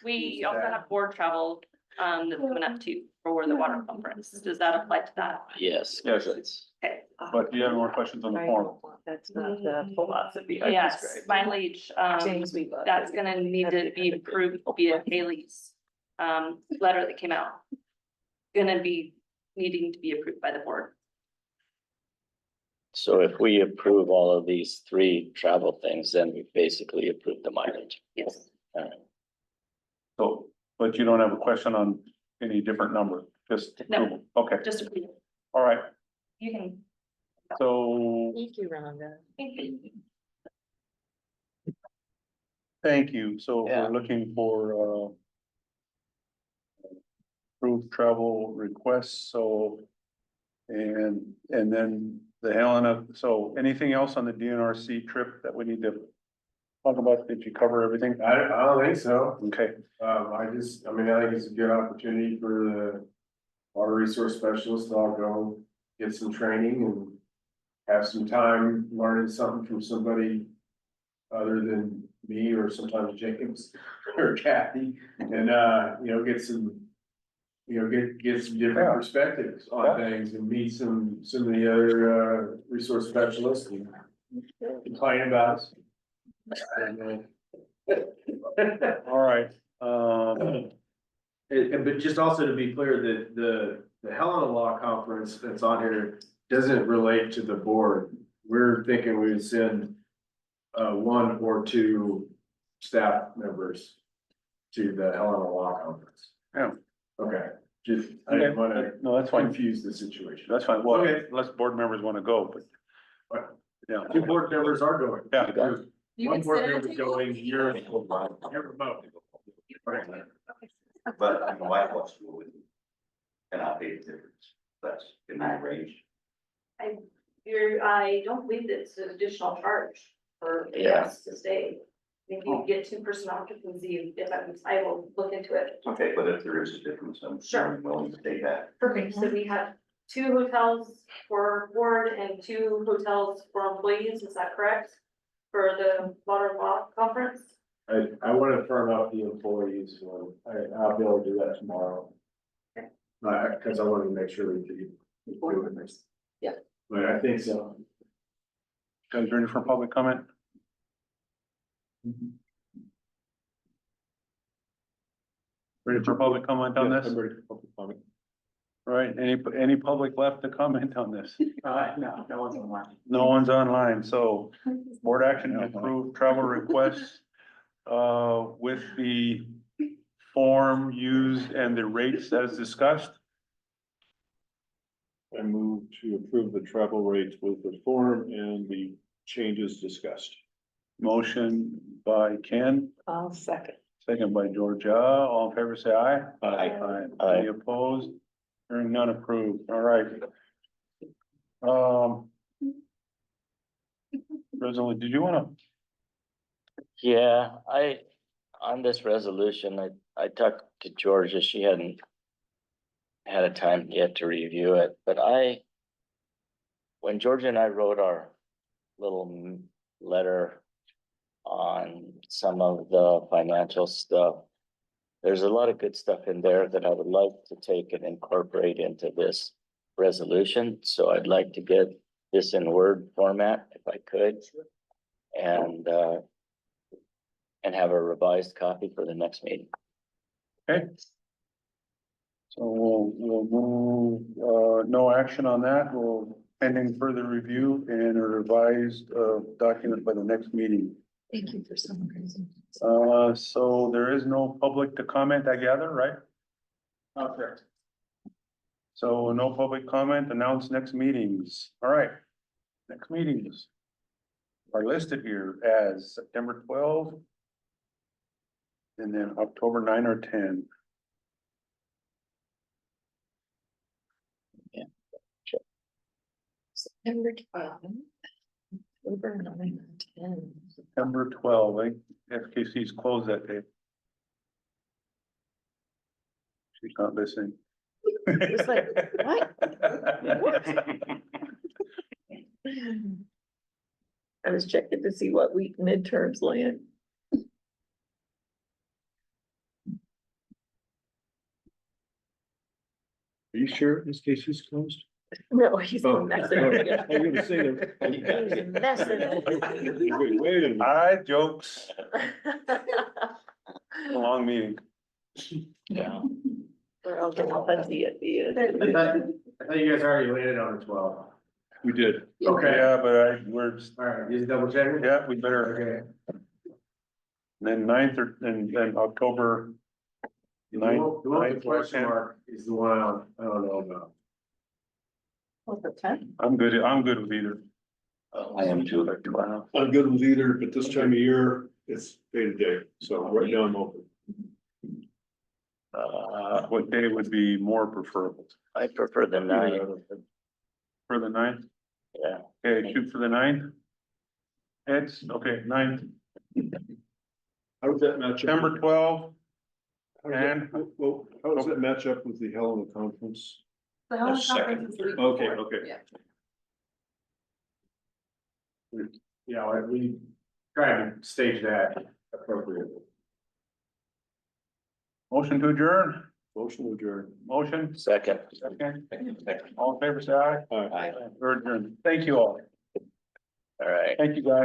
We also have board travel, that's coming up too, for the water conference. Does that apply to that? yes. Yes. Okay. But do you have more questions on the form? That's not the philosophy. I Yes, described. mileage, James, we love that's it. gonna need to be approved via Haley's, letter that came out. Gonna be needing to be approved by the board. So if we approve all of these three travel things, then we basically approve the mileage. Yes. So, but you don't have a question on any different number, just No. approval. Okay, Just approve. all right. You can. So, Thank you, Rhonda. thank you. So Yeah. we're looking for, approved travel requests, so. And then the Helena, so anything else on the DNRC trip that we need to talk about, did you cover everything? I don't think so. Okay, I mean, I think it's a good opportunity for the water resource specialist. I'll go get some training and have some time learning something from somebody other than me or sometimes James or Kathy and, get some, get some different perspectives on things and meet some of the other, resource specialists and complain about us. all right, But just also to be clear, that the Helena Law Conference that's on here doesn't relate to the board. We're thinking we would send one or two staff members to the Helena Law Conference. Yeah. Okay, I didn't want to no, that's fine, confuse the situation. that's fine, well, Okay. unless board members wanna go, but. Yeah, Two board members are going. yeah, You One can board sit at a member's table. going, you're remote. But I know I watched it with you. And I paid the difference. That's in my range. I don't believe it's an additional charge for Yeah. guests to stay. If you get 2-person occupancy, I will look into it. Okay, but if there is a difference, I'm Sure. willing to take that. Perfect, so we have 2 hotels for board and 2 hotels for employees, is that correct? For the water law conference? I want to firm up the employees one. I'll be able to do that tomorrow. Cause I want to make sure we do it. Yeah. But I think so. guys ready for public comment? Ready for public comment on this? I'm ready for public comment. All right, any public left to comment on this? No, no one's online. No one's online, so board action to approve travel requests with the form used and the rates as discussed. I move to approve the travel rates with the form and the changes discussed. Motion by Ken, I'll second. second by Georgia. All in favor, say aye. Aye. Any opposed? Hearing none, approved. All right. Rosalie, did you wanna? Yeah, on this resolution, I talked to Georgia, she hadn't had a time yet to review it, but when Georgia and I wrote our little letter on some of the financial stuff, there's a lot of good stuff in there that I would like to take and incorporate into this resolution, so I'd like to get this in Word format if I could. And have a revised copy for the next meeting. Okay. So we'll move, no action on that. We'll pending further review and a revised, document by the next meeting. Thank you for summarizing. So there is no public to comment, I gather, right? Correct. So no public comment, announce next meetings. All right. Next meetings are listed here as September 12. And then October 9 or 10. September 12th. October 9 and 10. September 12, FKC's closed that day. She's not listening. It was like, what? I was checking to see what week midterms land. Are you sure this case is closed? No, he's messing with you. I'm gonna say that. He's messing with you. Wait a minute. All right, jokes. A long meeting. Yeah. We're all getting fuzzy at the end. I thought you guys already landed on the 12th. We did. Okay. Yeah, but we're, All right, just double checking? yeah, we better, Okay. then 9th or, and then October. The one with the 9th or question 10th. mark is the one I don't know about. What's the 10? I'm good with either. I am too. I'm good with either, but this time of year, it's day to day, so right now I'm open. What day would be more preferable? I prefer the 9. For the 9th? Yeah. Okay, shoot for the 9th. It's, okay, 9th. How does that match up? September 12th, How does that- and- Well, how does that match up with the Helena conference? The Helena The second. conference is the week Okay, before. okay. Yeah. Yeah, we try to stage that appropriately. motion to adjourn, Motion adjourned. motion, Second. second, all in favor, say aye. Aye. We're adjourned. Thank you all. All right. Thank you, guys.